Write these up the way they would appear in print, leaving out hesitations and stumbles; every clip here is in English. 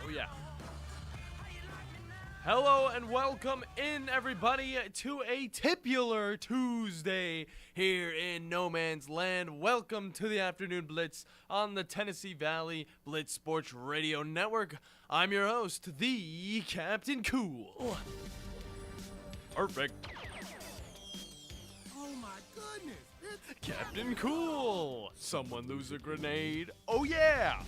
Oh, yeah. Hello and welcome in, everybody, to a tipular Tuesday here in No Man's Land. Welcome to the Afternoon Blitz on the Tennessee Valley Blitz Sports Radio Network. I'm your host, the Captain Cool. Perfect. Oh my goodness, it's Captain Cool. Someone lose a grenade. Oh, yeah.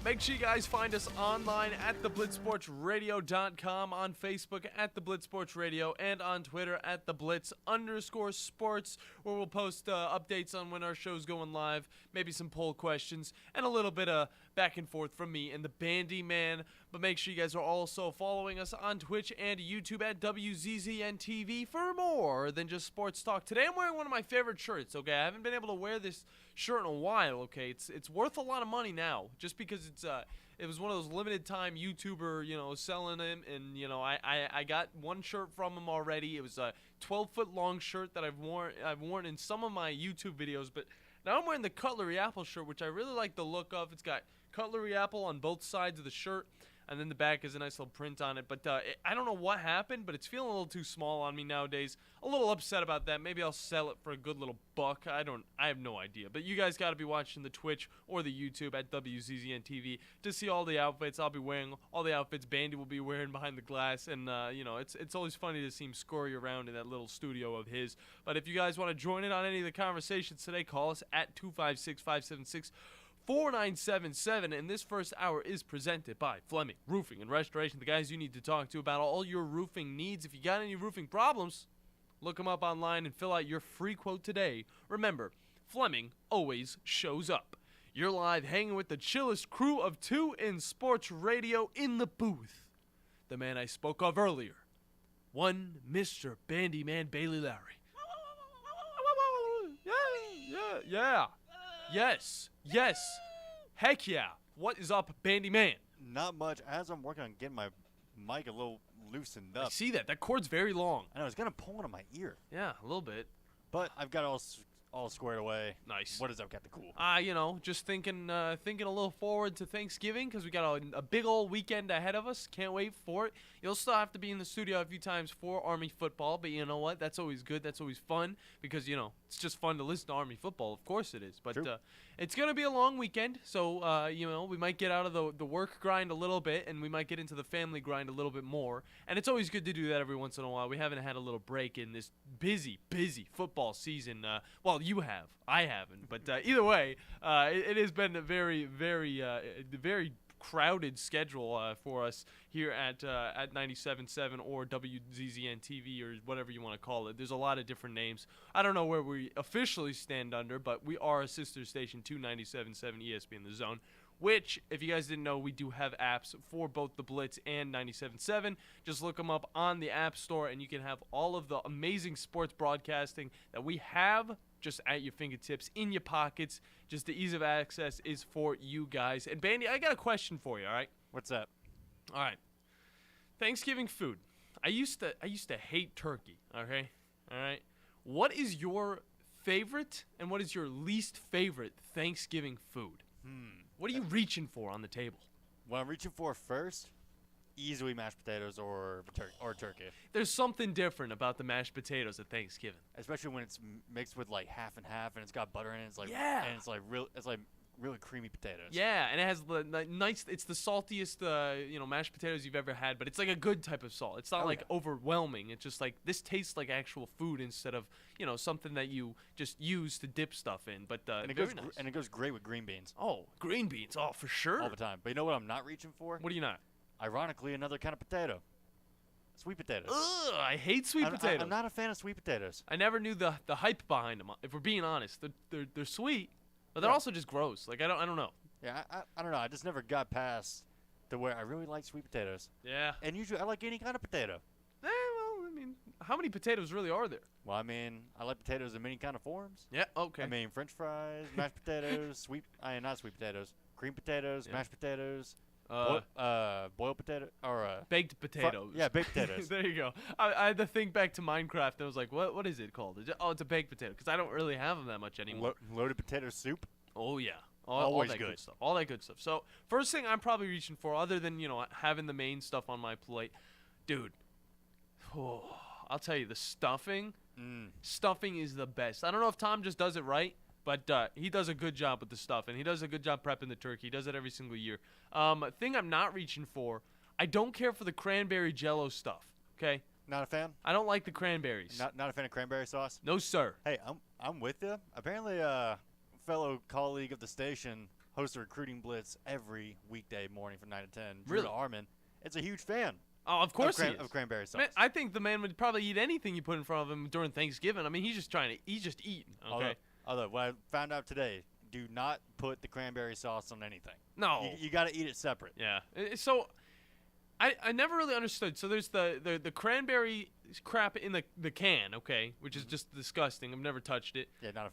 Make sure you guys find us online at theblitzsportsradio.com, on Facebook at theblitzsportsradio, and on Twitter at theblitz_sports, where we'll post updates on when our show's going live, maybe some poll questions, and a little bit of back and forth from me and the Bandi man. But make sure you guys are also following us on Twitch and YouTube at WZZNTV for more than just sports talk. Today I'm wearing one of my favorite shirts, okay? I haven't been able to wear this shirt in a while, okay? It's worth a lot of money now, just because it was one of those limited time YouTuber, selling them, and I got one shirt from him already. It was a 12-foot long shirt that I've worn in some of my YouTube videos, but now I'm wearing the Cutlery Apple shirt, which I really like the look of. It's got Cutlery Apple on both sides of the shirt, and then the back is a nice little print on it. But I don't know what happened, but it's feeling a little too small on me nowadays. A little upset about that. Maybe I'll sell it for a good little buck. I have no idea. But you guys got to be watching the Twitch or the YouTube at WZZN to see all the outfits I'll be wearing, all the outfits Bandi will be wearing behind the glass. And, it's always funny to see him scurry around in that little studio of his. But if you guys want to join in on any of the conversations today, call us at 256-576-4977, and this first hour is presented by Fleming Roofing and Restoration, the guys you need to talk to about all your roofing needs. If you got any roofing problems, look them up online and fill out your free quote today. Remember, Fleming always shows up. You're live hanging with the chillest crew of two in sports radio in the booth. The man I spoke of earlier, one Mr. Bandi Man Bailey Lowry. Yeah. Yes. Heck yeah. What is up, Bandi Man? Not much. As I'm working on getting my mic a little loosened up. I see that. That cord's very long. I know, it's going to pull into my ear. Yeah, a little bit. But I've got it all squared away. Nice. What is up, Captain Cool? Just thinking a little forward to Thanksgiving, because we got a big old weekend ahead of us. Can't wait for it. You'll still have to be in the studio a few times for Army football, but you know what? That's always good. That's always fun, because, it's just fun to listen to Army football. Of course it is. But it's going to be a long weekend, so, we might get out of the work grind a little bit, and we might get into the family grind a little bit more. And it's always good to do that every once in a while. We haven't had a little break in this busy football season. Well, you have. I haven't. But either way, it has been a very, very crowded schedule for us here at 97.7 or WZZN TV or whatever you want to call it. There's a lot of different names. I don't know where we officially stand under, but we are a sister station to 97.7 ESPN The Zone, which, if you guys didn't know, we do have apps for both the Blitz and 97.7. Just look them up on the App Store, and you can have all of the amazing sports broadcasting that we have just at your fingertips, in your pockets. Just the ease of access is for you guys. And Bandi, I got a question for you, all right? What's up? All right. Thanksgiving food. I used to hate turkey, okay? All right? What is your favorite and what is your least favorite Thanksgiving food? What are you reaching for on the table? What I'm reaching for first, easily mashed potatoes or turkey. There's something different about the mashed potatoes at Thanksgiving. Especially when it's mixed with like half and half and it's got butter in it. It's like, yeah. And it's like really creamy potatoes. Yeah, and it has the nice, it's the saltiest, mashed potatoes you've ever had, but it's like a good type of salt. It's not overwhelming. It's just like, this tastes like actual food instead of, something that you just use to dip stuff in. But and it goes great with green beans. Oh, green beans. Oh, for sure. All the time. But you know what I'm not reaching for? What are you not? Ironically, another kind of potato. Sweet potatoes. Ugh, I hate sweet potatoes. I'm not a fan of sweet potatoes. I never knew the hype behind them. If we're being honest, they're sweet, but they're also just gross. Like I don't know. Yeah, I don't know. I just never got past the way I really like sweet potatoes. Yeah. And usually I like any kind of potato. Well, I mean, how many potatoes really are there? Well, I mean, I like potatoes in many kind of forms. Yeah. Okay. I mean, French fries, mashed potatoes, not sweet potatoes, cream potatoes, mashed potatoes. Boiled potato or baked potatoes. Yeah, baked potatoes. There you go. I had to think back to Minecraft. And I was like, what is it called? It's a baked potato, because I don't really have them that much anymore. Loaded potato soup. Oh yeah. All Always that good. stuff. All that good stuff. So first thing I'm probably reaching for, other than having the main stuff on my plate, dude. I'll tell you, the stuffing. Stuffing is the best. I don't know if Tom just does it right, but he does a good job with the stuff, and he does a good job prepping the turkey. He does it every single year. Thing I'm not reaching for, I don't care for the cranberry Jello stuff. Okay. Not a fan? I don't like the cranberries. Not a fan of cranberry sauce? No, sir. Hey, I'm with you. Apparently, fellow colleague of the station hosts a recruiting blitz every weekday morning from 9 to 10. Drew Really? Armin. It's a huge fan. Oh, of course he is. Of cranberry sauce. Man, I think the man would probably eat anything you put in front of him during Thanksgiving. I mean, he's just eating. Okay. Although what I found out today, do not put the cranberry sauce on anything. No. You got to eat it separate. Yeah. So I never really understood. So there's the cranberry crap in the can, okay, which is just disgusting. I've never touched it. Yeah, not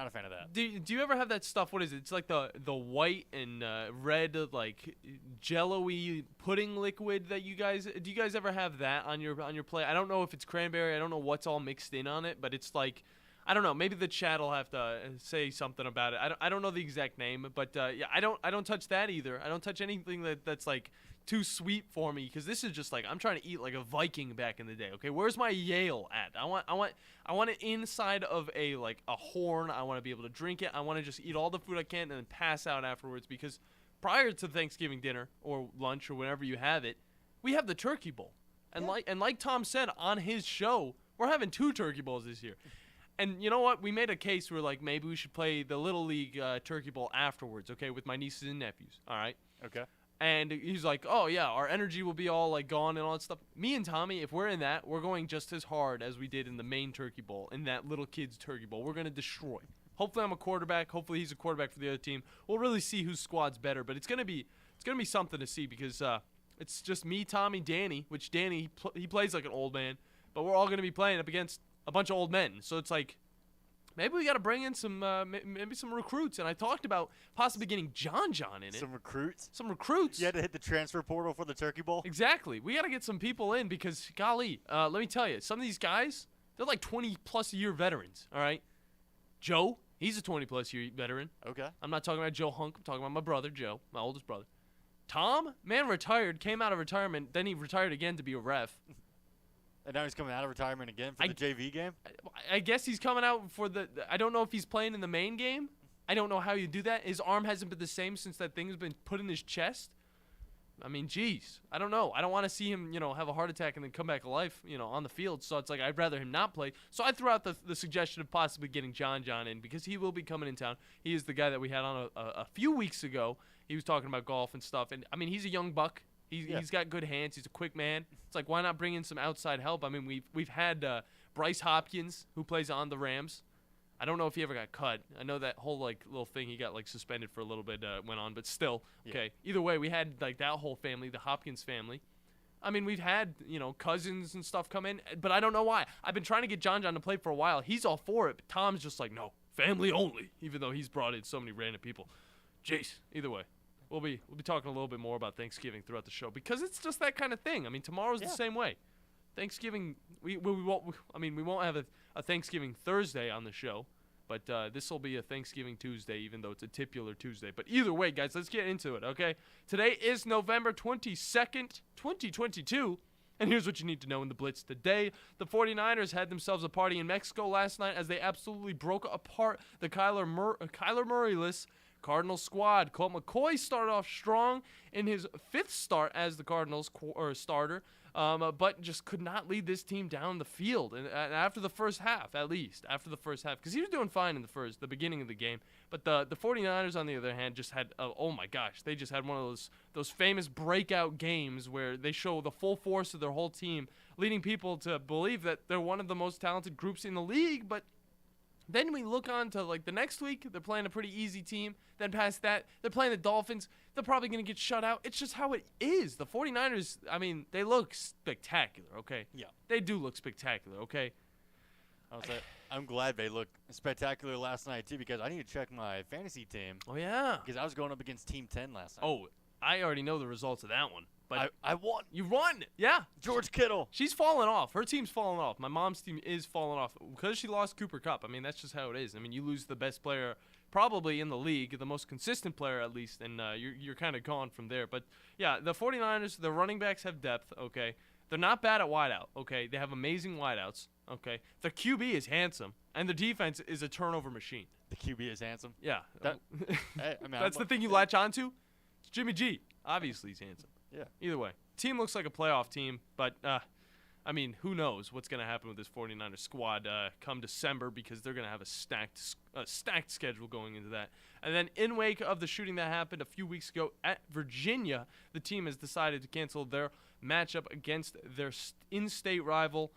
a fan of that. Do you ever have that stuff? What is it? It's like the white and red like jello-y pudding liquid that you guys. Do you guys ever have that on your plate? I don't know if it's cranberry. I don't know what's all mixed in on it, but it's like, I don't know. Maybe the chat will have to say something about it. I don't know the exact name, but yeah, I don't touch that either. I don't touch anything that's like too sweet for me, because this is just like, I'm trying to eat like a Viking back in the day. Okay, where's my Yale at? I want it inside of a horn. I want to be able to drink it. I want to just eat all the food I can and then pass out afterwards, because prior to Thanksgiving dinner or lunch or whenever you have it, we have the turkey bowl. And like Tom said on his show, we're having 2 turkey bowls this year. And you know what? We made a case where like maybe we should play the Little League turkey bowl afterwards, okay, with my nieces and nephews. All right. Okay. And he's like, oh, yeah, our energy will be all, like, gone and all that stuff. Me and Tommy, if we're in that, we're going just as hard as we did in the main turkey bowl, in that little kid's turkey bowl. We're going to destroy. Hopefully I'm a quarterback. Hopefully he's a quarterback for the other team. We'll really see whose squad's better. But it's gonna be something to see, because it's just me, Tommy, Danny, which Danny, he plays like an old man. But we're all going to be playing up against a bunch of old men. So it's like, maybe we got to bring in some recruits. And I talked about possibly getting John in it. Some recruits? Some recruits. You had to hit the transfer portal for the turkey bowl? Exactly. We got to get some people in, because, golly, let me tell you, some of these guys, they're like 20-plus year veterans, all right? Joe, he's a 20-plus year veteran. Okay. I'm not talking about Joe Hunk. I'm talking about my brother, Joe, my oldest brother. Tom, man, retired, came out of retirement, then he retired again to be a ref. And now he's coming out of retirement again for the JV game? I guess he's coming out for I don't know if he's playing in the main game. I don't know how you do that. His arm hasn't been the same since that thing has been put in his chest. I mean, geez. I don't know. I don't want to see him, have a heart attack and then come back to life, on the field. So it's like, I'd rather him not play. So I threw out the suggestion of possibly getting John in, because he will be coming in town. He is the guy that we had on a few weeks ago. He was talking about golf and stuff. And, I mean, he's a young buck. He's got good hands. He's a quick man. It's like, why not bring in some outside help? I mean, we've had Bryce Hopkins, who plays on the Rams. I don't know if he ever got cut. I know that whole little thing he got suspended for a little bit went on, but still, okay. Yeah. Either way, we had that whole family, the Hopkins family. I mean, we've had cousins and stuff come in, but I don't know why. I've been trying to get John to play for a while. He's all for it, but Tom's just like, no, family only. Even though he's brought in so many random people. Jeez. Either way. We'll be talking a little bit more about Thanksgiving throughout the show, because it's just that kind of thing. I mean, tomorrow's the same way. Thanksgiving, we won't have a Thanksgiving Thursday on the show, but this will be a Thanksgiving Tuesday, even though it's a titular Tuesday. But either way, guys, let's get into it, okay? Today is November 22nd, 2022, and here's what you need to know in the Blitz today. The 49ers had themselves a party in Mexico last night as they absolutely broke apart the Kyler Murray-less Cardinals squad. Colt McCoy started off strong in his 5th start as the Cardinals starter, but just could not lead this team down the field. And after the first half, because he was doing fine in the beginning of the game. But the 49ers, on the other hand, just had, oh my gosh, they just had one of those famous breakout games where they show the full force of their whole team, leading people to believe that they're one of the most talented groups in the league. But then we look on to the next week, they're playing a pretty easy team. Then past that, they're playing the Dolphins. They're probably going to get shut out. It's just how it is. The 49ers, I mean, they look spectacular, okay? Yeah. They do look spectacular, okay? I'm glad they looked spectacular last night, too, because I need to check my fantasy team. Oh, yeah. Because I was going up against Team 10 last night. Oh, I already know the results of that one. But I won. You won. Yeah. George Kittle. She's fallen off. Her team's fallen off. My mom's team is falling off because she lost Cooper Kupp. I mean, that's just how it is. I mean, you lose the best player probably in the league, the most consistent player at least, and you're kind of gone from there. But, yeah, the 49ers, the running backs have depth, okay? They're not bad at wideout, okay? They have amazing wideouts, okay? Their QB is handsome, and their defense is a turnover machine. The QB is handsome. Yeah. Hey, I mean, That's the thing you latch onto? It's Jimmy G. Obviously, he's handsome. Yeah. Either way. Team looks like a playoff team, but, I mean, who knows what's going to happen with this 49ers squad come December, because they're going to have a stacked schedule going into that. And then in wake of the shooting that happened a few weeks ago at Virginia, the team has decided to cancel their matchup against their in-state rival,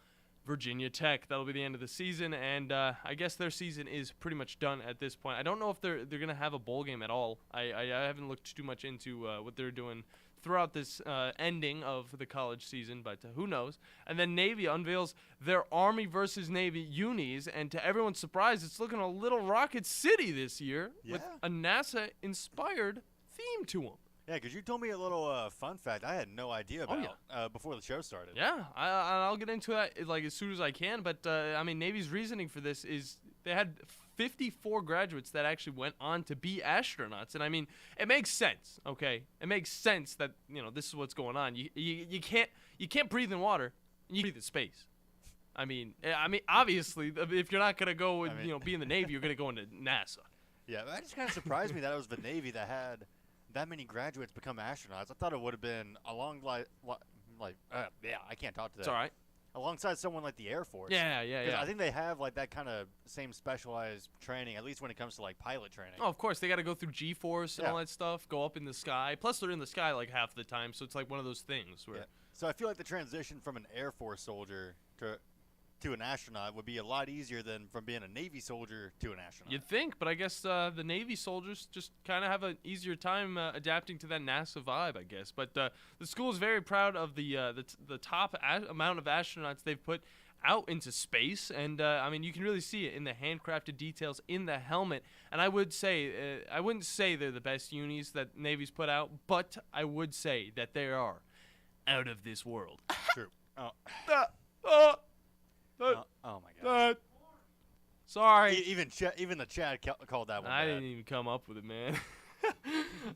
Virginia Tech. That'll be the end of the season, and I guess their season is pretty much done at this point. I don't know if they're going to have a bowl game at all. I haven't looked too much into what they're doing throughout this ending of the college season, but who knows. And then Navy unveils their Army versus Navy unis, and to everyone's surprise, it's looking a little Rocket City this year with a NASA-inspired theme to them. Yeah, because you told me a little fun fact I had no idea about before the show started. Yeah, I'll get into that like as soon as I can, but I mean, Navy's reasoning for this is they had 54 graduates that actually went on to be astronauts, and I mean, it makes sense, okay? It makes sense that, you know, this is what's going on. You can't breathe in water, you breathe in space. I mean, obviously, if you're not gonna go and be in the Navy, you're gonna go into NASA. Yeah, that just kind of surprised me that it was the Navy that had that many graduates become astronauts. I thought it would have been along I can't talk to that. It's all right. Alongside someone like the Air Force. Yeah. I think they have like that kind of same specialized training, at least when it comes to like pilot training. Oh, of course, they got to go through G-force and all that stuff, go up in the sky. Plus, they're in the sky like half the time, so it's like one of those things where. Yeah. So I feel like the transition from an Air Force soldier to an astronaut would be a lot easier than from being a Navy soldier to an astronaut. You'd think, but I guess the Navy soldiers just kind of have an easier time adapting to that NASA vibe, I guess. But the school is very proud of the top amount of astronauts they've put out into space, and I mean, you can really see it in the handcrafted details in the helmet. And I would say, I wouldn't say they're the best unis that Navy's put out, but I would say that they are out of this world. True. Oh my God. Sorry. Even the Chad called that one. I didn't even come up with it, man.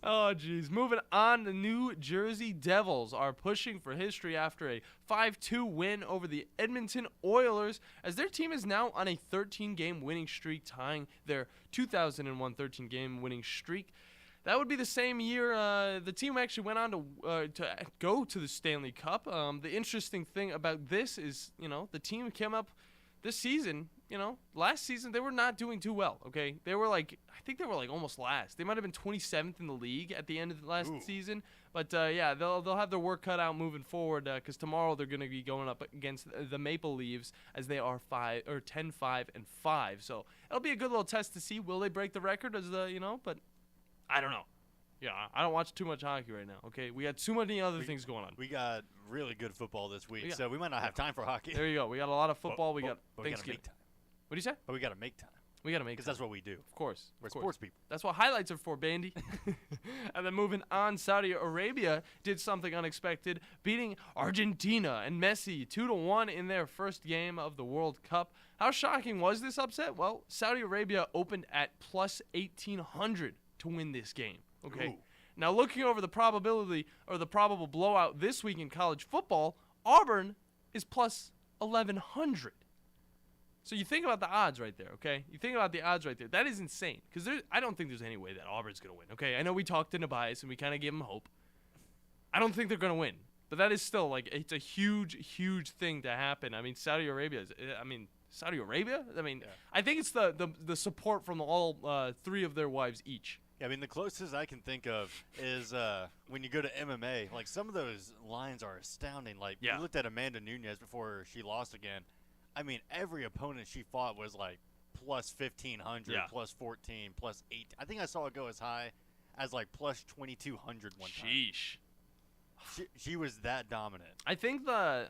Oh, jeez. Moving on, the New Jersey Devils are pushing for history after a 5-2 win over the Edmonton Oilers, as their team is now on a 13-game winning streak, tying their 2001 13-game winning streak. That would be the same year the team actually went on to go to the Stanley Cup. The interesting thing about this is, the team came up this season, last season they were not doing too well, okay? They were I think they were almost last. They might have been 27th in the league at the end of the last season. But, yeah, they'll have their work cut out moving forward, because tomorrow they're going to be going up against the Maple Leafs, as they are 10-5-5. So it'll be a good little test to see, will they break the record but I don't know. Yeah, I don't watch too much hockey right now, okay? We got too many other things going on. We got really good football this week, so we might not have time for hockey. There you go. We got a lot of football. But we got Thanksgiving. Thanksgiving. What do you say? But we got to make time. We got to make time. Because that's what we do. Of course. We're sports people. That's what highlights are for, Bandi. And then moving on, Saudi Arabia did something unexpected, beating Argentina and Messi 2-1 in their first game of the World Cup. How shocking was this upset? Well, Saudi Arabia opened at plus 1,800 to win this game. Okay. Ooh. Now, looking over the probability or the probable blowout this week in college football, Auburn is plus 1,100. So you think about the odds right there, okay? You think about the odds right there. That is insane, because I don't think there's any way that Auburn's going to win, okay? I know we talked into bias and we kind of gave them hope. I don't think they're going to win, but that is still it's a huge, huge thing to happen. I mean, Saudi Arabia. I think it's the support from all three of their wives each. Yeah, I mean, the closest I can think of is when you go to MMA. Some of those lines are astounding. You looked at Amanda Nunes before she lost again. I mean, every opponent she fought was plus 1,500, plus 14, plus 8. I think I saw it go as high as plus 2,200 one time. Sheesh. She was that dominant. I think the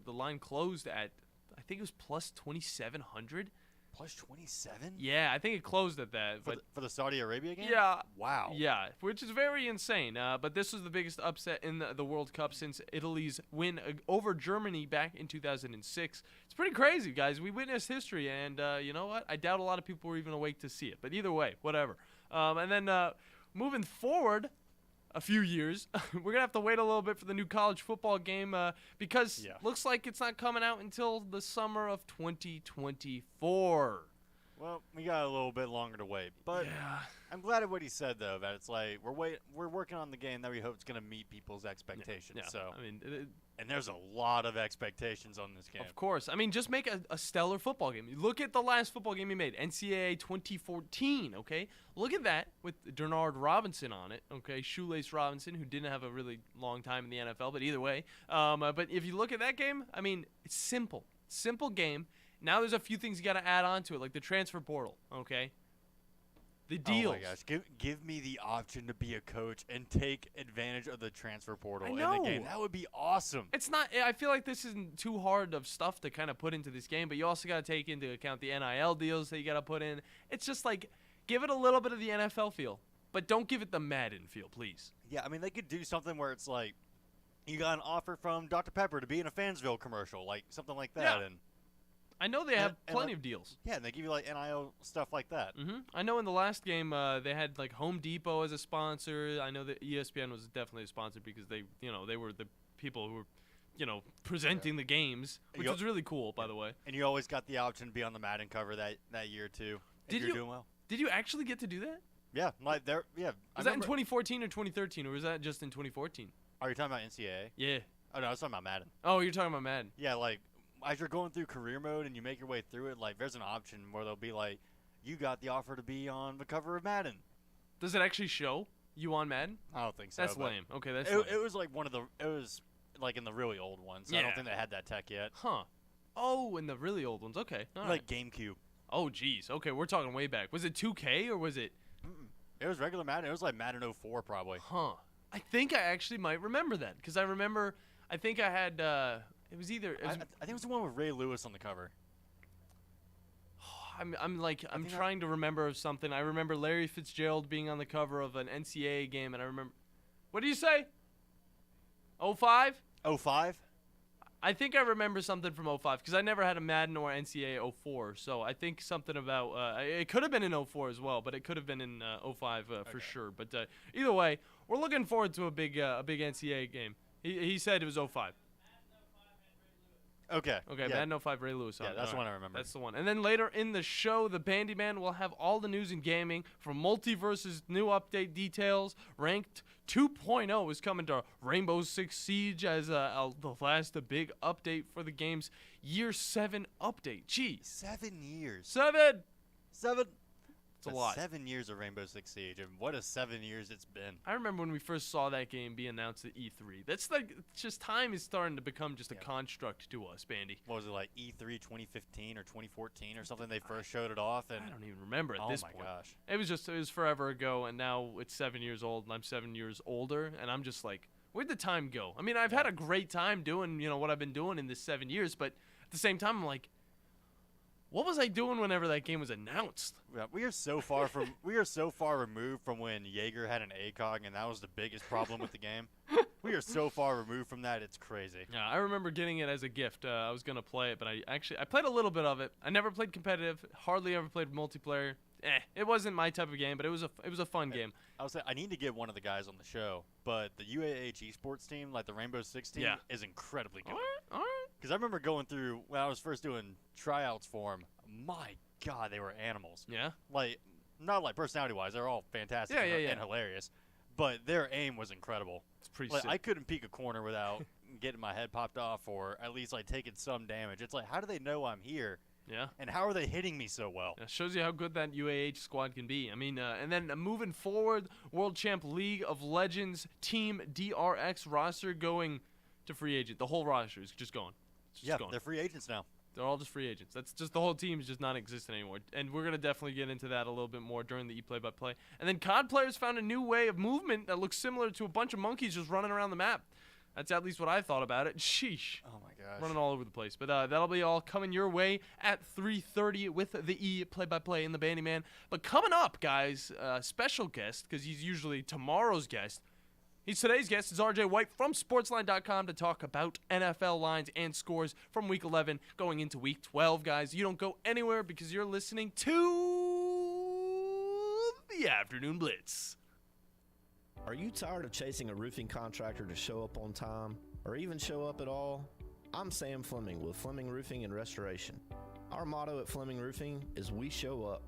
line closed at, I think it was plus 2,700. Plus 27? Yeah, I think it closed at that. For the Saudi Arabia game? Yeah. Wow. Yeah, which is very insane. But this was the biggest upset in the World Cup since Italy's win over Germany back in 2006. It's pretty crazy, guys. We witnessed history, and you know what? I doubt a lot of people were even awake to see it. But either way, whatever. And then moving forward a few years, we're going to have to wait a little bit for the new college football game because looks like it's not coming out until the summer of 2024. Well, we got a little bit longer to wait, but I'm glad of what he said though. That it's like we're working on the game that we hope is going to meet people's expectations. Yeah. So I mean, and there's a lot of expectations on this game. Of course. I mean, just make a stellar football game. Look at the last football game he made, NCAA 2014. Okay, look at that with Denard Robinson on it. Okay, Shoelace Robinson, who didn't have a really long time in the NFL, but either way. But if you look at that game, I mean, it's simple game. Now there's a few things you got to add on to it, like the transfer portal, okay? The deals. Oh, my gosh. Give me the option to be a coach and take advantage of the transfer portal in know. the game. That would be awesome. It's not – I feel like this isn't too hard of stuff to kind of put into this game, but you also got to take into account the NIL deals that you got to put in. It's just like give it a little bit of the NFL feel, but don't give it the Madden feel, please. Yeah, I mean, they could do something where it's like you got an offer from Dr. Pepper to be in a Fansville commercial, like something like that. Yeah. And I know they have plenty of deals. Yeah, and they give you like NIL stuff like that. I know in the last game they had like Home Depot as a sponsor. I know that ESPN was definitely a sponsor because they were the people who were, presenting the games, which was really cool, by the way. And you always got the option to be on the Madden cover that year too. If you're doing well. Did you actually get to do that? Yeah, like there. Yeah. Was that in 2014 or 2013, or was that just in 2014? Are you talking about NCAA? Yeah. Oh no, I was talking about Madden. Oh, you're talking about Madden. Yeah, like. As you're going through career mode and you make your way through it, like there's an option where they'll be like, you got the offer to be on the cover of Madden. Does it actually show you on Madden? I don't think so. That's lame. Okay, that's lame. It was like it was like in the really old ones. So I don't think they had that tech yet. Huh. Oh, in the really old ones. Okay. All like right. GameCube. Oh, geez. Okay, we're talking way back. Was it 2K or was it? It was regular Madden. It was like Madden 04 probably. Huh. I think I actually might remember that because I think I had. It was either. I think it was the one with Ray Lewis on the cover. I'm trying to remember of something. I remember Larry Fitzgerald being on the cover of an NCAA game, and I remember. What do you say? 05? 05? I think I remember something from 05 because I never had a Madden or NCAA 04. So I think something about it could have been in 04 as well, but it could have been in 05 for sure. But either way, we're looking forward to a big NCAA game. He said it was 05. Okay. Yeah. Madden 05, Ray Lewis. Yeah, that's the one I remember. That's the one. And then later in the show, the Bandi Man will have all the news in gaming from Multiverse's new update details. Ranked 2.0 is coming to Rainbow Six Siege as the last big update for the game's Year 7 update. Jeez. 7 years. 7! It's a lot. 7 years of Rainbow Six Siege, and what a 7 years it's been. I remember when we first saw that game be announced at E3. That's like, it's just time is starting to become just a construct to us, Bandi. What was it, like E3 2015 or 2014 or something? They first showed it off, and I don't even remember at this point. Oh my gosh! It was forever ago, and now it's 7 years old, and I'm 7 years older, and I'm just like, where'd the time go? I mean, I've had a great time doing what I've been doing in this 7 years, but at the same time, I'm like, what was I doing whenever that game was announced? Yeah, we are so far removed from when Jaeger had an ACOG, and that was the biggest problem with the game. We are so far removed from that, it's crazy. Yeah, I remember getting it as a gift. I was gonna play it, but I played a little bit of it. I never played competitive. Hardly ever played multiplayer. It wasn't my type of game, but it was a fun game. I would say I need to get one of the guys on the show, but the UAH esports team, like the Rainbow Six team, is incredibly good. All right. Because I remember going through when I was first doing tryouts for them. My God, they were animals. Yeah. Like, not like personality-wise, they're all fantastic and hilarious, but their aim was incredible. It's pretty like, sick. I couldn't peek a corner without getting my head popped off, or at least like taking some damage. It's like, how do they know I'm here? Yeah. And how are they hitting me so well? It shows you how good that UAH squad can be. I mean, and then moving forward, World Champ League of Legends Team DRX roster going to free agent. The whole roster is just gone. They're free agents now. They're all just free agents. That's just the whole team is just non-existent anymore. And we're going to definitely get into that a little bit more during the E-Play-by-Play. And then COD players found a new way of movement that looks similar to a bunch of monkeys just running around the map. That's at least what I thought about it. Sheesh. Oh, my gosh. Running all over the place. But that'll be all coming your way at 3:30 with the E play-by-play in the Bandi Man. But coming up, guys, special guest, because he's usually tomorrow's guest. He's today's guest is RJ White from Sportsline.com to talk about NFL lines and scores from Week 11 going into Week 12, guys. You don't go anywhere because you're listening to the Afternoon Blitz. Are you tired of chasing a roofing contractor to show up on time or even show up at all? I'm Sam Fleming with Fleming Roofing and Restoration. Our motto at Fleming Roofing is we show up.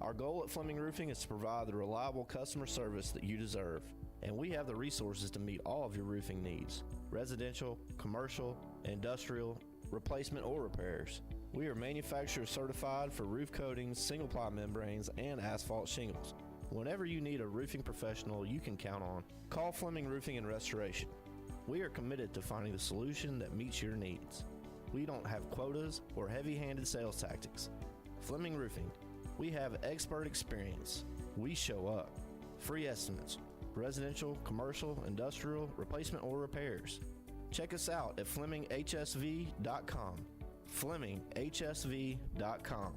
Our goal at Fleming Roofing is to provide the reliable customer service that you deserve. And we have the resources to meet all of your roofing needs, residential, commercial, industrial, replacement, or repairs. We are manufacturer certified for roof coatings, single-ply membranes, and asphalt shingles. Whenever you need a roofing professional you can count on, call Fleming Roofing and Restoration. We are committed to finding the solution that meets your needs. We don't have quotas or heavy-handed sales tactics. Fleming Roofing, we have expert experience. We show up. Free estimates. Residential, commercial, industrial, replacement, or repairs. Check us out at FlemingHSV.com. FlemingHSV.com.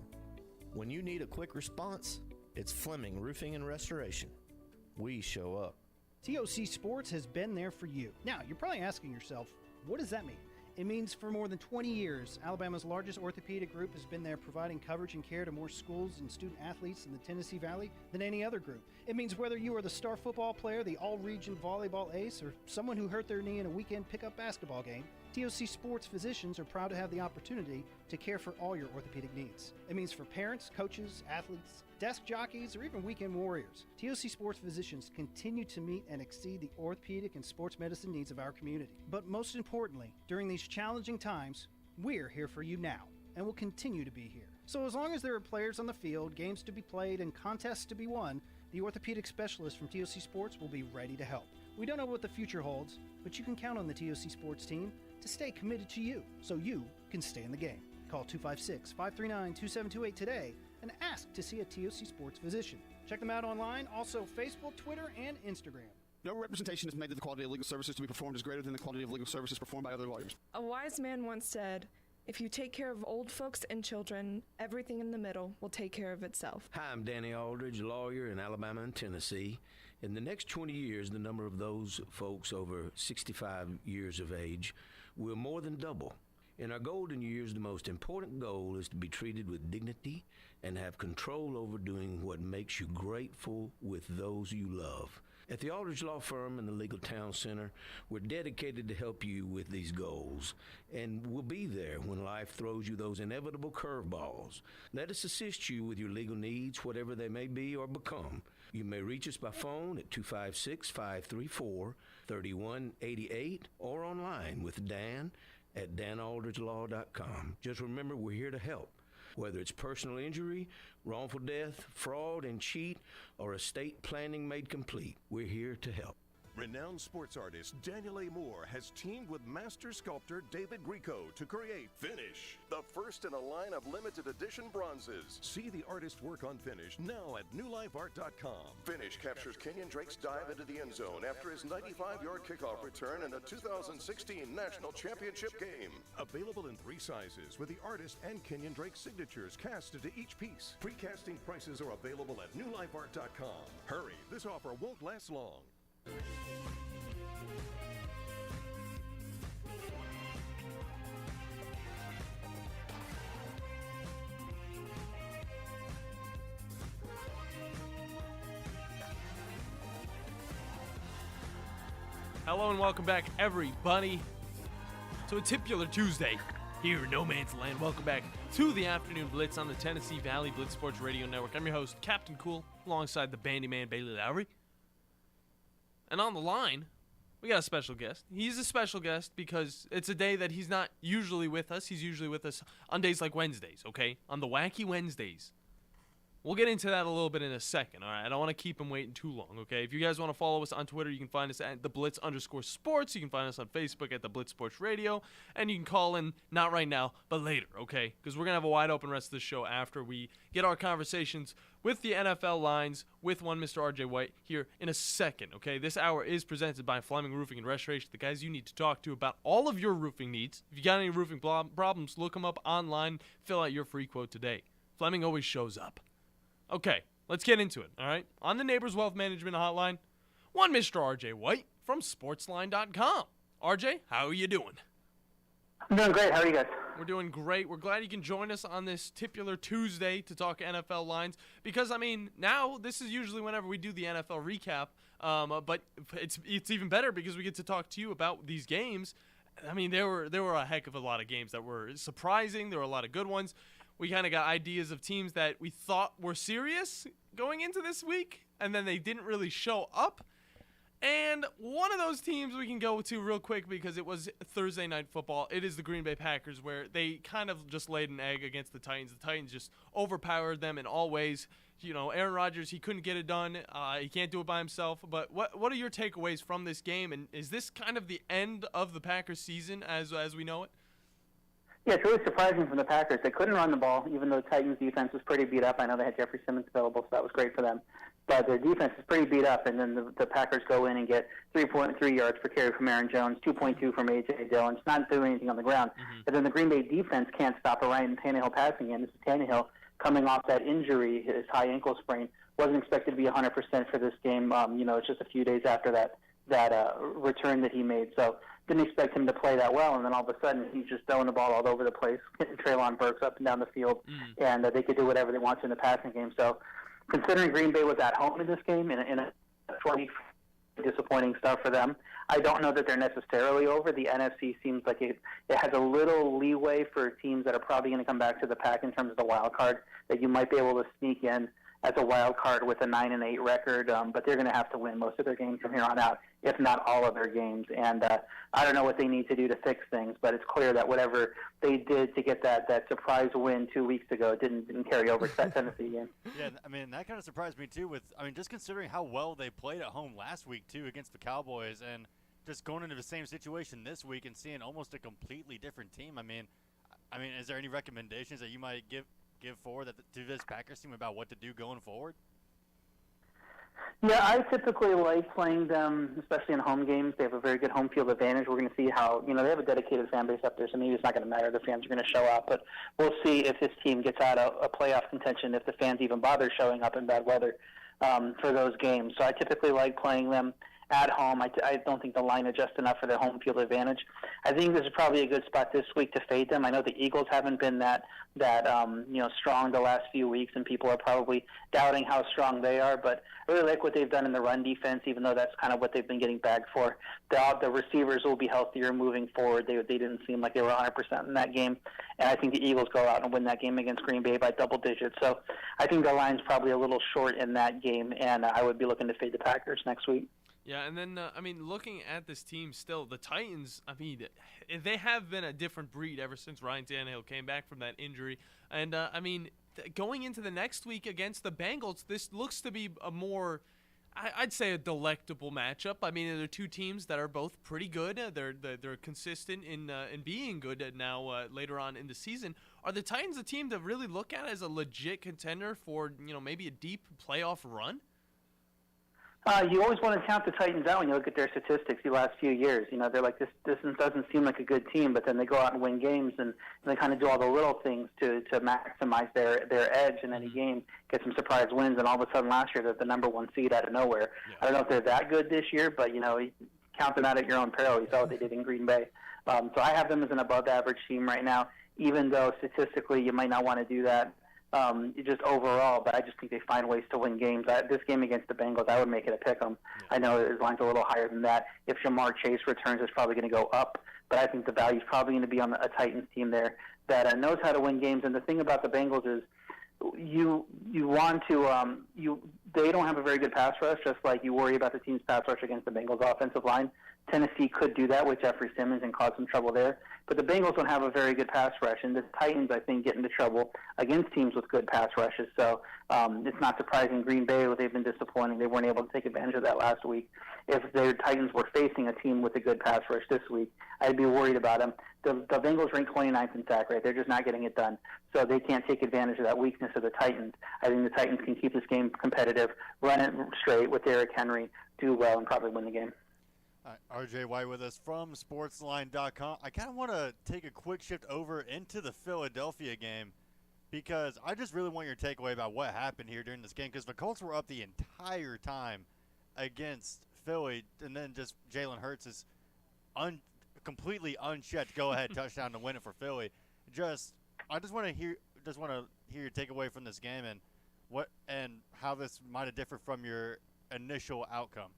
When you need a quick response, it's Fleming Roofing and Restoration. We show up. TOC Sports has been there for you. Now, you're probably asking yourself, what does that mean? It means for more than 20 years, Alabama's largest orthopedic group has been there providing coverage and care to more schools and student athletes in the Tennessee Valley than any other group. It means whether you are the star football player, the all-region volleyball ace, or someone who hurt their knee in a weekend pickup basketball game, TOC Sports physicians are proud to have the opportunity to care for all your orthopedic needs. It means for parents, coaches, athletes, desk jockeys, or even weekend warriors, TOC Sports physicians continue to meet and exceed the orthopedic and sports medicine needs of our community. But most importantly, during these challenging times, we're here for you now, and will continue to be here. So as long as there are players on the field, games to be played, and contests to be won, the orthopedic specialist from TOC Sports will be ready to help. We don't know what the future holds, but you can count on the TOC Sports team to stay committed to you, so you can stay in the game. Call 256-539-2728 today and ask to see a TOC Sports physician. Check them out online, also Facebook, Twitter, and Instagram. No representation is made that the quality of legal services to be performed is greater than the quality of legal services performed by other lawyers. A wise man once said, if you take care of old folks and children, everything in the middle will take care of itself. Hi, I'm Danny Aldridge, lawyer in Alabama and Tennessee. In the next 20 years, the number of those folks over 65 years of age will more than double. In our golden years, the most important goal is to be treated with dignity and have control over doing what makes you grateful with those you love. At the Aldridge Law Firm and the Legal Town Center, we're dedicated to help you with these goals, and we'll be there when life throws you those inevitable curveballs. Let us assist you with your legal needs, whatever they may be or become. You may reach us by phone at 256-534-3188 or online with Dan at danaldridgelaw.com. Just remember, we're here to help. Whether it's personal injury, wrongful death, fraud and cheat, or estate planning made complete, we're here to help. Renowned sports artist Daniel A. Moore has teamed with master sculptor David Grieco to create Finish, the first in a line of limited edition bronzes. See the artist's work on Finish now at newlifeart.com. Finish captures Kenyon Drake's dive into the end zone after his 95-yard kickoff return in the 2016 National Championship game. Available in 3 sizes with the artist and Kenyon Drake signatures cast into each piece. Pre-casting prices are available at newlifeart.com. Hurry, this offer won't last long. Hello and welcome back, everybody, to a Tipular Tuesday here in No Man's Land. Welcome back to the Afternoon Blitz on the Tennessee Valley Blitz Sports Radio Network. I'm your host, Captain Cool, alongside the Bandi Man, Bailey Lowry. And on the line, we got a special guest. He's a special guest because it's a day that he's not usually with us. He's usually with us on days like Wednesdays, okay? On the Wacky Wednesdays. We'll get into that a little bit in a second, all right? I don't want to keep them waiting too long, okay? If you guys want to follow us on Twitter, you can find us at @TheBlitz_Sports. You can find us on Facebook at The Blitz Sports Radio. And you can call in, not right now, but later, okay? Because we're going to have a wide open rest of the show after we get our conversations with the NFL lines with one Mr. RJ White here in a second, okay? This hour is presented by Fleming Roofing and Restoration, the guys you need to talk to about all of your roofing needs. If you got any roofing problems, look them up online. Fill out your free quote today. Fleming always shows up. Okay, let's get into it, all right? On the Neighbors Wealth Management Hotline, one Mr. RJ White from Sportsline.com. RJ, how are you doing? I'm doing great. How are you guys? We're doing great. We're glad you can join us on this titular Tuesday to talk NFL lines because, I mean, now this is usually whenever we do the NFL recap, but it's even better because we get to talk to you about these games. I mean, there were a heck of a lot of games that were surprising. There were a lot of good ones. We kind of got ideas of teams that we thought were serious going into this week, and then they didn't really show up. And one of those teams we can go to real quick because it was Thursday Night Football. It is the Green Bay Packers, where they kind of just laid an egg against the Titans. The Titans just overpowered them in all ways. You know, Aaron Rodgers, he couldn't get it done. He can't do it by himself. But what are your takeaways from this game? And is this kind of the end of the Packers season as we know it? Yeah, it's really surprising from the Packers. They couldn't run the ball, even though the Titans' defense was pretty beat up. I know they had Jeffrey Simmons available, so that was great for them. But their defense is pretty beat up, and then the Packers go in and get 3.3 yards per carry from Aaron Jones, 2.2 from A.J. Dillon. It's not doing anything on the ground. Mm-hmm. But then the Green Bay defense can't stop a Ryan Tannehill passing game. This is Tannehill coming off that injury, his high ankle sprain. Wasn't expected to be 100% for this game. It's just a few days after that return that he made. So didn't expect him to play that well, and then all of a sudden he's just throwing the ball all over the place, hitting Treylon Burks up and down the field, and they could do whatever they want to in the passing game. So considering Green Bay was at home in this game, in a 20 disappointing stuff for them, I don't know that they're necessarily over. The NFC seems like it has a little leeway for teams that are probably going to come back to the pack in terms of the wild card, that you might be able to sneak in as a wild card with a 9-8 record, but they're going to have to win most of their games from here on out, if not all of their games. And I don't know what they need to do to fix things, but it's clear that whatever they did to get that surprise win 2 weeks ago didn't carry over to that Tennessee game. Yeah, I mean, that kind of surprised me too. Just considering how well they played at home last week too against the Cowboys, and just going into the same situation this week and seeing almost a completely different team. I mean, is there any recommendations that you might give forward to this Packers team about what to do going forward? Yeah, I typically like playing them, especially in home games. They have a very good home field advantage. We're going to see how, they have a dedicated fan base up there, so maybe it's not going to matter. The fans are going to show up, but we'll see if this team gets out of a playoff contention, if the fans even bother showing up in bad weather for those games. So I typically like playing them at home. I don't think the line adjusts enough for their home field advantage. I think this is probably a good spot this week to fade them. I know the Eagles haven't been that strong the last few weeks, and people are probably doubting how strong they are, but I really like what they've done in the run defense, even though that's kind of what they've been getting bagged for. The receivers will be healthier moving forward. They didn't seem like they were 100% in that game, and I think the Eagles go out and win that game against Green Bay by double digits. So I think the line's probably a little short in that game, and I would be looking to fade the Packers next week. Yeah, and then, looking at this team still, the Titans, they have been a different breed ever since Ryan Tannehill came back from that injury. And, going into the next week against the Bengals, this looks to be a more, I'd say, a delectable matchup. They're two teams that are both pretty good. They're consistent in being good now later on in the season. Are the Titans a team to really look at as a legit contender for, maybe a deep playoff run? You always want to count the Titans out when you look at their statistics the last few years. They're like, this doesn't seem like a good team, but then they go out and win games, and they kind of do all the little things to maximize their edge in any game, get some surprise wins, and all of a sudden last year they're the number one seed out of nowhere. Yeah. I don't know if they're that good this year, but, count them out at your own peril. You saw what they did in Green Bay. So I have them as an above-average team right now, even though statistically you might not want to do that. Just overall, but I just think they find ways to win games. This game against the Bengals, I would make it a pick 'em. Yeah. I know the line's a little higher than that. If Jamar Chase returns, it's probably going to go up, but I think the value's probably going to be on a Titans team there that knows how to win games. And the thing about the Bengals is you want to they don't have a very good pass rush, just like you worry about the team's pass rush against the Bengals offensive line. Tennessee could do that with Jeffrey Simmons and cause some trouble there. But the Bengals don't have a very good pass rush, and the Titans, I think, get into trouble against teams with good pass rushes. So it's not surprising Green Bay, they've been disappointing. They weren't able to take advantage of that last week. If the Titans were facing a team with a good pass rush this week, I'd be worried about them. The Bengals rank 29th in sack rate. They're just not getting it done. So they can't take advantage of that weakness of the Titans. I think the Titans can keep this game competitive, run it straight with Derrick Henry, do well, and probably win the game. RJ White with us from Sportsline.com. I kind of want to take a quick shift over into the Philadelphia game because I just really want your takeaway about what happened here during this game, because the Colts were up the entire time against Philly, and then just Jalen Hurts is completely unchecked go-ahead touchdown to win it for Philly. I just want to hear your takeaway from this game and how this might have differed from your initial outcome.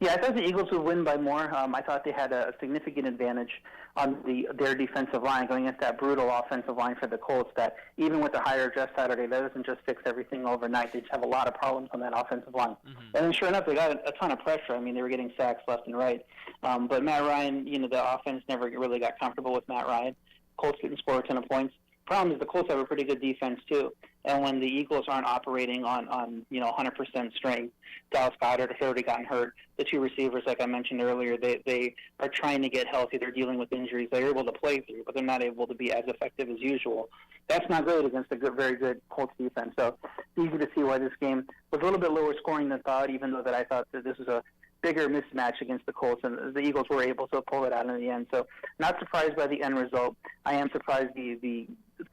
Yeah, I thought the Eagles would win by more. I thought they had a significant advantage on their defensive line going against that brutal offensive line for the Colts that even with the hire Jeff Saturday, that doesn't just fix everything overnight. They just have a lot of problems on that offensive line. Mm-hmm. And then sure enough, they got a ton of pressure. I mean, they were getting sacks left and right. But Matt Ryan, the offense never really got comfortable with Matt Ryan. Colts didn't score a ton of points. Problem is the Colts have a pretty good defense too, and when the Eagles aren't operating on 100% strength, Dallas Goedert has already gotten hurt. The two receivers, like I mentioned earlier, they are trying to get healthy. They're dealing with injuries. They're able to play through, but they're not able to be as effective as usual. That's not great against a very good Colts defense. So it's easy to see why this game was a little bit lower scoring than thought, even though that I thought that this was a bigger mismatch against the Colts, and the Eagles were able to pull it out in the end. So not surprised by the end result. I am surprised the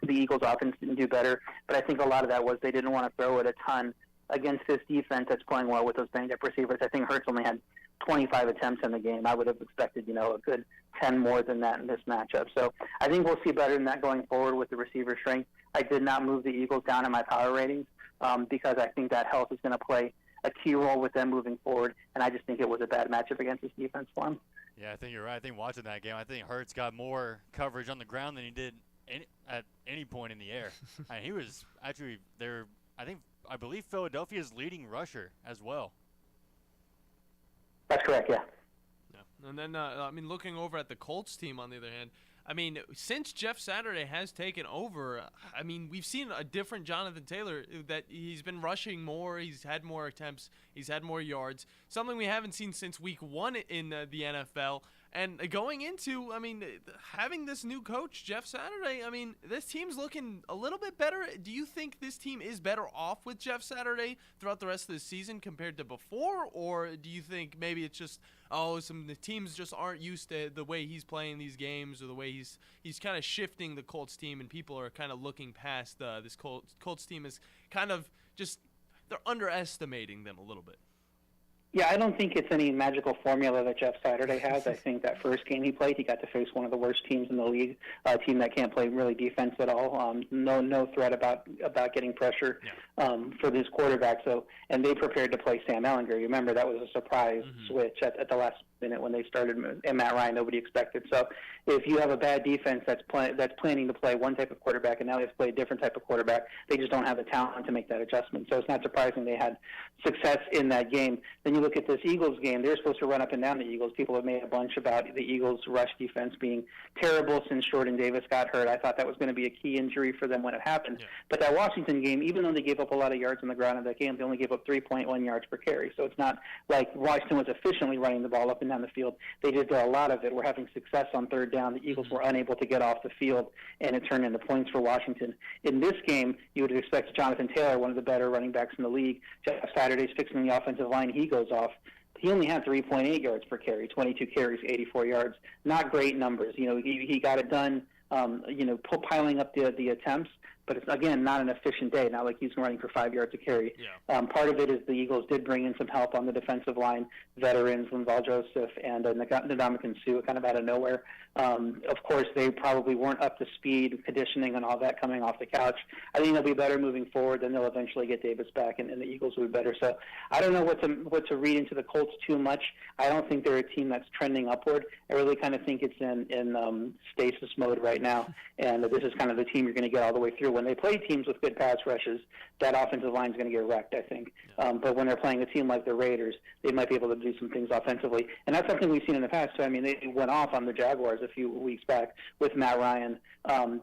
Eagles offense didn't do better, but I think a lot of that was they didn't want to throw it a ton against this defense that's playing well with those banged-up receivers. I think Hurts only had 25 attempts in the game. I would have expected, a good 10 more than that in this matchup. So I think we'll see better than that going forward with the receiver strength. I did not move the Eagles down in my power ratings because I think that health is going to play a key role with them moving forward, and I just think it was a bad matchup against this defense for him. Yeah, I think you're right. I think watching that game, I think Hurts got more coverage on the ground than he did at any point in the air. He was actually there. I believe Philadelphia's leading rusher as well. That's correct, yeah. And then, looking over at the Colts team, on the other hand, since Jeff Saturday has taken over, we've seen a different Jonathan Taylor, that he's been rushing more, he's had more attempts, he's had more yards, something we haven't seen since week 1 in the NFL. And going into, having this new coach, Jeff Saturday, this team's looking a little bit better. Do you think this team is better off with Jeff Saturday throughout the rest of the season compared to before? Or do you think maybe it's just, the teams just aren't used to the way he's playing these games, or the way he's kind of shifting the Colts team, and people are kind of looking past this Colts team is kind of just, they're underestimating them a little bit? Yeah, I don't think it's any magical formula that Jeff Saturday has. I think that first game he played, he got to face one of the worst teams in the league, a team that can't play really defense at all. No threat about getting pressure for this quarterback. So, and they prepared to play Sam Ehlinger. You remember that was a surprise switch at the last minute when they started, and Matt Ryan, nobody expected. So if you have a bad defense that's planning to play one type of quarterback, and now they have to play a different type of quarterback, they just don't have the talent to make that adjustment. So it's not surprising they had success in that game. Then you look at this Eagles game, they're supposed to run up and down the Eagles. People have made a bunch about the Eagles' rush defense being terrible since Jordan Davis got hurt. I thought that was going to be a key injury for them when it happened. Yeah. But that Washington game, even though they gave up a lot of yards on the ground in that game, they only gave up 3.1 yards per carry. So it's not like Washington was efficiently running the ball up and down the field. They just did a lot of it. We're having success on third down. The Eagles were unable to get off the field, and it turned into points for Washington. In this game, you would expect Jonathan Taylor, one of the better running backs in the league. Jeff Saturday's fixing the offensive line. He goes off. He only had 3.8 yards per carry, 22 carries, 84 yards. Not great numbers. He got it done, piling up the attempts, but it's, again, not an efficient day, not like he's running for 5 yards a carry. Yeah. Part of it is the Eagles did bring in some help on the defensive line, veterans, Linval Joseph and Ndamukong Suh, kind of out of nowhere. Of course, they probably weren't up to speed, conditioning and all that coming off the couch. I think they'll be better moving forward. Then they'll eventually get Davis back, and the Eagles will be better. So I don't know what to read into the Colts too much. I don't think they're a team that's trending upward. I really kind of think it's in stasis mode right now, and this is kind of the team you're going to get all the way through. when they play teams with good pass rushes, that offensive line is going to get wrecked, I think. But when they're playing a team like the Raiders, they might be able to do some things offensively. And that's something we've seen in the past. So, I mean, they went off on the Jaguars a few weeks back with Matt Ryan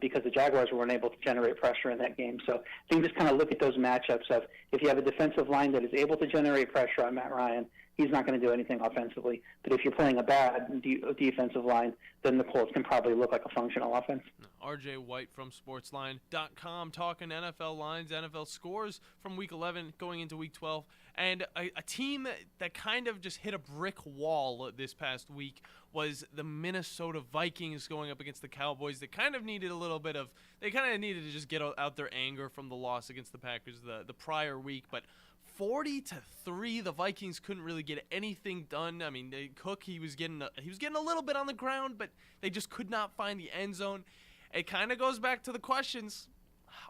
because the Jaguars weren't able to generate pressure in that game. So I think just kind of look at those matchups of if you have a defensive line that is able to generate pressure on Matt Ryan, he's not going to do anything offensively. But if you're playing a bad defensive line, then the Colts can probably look like a functional offense. RJ White from Sportsline.com talking NFL lines, NFL scores from Week 11 going into Week 12. And a team that kind of just hit a brick wall this past week was the Minnesota Vikings going up against the Cowboys. They kind of needed to just get out their anger from the loss against the Packers the prior week. But 40-3, the Vikings couldn't really get anything done. I mean, Cook, he was getting a little bit on the ground, but they just could not find the end zone. It kind of goes back to the questions: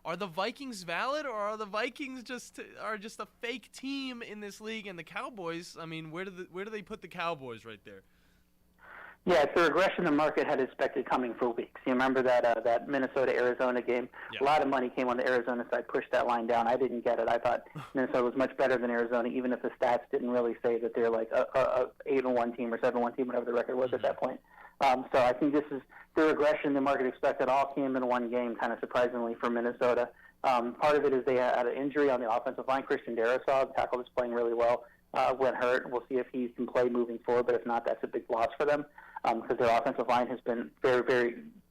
are the Vikings valid, or are the Vikings just a fake team in this league? And the Cowboys, I mean, where do they put the Cowboys right there? Yeah, it's the regression the market had expected coming for weeks. You remember that Minnesota-Arizona game? Yeah. A lot of money came on the Arizona side, pushed that line down. I didn't get it. I thought Minnesota was much better than Arizona, even if the stats didn't really say that they're like a 8-1 team or 7-1 team, whatever the record was at that point. So I think this is the regression the market expected. All came in one game, kind of surprisingly for Minnesota. Part of it is they had an injury on the offensive line. Christian Darrisaw, the tackle, is playing really well. Went hurt. We'll see if he can play moving forward, but if not, that's a big loss for them because their offensive line has been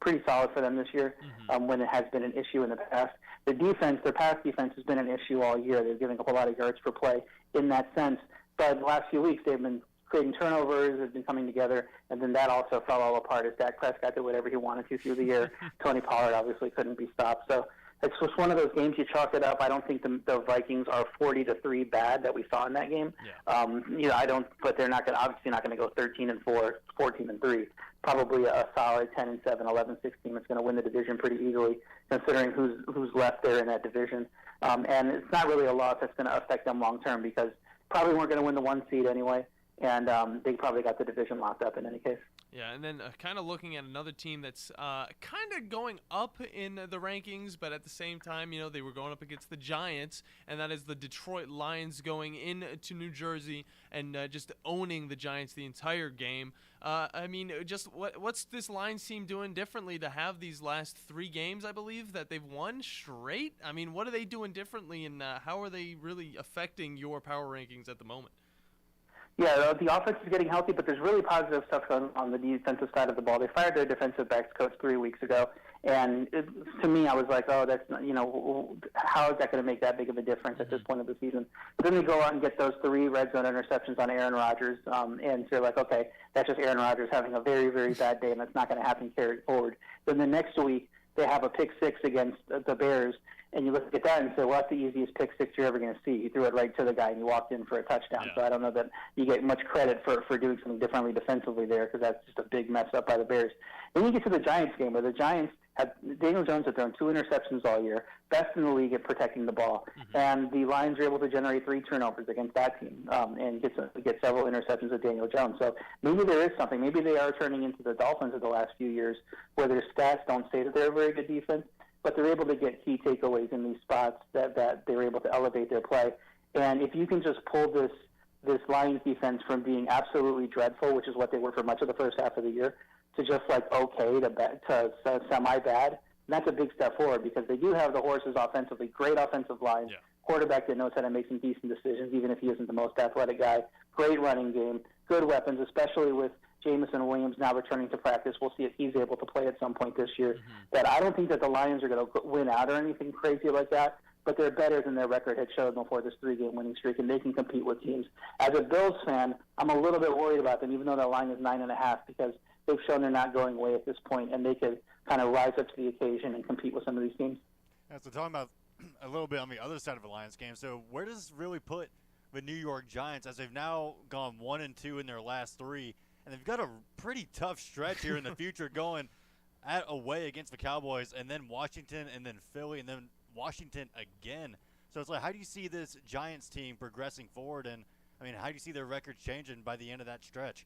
pretty solid for them this year when it has been an issue in the past. The defense, their pass defense, has been an issue all year. They're giving up a lot of yards per play in that sense. But the last few weeks, they've been creating turnovers, have been coming together, and then that also fell all apart as Dak Prescott did whatever he wanted to through the year. Tony Pollard obviously couldn't be stopped. So it's just one of those games you chalk it up. I don't think the Vikings are 40-3 bad that we saw in that game. Yeah. I don't. But they're not going. Obviously, not going to go 13-4, 14-3. Probably a solid 10-7, 11-6 team that's going to win the division pretty easily, considering who's left there in that division. And it's not really a loss that's going to affect them long term because probably weren't going to win the 1 seed anyway, and they probably got the division locked up in any case. Yeah, and then kind of looking at another team that's kind of going up in the rankings, but at the same time, they were going up against the Giants, and that is the Detroit Lions going into New Jersey and just owning the Giants the entire game. I mean, just what's this Lions team doing differently to have these last 3 games, I believe, that they've won straight? I mean, what are they doing differently, and how are they really affecting your power rankings at the moment? Yeah, the offense is getting healthy, but there's really positive stuff on the defensive side of the ball. They fired their defensive backs coach 3 weeks ago, and to me, I was like, oh, that's not, how is that going to make that big of a difference at this point of the season? But then they go out and get those 3 red zone interceptions on Aaron Rodgers, and so you're like, okay, that's just Aaron Rodgers having a very, very bad day, and that's not going to happen carried forward. Then the next week, they have a pick 6 against the Bears, and you look at that and say, well, that's the easiest pick 6 you're ever going to see. You threw it right to the guy, and you walked in for a touchdown. Yeah. So I don't know that you get much credit for doing something differently defensively there because that's just a big mess up by the Bears. Then you get to the Giants game where the Giants Daniel Jones had thrown 2 interceptions all year, best in the league at protecting the ball. And the Lions are able to generate 3 turnovers against that team and get several interceptions with Daniel Jones. So maybe there is something. Maybe they are turning into the Dolphins of the last few years where their stats don't say that they're a very good defense, but they're able to get key takeaways in these spots that they're able to elevate their play. And if you can just pull this Lions defense from being absolutely dreadful, which is what they were for much of the first half of the year, to just like okay to semi-bad, that's a big step forward because they do have the horses offensively, great offensive line, quarterback that knows how to make some decent decisions even if he isn't the most athletic guy, great running game, good weapons, especially with Jamison Williams now returning to practice. We'll see if he's able to play at some point this year. That I don't think that the Lions are going to win out or anything crazy like that, but they're better than their record had showed before this 3-game winning streak, and they can compete with teams. As a Bills fan, I'm a little bit worried about them, even though that line is 9.5, because they've shown they're not going away at this point, and they could kind of rise up to the occasion and compete with some of these teams. Yeah, so talking about a little bit on the other side of the Lions game, so where does this really put the New York Giants as they've now gone 1-2 in their last 3, and they've got a pretty tough stretch here in the future going away against the Cowboys and then Washington and then Philly and then Washington again. So it's like, how do you see this Giants team progressing forward? And, I mean, how do you see their record changing by the end of that stretch?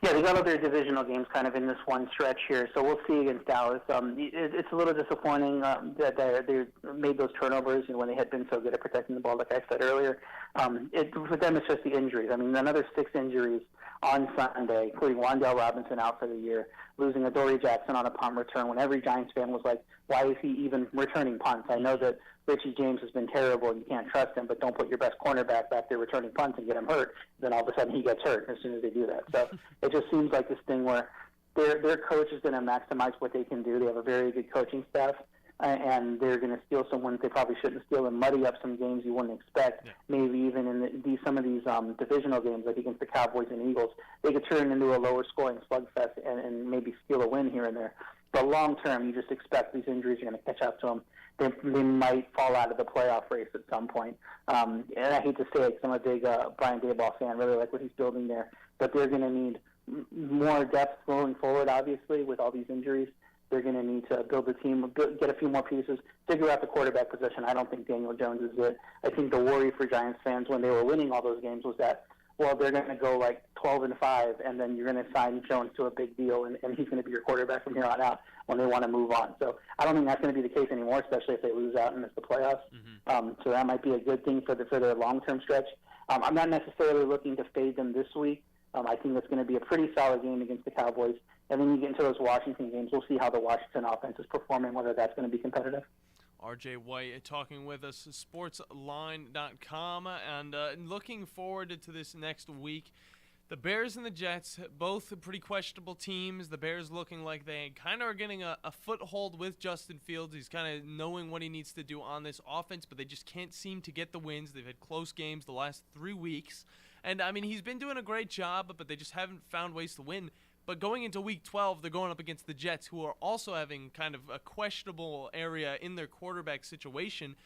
Yeah, they got other divisional games kind of in this one stretch here, so we'll see against Dallas. It's a little disappointing that they made those turnovers when they had been so good at protecting the ball, like I said earlier. For them, it's just the injuries. I mean, another 6 injuries on Sunday, including Wan'Dale Robinson out for the year, losing Adoree Jackson on a punt return when every Giants fan was like, why is he even returning punts? I know that Richie James has been terrible and you can't trust him, but don't put your best cornerback back there returning punts and get him hurt. Then all of a sudden he gets hurt as soon as they do that. So it just seems like this thing where their coach is going to maximize what they can do. They have a very good coaching staff, and they're going to steal someone they probably shouldn't steal and muddy up some games you wouldn't expect. Yeah. Maybe even in some of these divisional games, like against the Cowboys and Eagles, they could turn into a lower-scoring slugfest and maybe steal a win here and there. But long term, you just expect these injuries are going to catch up to them. They might fall out of the playoff race at some point. And I hate to say it because I'm a big Brian Daboll fan, really like what he's building there. But they're going to need more depth going forward, obviously, with all these injuries. They're going to need to build a team, get a few more pieces, figure out the quarterback position. I don't think Daniel Jones is it. I think the worry for Giants fans when they were winning all those games was that, well, they're going to go like 12-5, and then you're going to sign Jones to a big deal, and he's going to be your quarterback from here on out when they want to move on. So I don't think that's going to be the case anymore, especially if they lose out and miss the playoffs. Mm-hmm. So that might be a good thing for their long-term stretch. I'm not necessarily looking to fade them this week. I think it's going to be a pretty solid game against the Cowboys. And then you get into those Washington games, we'll see how the Washington offense is performing, whether that's going to be competitive. RJ White talking with us, sportsline.com, and looking forward to this next week. The Bears and the Jets, both pretty questionable teams. The Bears looking like they kind of are getting a foothold with Justin Fields. He's kind of knowing what he needs to do on this offense, but they just can't seem to get the wins. They've had close games the last 3 weeks. And, I mean, he's been doing a great job, but they just haven't found ways to win. But going into Week 12, they're going up against the Jets, who are also having kind of a questionable area in their quarterback situation.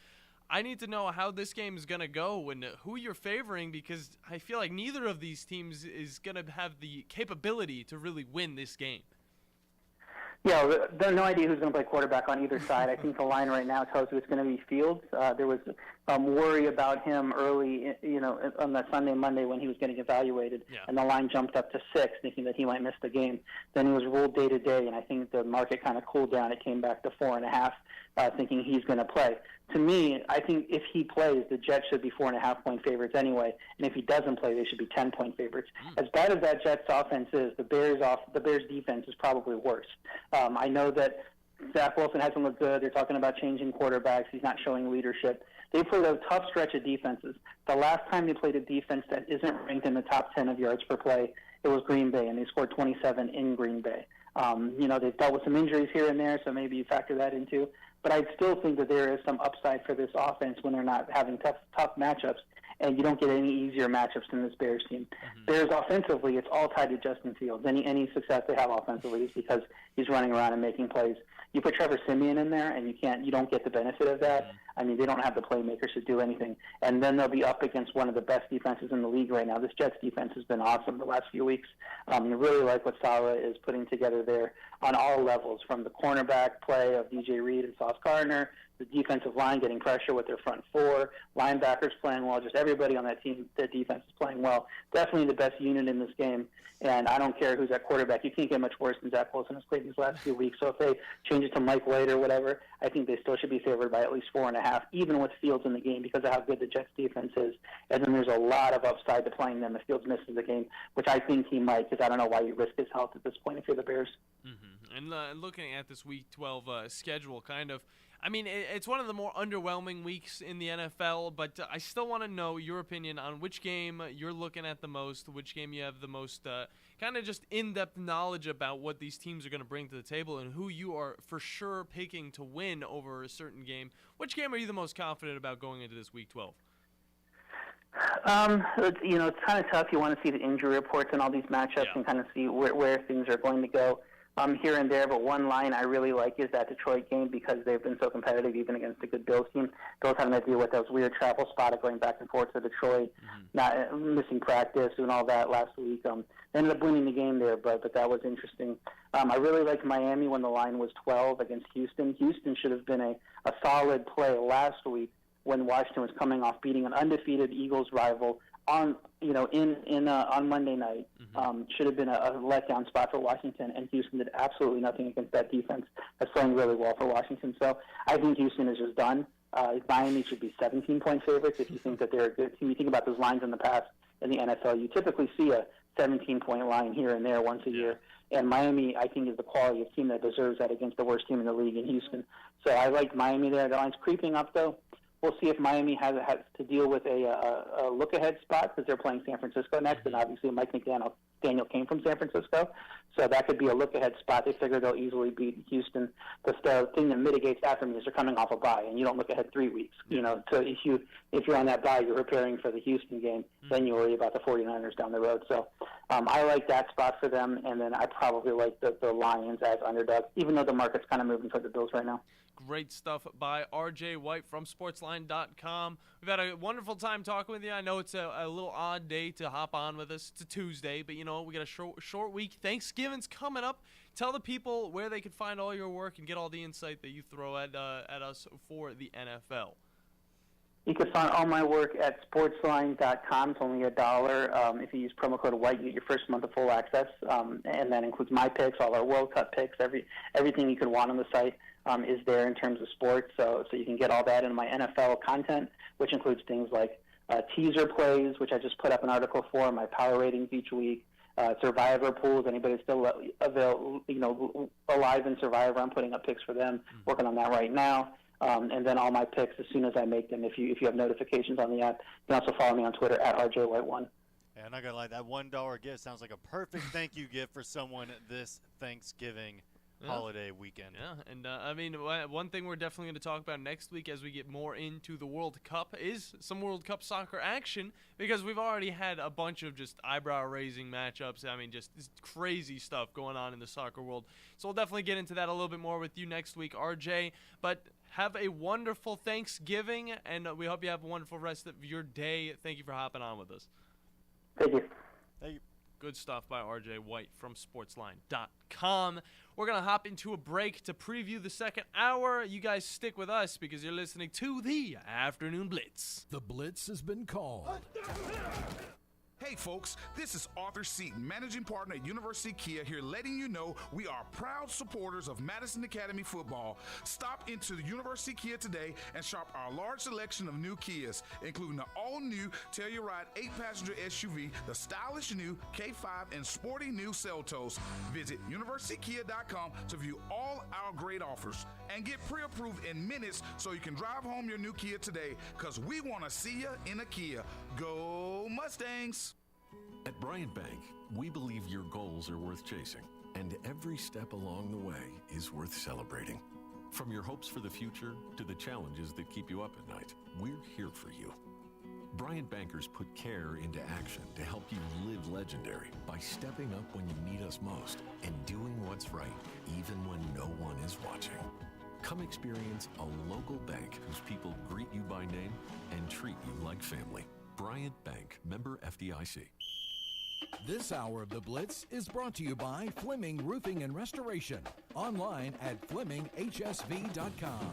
I need to know how this game is going to go and who you're favoring, because I feel like neither of these teams is going to have the capability to really win this game. Yeah, there's no idea who's going to play quarterback on either side. I think the line right now tells you it's going to be Fields. There was worry about him early, on that Sunday, Monday when he was getting evaluated, and the line jumped up to 6, thinking that he might miss the game. Then he was ruled day to day, and I think the market kind of cooled down. It came back to 4.5, thinking he's going to play. To me, I think if he plays, the Jets should be 4.5-point favorites anyway, and if he doesn't play, they should be 10-point favorites. As bad as that Jets offense is, the Bears defense is probably worse. I know that Zach Wilson hasn't looked good. They're talking about changing quarterbacks. He's not showing leadership. They played a tough stretch of defenses. The last time they played a defense that isn't ranked in the top 10 of yards per play, it was Green Bay, and they scored 27 in Green Bay. They've dealt with some injuries here and there, so maybe you factor that into. But I still think that there is some upside for this offense when they're not having tough matchups, and you don't get any easier matchups than this Bears team. Mm-hmm. Bears offensively, it's all tied to Justin Fields. Any success they have offensively is because he's running around and making plays. You put Trevor Siemian in there, and you don't get the benefit of that. Mm-hmm. I mean, they don't have the playmakers to do anything. And then they'll be up against one of the best defenses in the league right now. This Jets defense has been awesome the last few weeks. I really like what Saleh is putting together there on all levels, from the cornerback play of DJ Reed and Sauce Gardner, the defensive line getting pressure with their front four, linebackers playing well, just everybody on that team, their defense is playing well. Definitely the best unit in this game, and I don't care who's at quarterback. You can't get much worse than Zach Wilson has played these last few weeks, so if they change it to Mike White or whatever, I think they still should be favored by at least 4.5, even with Fields in the game because of how good the Jets defense is. And then there's a lot of upside to playing them if Fields misses the game, which I think he might, because I don't know why you risk his health at this point if you're the Bears. Mm-hmm. And looking at this Week 12 schedule, it's one of the more underwhelming weeks in the NFL, but I still want to know your opinion on which game you're looking at the most, which game you have the most kind of just in-depth knowledge about what these teams are going to bring to the table and who you are for sure picking to win over a certain game. Which game are you the most confident about going into this Week 12? It's kind of tough. You want to see the injury reports and all these matchups and kind of see where things are going to go. Here and there, but one line I really like is that Detroit game because they've been so competitive even against a good Bills team. Bills having to deal with those weird travel spots going back and forth to Detroit, not missing practice and all that last week. They ended up winning the game there, but that was interesting. I really liked Miami when the line was 12 against Houston. Houston should have been a solid play last week when Washington was coming off beating an undefeated Eagles rival on on Monday night should have been a letdown spot for Washington, and Houston did absolutely nothing against that defense that's playing really well for Washington. So I think Houston is just done. Miami should be 17-point favorites if you think that they're a good team. You think about those lines in the past in the NFL, you typically see a 17-point line here and there once a year. And Miami, I think, is the quality of team that deserves that against the worst team in the league in Houston. So I like Miami there. The line's creeping up, though. We'll see if Miami has to deal with a look-ahead spot because they're playing San Francisco next, and obviously Mike McDaniel came from San Francisco, so that could be a look-ahead spot. They figure they'll easily beat Houston. The thing that mitigates that for me is they're coming off a bye, and you don't look ahead 3 weeks. So if you're on that bye, you're preparing for the Houston game, then you worry about the 49ers down the road. So I like that spot for them, and then I probably like the Lions as underdogs, even though the market's kind of moving for the Bills right now. Great stuff by RJ White from sportsline.com. We've had a wonderful time talking with you. I know it's a little odd day to hop on with us. It's a Tuesday, but we got a short week. Thanksgiving's coming up. Tell the people where they can find all your work and get all the insight that you throw at us for the NFL. You can find all my work at sportsline.com. It's only $1. If you use promo code WHITE, you get your first month of full access, and that includes my picks, all our World Cup picks, everything you could want on the site is there in terms of sports. So you can get all that in my NFL content, which includes things like teaser plays, which I just put up an article for, my power ratings each week, Survivor pools. Anybody still alive in Survivor, I'm putting up picks for them, working on that right now. And then all my picks as soon as I make them. If you have notifications on the app, you can also follow me on Twitter at RJWhite1. Yeah, I'm not going to lie, that $1 gift sounds like a perfect thank you gift for someone this Thanksgiving holiday weekend. Yeah, and one thing we're definitely going to talk about next week as we get more into the World Cup is some World Cup soccer action, because we've already had a bunch of just eyebrow-raising matchups. Just this crazy stuff going on in the soccer world. So we'll definitely get into that a little bit more with you next week, RJ. But have a wonderful Thanksgiving, and we hope you have a wonderful rest of your day. Thank you for hopping on with us. Thank you. Thank you. Good stuff by RJ White from sportsline.com. We're going to hop into a break to preview the second hour. You guys stick with us because you're listening to the Afternoon Blitz. The Blitz has been called. Hey folks, this is Arthur Seaton, managing partner at University Kia, here letting you know we are proud supporters of Madison Academy football. Stop into the University Kia today and shop our large selection of new Kias, including the all-new Telluride 8-passenger SUV, the stylish new K5, and sporty new Seltos. Visit universitykia.com to view all our great offers and get pre-approved in minutes so you can drive home your new Kia today, because we want to see you in a Kia. Go Mustangs! At Bryant Bank, we believe your goals are worth chasing, and every step along the way is worth celebrating. From your hopes for the future to the challenges that keep you up at night, we're here for you. Bryant bankers put care into action to help you live legendary by stepping up when you need us most and doing what's right, even when no one is watching. Come experience a local bank whose people greet you by name and treat you like family. Bryant Bank, member FDIC. This hour of The Blitz is brought to you by Fleming Roofing and Restoration. Online at FlemingHSV.com.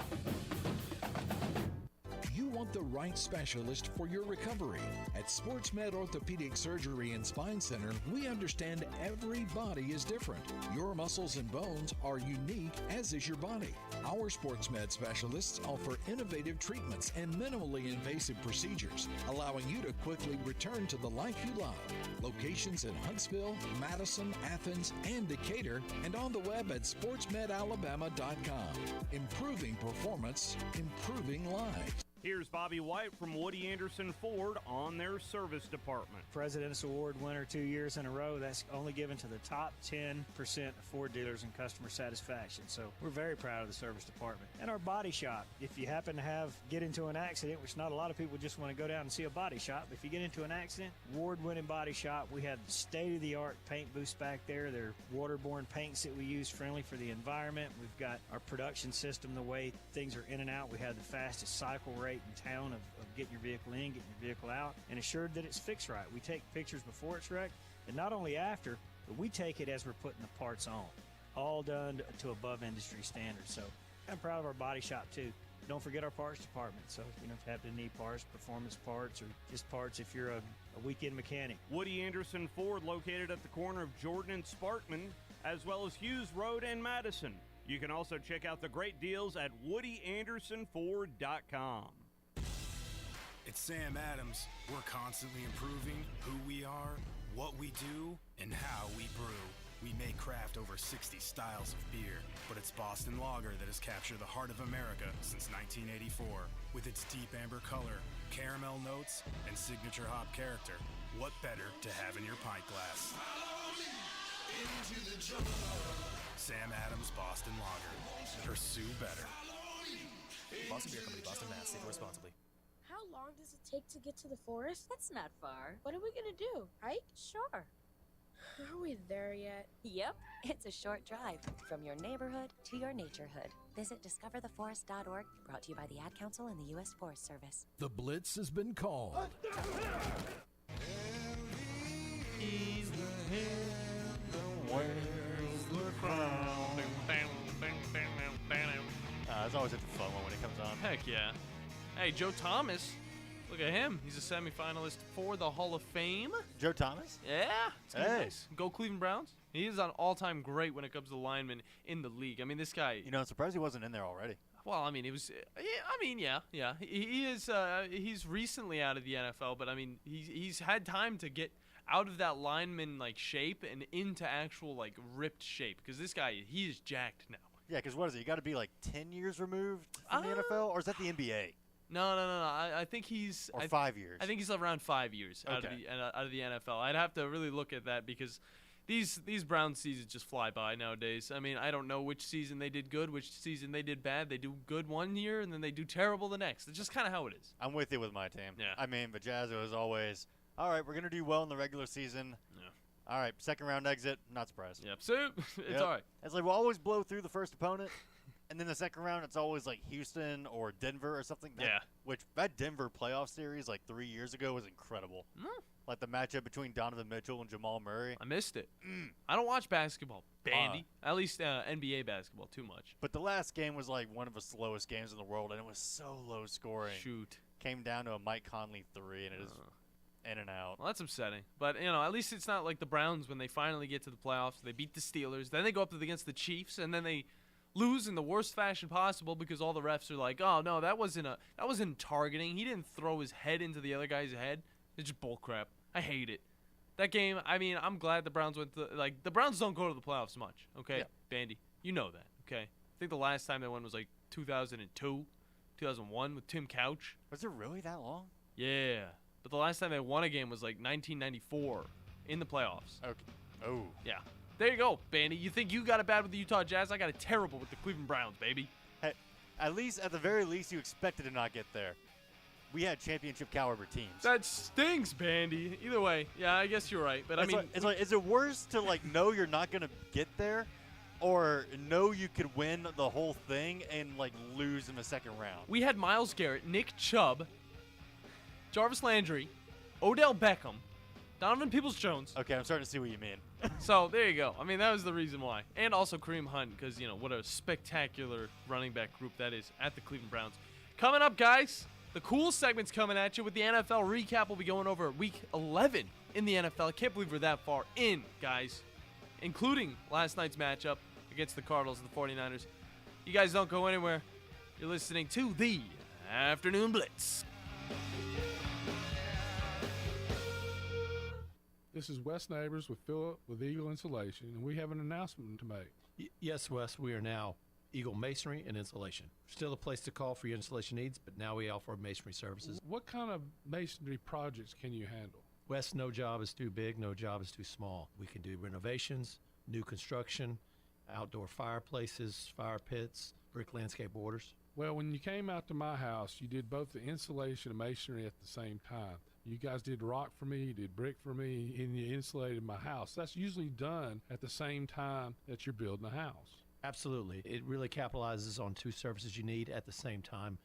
You want the right specialist for your recovery. At SportsMed Orthopedic Surgery and Spine Center, we understand every body is different. Your muscles and bones are unique, as is your body. Our SportsMed specialists offer innovative treatments and minimally invasive procedures, allowing you to quickly return to the life you love. Locations in Huntsville, Madison, Athens, and Decatur, and on the web at sportsmedalabama.com. Improving performance, improving lives. Here's Bobby White from Woody Anderson Ford on their service department. President's Award winner 2 years in a row. That's only given to the top 10% of Ford dealers in customer satisfaction. So we're very proud of the service department. And our body shop. If you happen to get into an accident, which not a lot of people just want to go down and see a body shop, but if you get into an accident, award-winning body shop. We have state-of-the-art paint booths back there. They're waterborne paints that we use, friendly for the environment. We've got our production system, the way things are in and out. We have the fastest cycle rate in town of getting your vehicle in, getting your vehicle out, and assured that it's fixed right. We take pictures before it's wrecked, and not only after, but we take it as we're putting the parts on. All done to above industry standards. So I'm proud of our body shop too. Don't forget our parts department. So, if you happen to need parts, performance parts, or just parts if you're a weekend mechanic. Woody Anderson Ford, located at the corner of Jordan and Sparkman, as well as Hughes Road and Madison. You can also check out the great deals at WoodyAndersonFord.com. It's Sam Adams. We're constantly improving who we are, what we do, and how we brew. We may craft over 60 styles of beer, but it's Boston Lager that has captured the heart of America since 1984. With its deep amber color, caramel notes, and signature hop character, what better to have in your pint glass? Sam Adams Boston Lager. Pursue better. Boston Beer Company, Boston, Mass. Safe responsibly. How long does it take to get to the forest? That's not far. What are we gonna do? Hike? Sure. Are we there yet? Yep, it's a short drive from your neighborhood to your naturehood. Visit discovertheforest.org, brought to you by the Ad Council and the U.S. Forest Service. The Blitz has been called. It's always a fun one when it comes on. Heck yeah. Hey, Joe Thomas. Look at him. He's a semifinalist for the Hall of Fame. Joe Thomas? Yeah. It's gonna be Hey. nice. Go Cleveland Browns. He is an all-time great when it comes to linemen in the league. I mean, this guy. I'm surprised he wasn't in there already. Well, I mean, it was. Yeah. He is. He's recently out of the NFL, but I mean, he's had time to get out of that lineman shape and into actual ripped shape. Because this guy, he is jacked now. Yeah, because what is it? You got to be 10 years removed from the NFL, or is that the NBA? No. I think he's. Or 5 years. I think he's around 5 years out Okay. of the NFL. I'd have to really look at that because these Browns seasons just fly by nowadays. I mean, I don't know which season they did good, which season they did bad. They do good one year and then they do terrible the next. It's just kind of how it is. I'm with you with my team. Yeah. I mean, but Jazz was always, all right, we're going to do well in the regular season. Yeah. All right, second round exit, not surprised. Yep. So it's all right. It's we'll always blow through the first opponent, and then the second round, it's always Houston or Denver or something. That Denver playoff series 3 years ago was incredible. The matchup between Donovan Mitchell and Jamal Murray. I missed it. I don't watch basketball, Bandi. At least NBA basketball too much. But the last game was one of the slowest games in the world, and it was so low scoring. Shoot. Came down to a Mike Conley 3, and it is in and out. Well, that's upsetting. But, at least it's not like the Browns when they finally get to the playoffs. They beat the Steelers. Then they go up against the Chiefs, and then they lose in the worst fashion possible because all the refs are like, oh, no, that wasn't targeting. He didn't throw his head into the other guy's head. It's just bullcrap. I hate it. That game, I mean, I'm glad the Browns went to the Browns don't go to the playoffs much, okay? Yeah. Bandy, you know that, okay? I think the last time they won was 2002, 2001 with Tim Couch. Was it really that long? Yeah. But the last time they won a game was 1994 in the playoffs. Okay. Oh. Yeah. There you go, Bandy. You think you got it bad with the Utah Jazz? I got it terrible with the Cleveland Browns, baby. Hey, at the very least, you expected to not get there. We had championship caliber teams. That stinks, Bandy. Either way, yeah, I guess you're right. But is it worse to know you're not gonna get there, or know you could win the whole thing and lose in the second round? We had Myles Garrett, Nick Chubb, Jarvis Landry, Odell Beckham, Donovan Peoples-Jones. Okay, I'm starting to see what you mean. So there you go. I mean, that was the reason why, and also Kareem Hunt, because what a spectacular running back group that is at the Cleveland Browns. Coming up, guys. The cool segment's coming at you with the NFL recap. We'll be going over Week 11 in the NFL. I can't believe we're that far in, guys, including last night's matchup against the Cardinals and the 49ers. You guys don't go anywhere. You're listening to the Afternoon Blitz. This is Wes Neighbors with Philip with Eagle Insulation, and we have an announcement to make. Yes, Wes, we are now Eagle Masonry and Insulation. Still a place to call for your installation needs, but now we offer masonry services. What kind of masonry projects can you handle? Wes, no job is too big, no job is too small. We can do renovations, new construction, outdoor fireplaces, fire pits, brick landscape borders. Well, when you came out to my house, you did both the insulation and masonry at the same time. You guys did rock for me, you did brick for me, and you insulated my house. That's usually done at the same time that you're building a house. Absolutely. It really capitalizes on two services you need at the same time,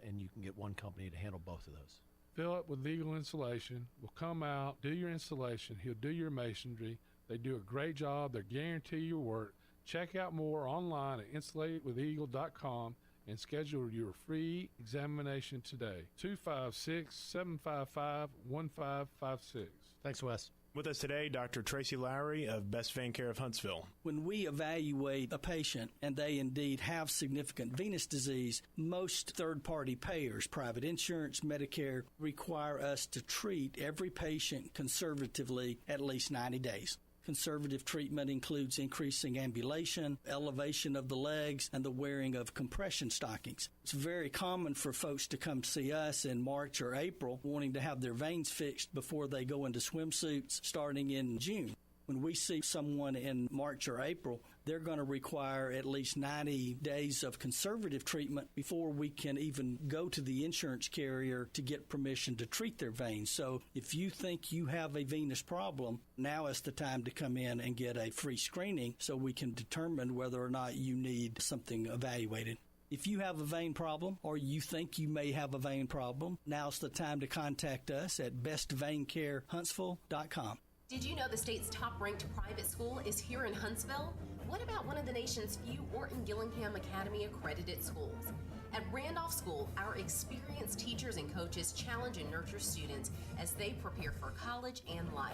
and you can get one company to handle both of those. Philip with Eagle Insulation will come out, do your installation. He'll do your masonry. They do a great job. They guarantee your work. Check out more online at insulatedwitheagle.com and schedule your free examination today. 256-755-1556. Thanks, Wes. With us today, Dr. Tracy Lowry of Best Vein Care of Huntsville. When we evaluate a patient and they indeed have significant venous disease, most third-party payers, private insurance, Medicare, require us to treat every patient conservatively at least 90 days. Conservative treatment includes increasing ambulation, elevation of the legs, and the wearing of compression stockings. It's very common for folks to come see us in March or April wanting to have their veins fixed before they go into swimsuits starting in June. When we see someone in March or April, they're going to require at least 90 days of conservative treatment before we can even go to the insurance carrier to get permission to treat their veins. So if you think you have a venous problem, now is the time to come in and get a free screening so we can determine whether or not you need something evaluated. If you have a vein problem or you think you may have a vein problem, now's the time to contact us at bestveincarehuntsville.com. Did you know the state's top-ranked private school is here in Huntsville? What about one of the nation's few Orton-Gillingham Academy accredited schools? At Randolph School, our experienced teachers and coaches challenge and nurture students as they prepare for college and life.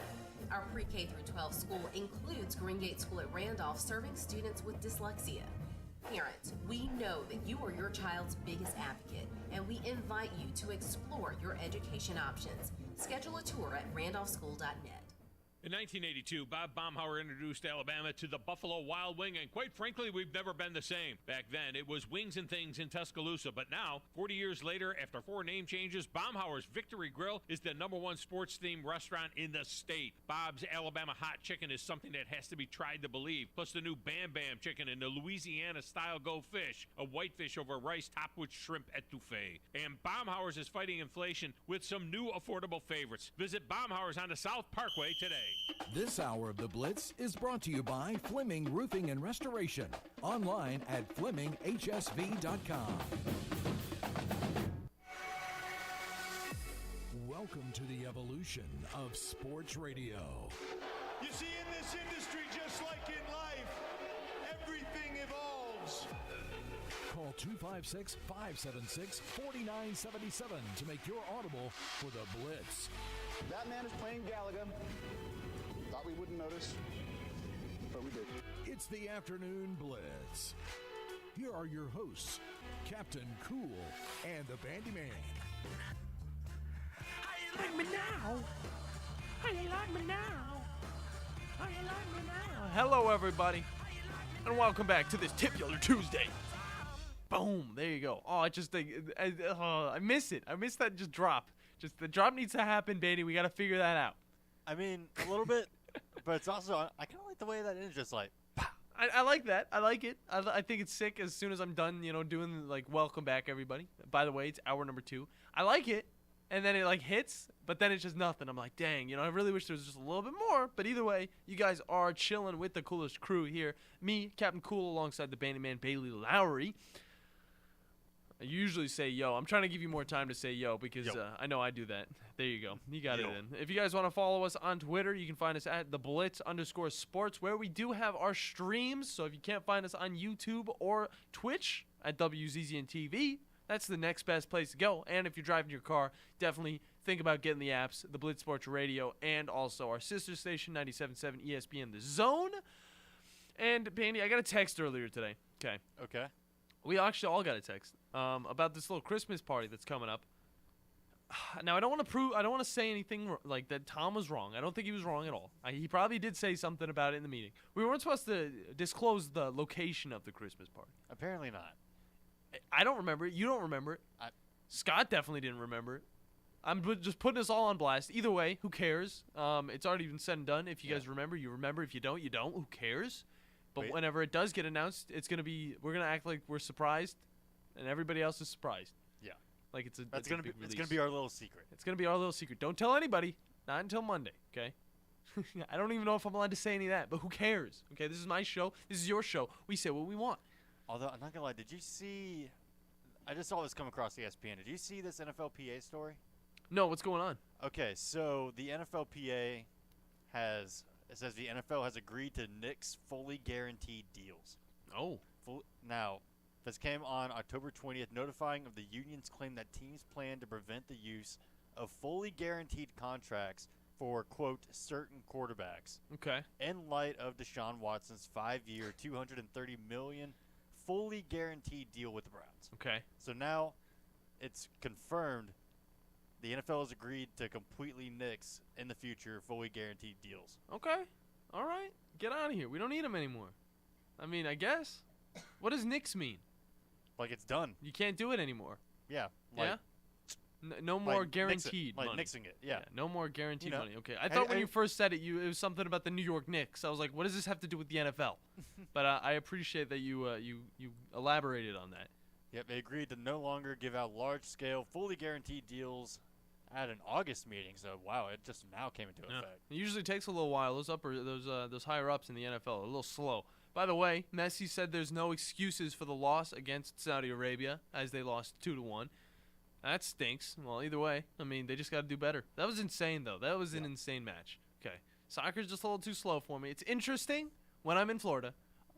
Our pre-K through 12 school includes Greengate School at Randolph, serving students with dyslexia. Parents, we know that you are your child's biggest advocate, and we invite you to explore your education options. Schedule a tour at randolphschool.net. In 1982, Bob Baumhauer introduced Alabama to the Buffalo Wild Wing, and quite frankly, we've never been the same. Back then, it was Wings and Things in Tuscaloosa, but now, 40 years later, after 4 name changes, Baumhauer's Victory Grill is the #1 sports-themed restaurant in the state. Bob's Alabama Hot Chicken is something that has to be tried to believe, plus the new Bam Bam Chicken and the Louisiana-style Go Fish, a whitefish over rice topped with shrimp etouffee. And Baumhauer's is fighting inflation with some new affordable favorites. Visit Baumhauer's on the South Parkway today. This hour of The Blitz is brought to you by Fleming Roofing and Restoration. Online at FlemingHSV.com. Welcome to the evolution of sports radio. You see, in this industry, just like in life, everything evolves. Call 256-576-4977 to make your audible for The Blitz. That man is playing Galaga. Thought we wouldn't notice, but we did. It's the Afternoon Blitz. Here are your hosts, Captain Cool and the Bandi Man. How you like me now? How you like me now? How you like me now? Hello, everybody, and welcome back to this Tipular Tuesday. Boom, there you go. Oh, I miss it. I miss that just drop. Just the drop needs to happen, Bandi. We got to figure that out. I mean, a little bit, but it's also, I kind of like the way that is just like, I like that. I like it. I think it's sick as soon as I'm done, doing, like, welcome back, everybody. By the way, it's hour number 2. I like it, and then it, like, hits, but then it's just nothing. I'm like, dang, I really wish there was just a little bit more. But either way, you guys are chilling with the coolest crew here. Me, Captain Cool, alongside the Bandi Man, Bailey Lowry. I usually say yo. I'm trying to give you more time to say yo because I know I do that. There you go. You got it in. If you guys want to follow us on Twitter, you can find us at @theblitz_sports, where we do have our streams. So if you can't find us on YouTube or Twitch at WZZN TV, that's the next best place to go. And if you're driving your car, definitely think about getting the apps, the Blitz Sports Radio, and also our sister station, 97.7 ESPN The Zone. And, Bandi, I got a text earlier today. Okay. We actually all got a text about this little Christmas party that's coming up. Now, I don't want to say anything like that Tom was wrong. I don't think he was wrong at all. He probably did say something about it in the meeting. We weren't supposed to disclose the location of the Christmas party. Apparently not. I don't remember it. You don't remember it. Scott definitely didn't remember it. I'm just putting us all on blast. Either way, who cares? It's already been said and done. If you guys remember, you remember. If you don't, you don't. Who cares? But whenever it does get announced, we're gonna act like we're surprised, and everybody else is surprised. Yeah, like it's gonna big it's gonna be our little secret. It's gonna be our little secret. Don't tell anybody. Not until Monday. Okay. I don't even know if I'm allowed to say any of that, but who cares? Okay, this is my show. This is your show. We say what we want. Although I'm not gonna lie, did you see? I just saw this come across ESPN. Did you see this NFLPA story? No, what's going on? Okay, so the NFLPA it says the NFL has agreed to nix fully guaranteed deals. Oh. Now, This came on October 20th, notifying of the union's claim that teams plan to prevent the use of fully guaranteed contracts for, quote, certain quarterbacks. Okay. In light of Deshaun Watson's 5-year, $230 million fully guaranteed deal with the Browns. Okay. So now it's confirmed the NFL has agreed to completely nix in the future fully guaranteed deals. Okay. All right. Get out of here. We don't need them anymore. I mean, I guess. What does nix mean? Like it's done. You can't do it anymore. Yeah. Yeah? No more like guaranteed money. money. Like nixing it, yeah. No more guaranteed You know, money. Okay. I thought when you first said it, it was something about the New York Knicks. I was like, what does this have to do with the NFL? But I appreciate that you elaborated on that. Yep, they agreed to no longer give out large-scale, fully guaranteed deals at an August meeting. So, wow, it just now came into effect. It usually takes a little while. Those higher-ups in the NFL are a little slow. By the way, Messi said there's no excuses for the loss against Saudi Arabia, as they lost 2-1. That stinks. Well, either way, I mean, they just got to do better. That was insane, though. That was an insane match. Okay. Soccer's just a little too slow for me. It's interesting when I'm in Florida.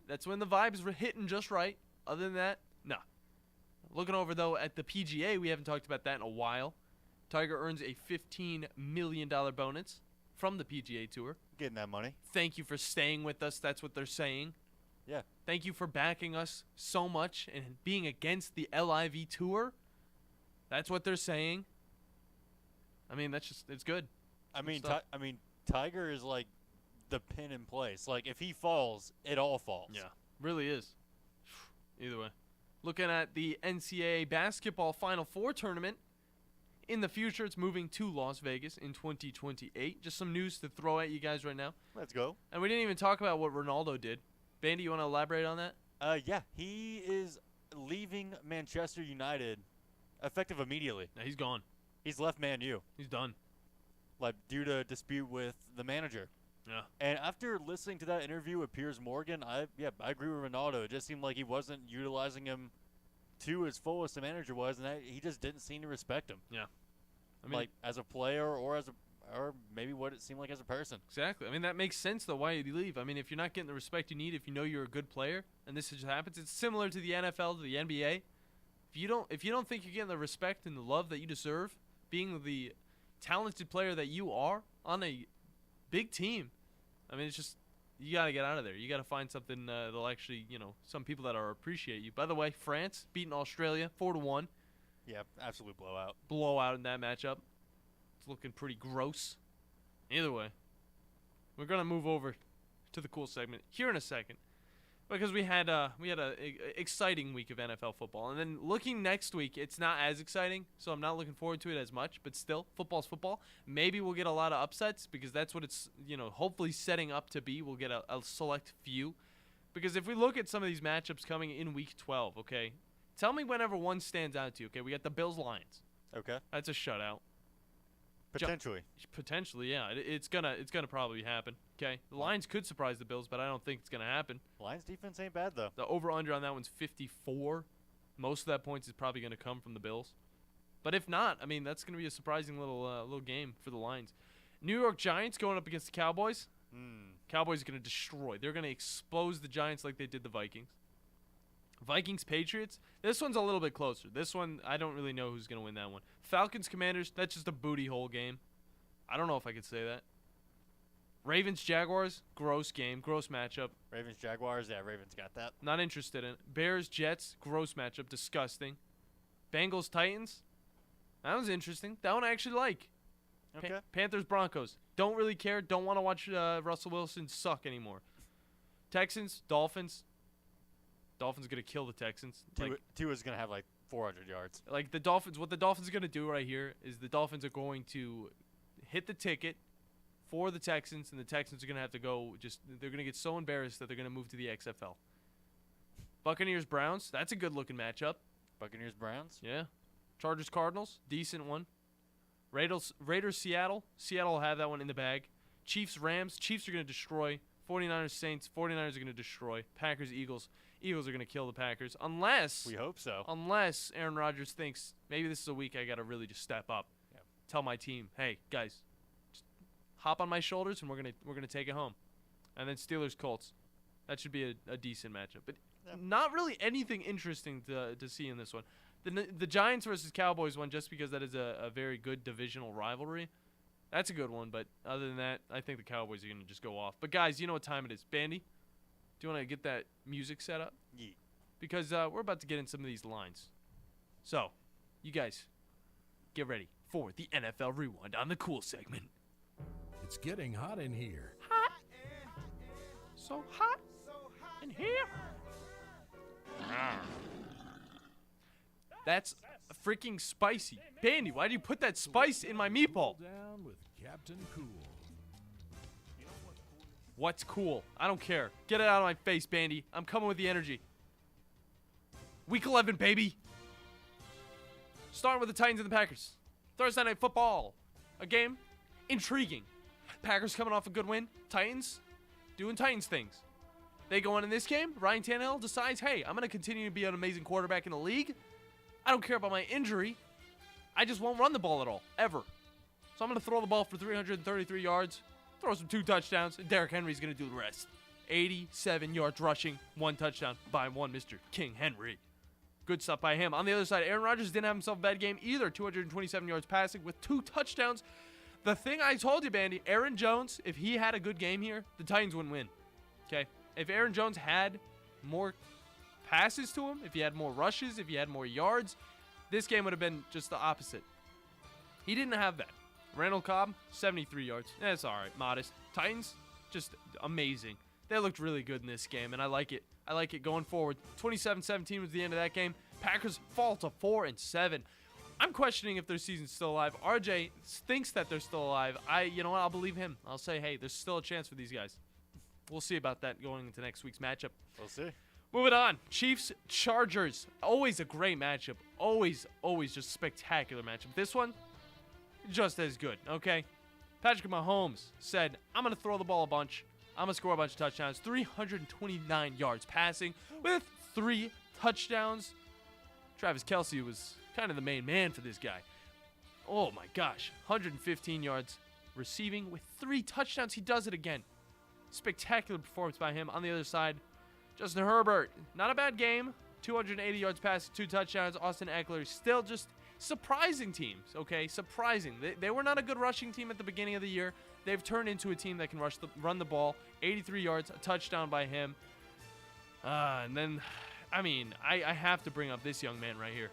That's when the vibes were hitting just right. Other than that, nah. Looking over, though, at the PGA, we haven't talked about that in a while. Tiger earns a $15 million bonus from the PGA Tour. Getting that money. Thank you for staying with us. That's what they're saying. Yeah. Thank you for backing us so much and being against the LIV Tour. That's what they're saying. I mean, it's good. I mean, Tiger is like the pin in place. Like, if he falls, it all falls. Yeah, really is. Either way. Looking at the NCAA Basketball Final Four tournament. In the future, it's moving to Las Vegas in 2028. Just some news to throw at you guys right now. Let's go. And we didn't even talk about what Ronaldo did. Bandi, you want to elaborate on that? Yeah. He is leaving Manchester United effective immediately. Yeah, he's gone. He's left Man U. He's done. Like, due to dispute with the manager. Yeah. And after listening to that interview with Piers Morgan, I agree with Ronaldo. It just seemed like he wasn't utilizing him to his fullest the manager was, and he just didn't seem to respect him. Yeah. I mean, like, as a player or maybe what it seemed like as a person. Exactly. I mean, that makes sense, though, why you leave. I mean, if you're not getting the respect you need, if you know you're a good player, and this just happens, it's similar to the NFL, to the NBA. If you don't think you're getting the respect and the love that you deserve, being the talented player that you are on a big team, I mean, it's just, you got to get out of there. You got to find something that'll actually, some people that appreciate you. By the way, France beating Australia 4-1. Yeah, absolute blowout. Blowout in that matchup. It's looking pretty gross. Either way, we're gonna move over to the cool segment here in a second, because we had a exciting week of NFL football, and then looking next week, it's not as exciting, so I'm not looking forward to it as much. But still, football's football. Maybe we'll get a lot of upsets because that's what it's hopefully setting up to be. We'll get a select few, because if we look at some of these matchups coming in week 12, okay, tell me whenever one stands out to you. Okay, we got the Bills-Lions. Okay, that's a shutout. Potentially, yeah. It's gonna probably happen. Okay, the Lions could surprise the Bills, but I don't think it's gonna happen. Lions defense ain't bad though. The over/under on that one's 54. Most of that points is probably gonna come from the Bills, but if not, I mean, that's gonna be a surprising little game for the Lions. New York Giants going up against the Cowboys. Cowboys are gonna destroy. They're gonna expose the Giants like they did the Vikings. Vikings-Patriots, this one's a little bit closer. This one, I don't really know who's going to win that one. Falcons-Commanders, that's just a booty hole game. I don't know if I could say that. Ravens-Jaguars, gross game, gross matchup. Ravens-Jaguars, yeah, Ravens got that. Not interested in it. Bears-Jets, gross matchup, disgusting. Bengals-Titans, that one's interesting. That one I actually like. Okay. Panthers-Broncos, don't really care. Don't want to watch Russell Wilson suck anymore. Texans-Dolphins. Dolphins going to kill the Texans. Tua's going to have like 400 yards. Like the Dolphins, what the Dolphins are going to do right here is the Dolphins are going to hit the ticket for the Texans, and the Texans are going to have to go they're going to get so embarrassed that they're going to move to the XFL. Buccaneers-Browns, that's a good-looking matchup. Buccaneers-Browns? Yeah. Chargers-Cardinals, decent one. Raiders-Seattle, Seattle will have that one in the bag. Chiefs-Rams, Chiefs are going to destroy. 49ers-Saints, 49ers are going to destroy. Packers-Eagles, Eagles are going to kill the Packers. Unless... We hope so. Unless Aaron Rodgers thinks, maybe this is a week I got to really just step up. Yeah. Tell my team, hey, guys, just hop on my shoulders and we're gonna take it home. And then Steelers-Colts. That should be a decent matchup. But not really anything interesting to see in this one. The Giants versus Cowboys one, just because that is a very good divisional rivalry. That's a good one, but other than that, I think the Cowboys are going to just go off. But, guys, you know what time it is. Bandi, do you want to get that music set up? Yeah. Because we're about to get in some of these lines. So, you guys, get ready for the NFL Rewind on the cool segment. It's getting hot in here. Hot. So hot in here. That's freaking spicy. Bandi, why do you put that spice in my meatball? Down with Captain Cool. What's cool? I don't care. Get it out of my face, Bandi. I'm coming with the energy. Week 11, baby. Starting with the Titans and the Packers. Thursday Night Football. A game. Intriguing. Packers coming off a good win. Titans doing Titans things. They go in this game. Ryan Tannehill decides, hey, I'm going to continue to be an amazing quarterback in the league. I don't care about my injury. I just won't run the ball at all, ever. So I'm going to throw the ball for 333 yards, throw some 2 touchdowns, and Derrick Henry's going to do the rest. 87 yards rushing, 1 touchdown by one Mr. King Henry. Good stuff by him. On the other side, Aaron Rodgers didn't have himself a bad game either. 227 yards passing with 2 touchdowns. The thing I told you, Bandi, Aaron Jones, if he had a good game here, the Titans wouldn't win. Okay? If Aaron Jones had more passes to him, if he had more rushes, if he had more yards, this game would have been just the opposite. He didn't have that. Randall Cobb, 73 yards. That's all right, modest. Titans, just amazing. They looked really good in this game, and I like it. I like it going forward. 27-17 was the end of that game. Packers fall to 4-7. I'm questioning if their season's still alive. RJ thinks that they're still alive. You know what? I'll believe him. I'll say, hey, there's still a chance for these guys. We'll see about that going into next week's matchup. We'll see. Moving on. Chiefs-Chargers. Always a great matchup. Always just spectacular matchup. This one, just as good, okay? Patrick Mahomes said, I'm going to throw the ball a bunch. I'm going to score a bunch of touchdowns. 329 yards passing with 3 touchdowns. Travis Kelce was kind of the main man for this guy. Oh, my gosh. 115 yards receiving with 3 touchdowns. He does it again. Spectacular performance by him. On the other side, Justin Herbert. Not a bad game. 280 yards passing, 2 touchdowns. Austin Eckler. Still just surprising teams, okay? Surprising. They were not a good rushing team at the beginning of the year. They've turned into a team that can run the ball. 83 yards, a touchdown by him. And then, I have to bring up this young man right here.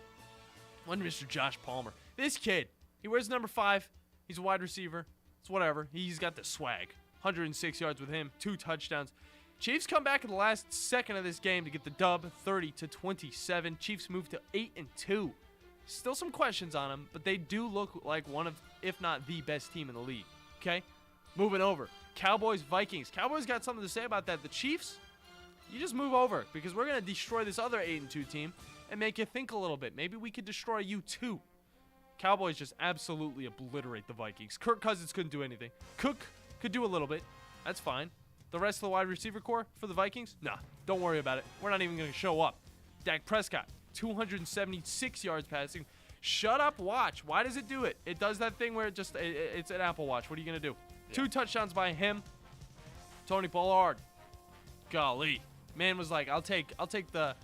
One Mr. Josh Palmer. This kid, he wears number 5. He's a wide receiver. It's whatever. He's got the swag. 106 yards with him, 2 touchdowns. Chiefs come back in the last second of this game to get the dub, 30-27. Chiefs move to 8-2. Still some questions on them, but they do look like one of, if not the best team in the league. Okay? Moving over. Cowboys-Vikings. Cowboys got something to say about that. The Chiefs, you just move over because we're going to destroy this other 8-2 team and make you think a little bit. Maybe we could destroy you too. Cowboys just absolutely obliterate the Vikings. Kirk Cousins couldn't do anything. Cook could do a little bit. That's fine. The rest of the wide receiver core for the Vikings? Nah, don't worry about it. We're not even going to show up. Dak Prescott, 276 yards passing. Shut up, watch. Why does it do it? It does that thing where it's an Apple Watch. What are you going to do? Yeah. 2 touchdowns by him. Tony Pollard. Golly. Man was like, I'll take the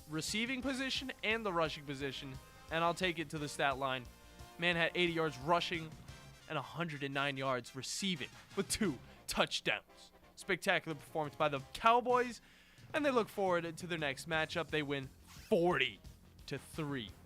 receiving position and the rushing position, and I'll take it to the stat line. Man had 80 yards rushing and 109 yards receiving with 2 touchdowns. Spectacular performance by the Cowboys, and they look forward to their next matchup. They win 40-3.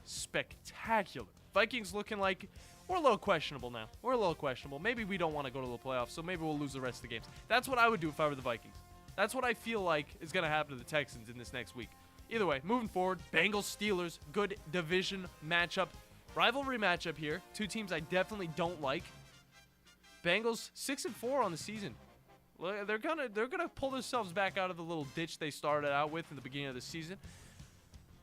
Spectacular. Vikings looking like we're a little questionable now. We're a little questionable. Maybe we don't want to go to the playoffs, so maybe we'll lose the rest of the games. That's what I would do if I were the Vikings. That's what I feel like is going to happen to the Texans in this next week. Either way, moving forward, Bengals-Steelers, good division matchup. Rivalry matchup here. 2 teams I definitely don't like. Bengals 6-4 on the season. They're gonna pull themselves back out of the little ditch they started out with in the beginning of the season.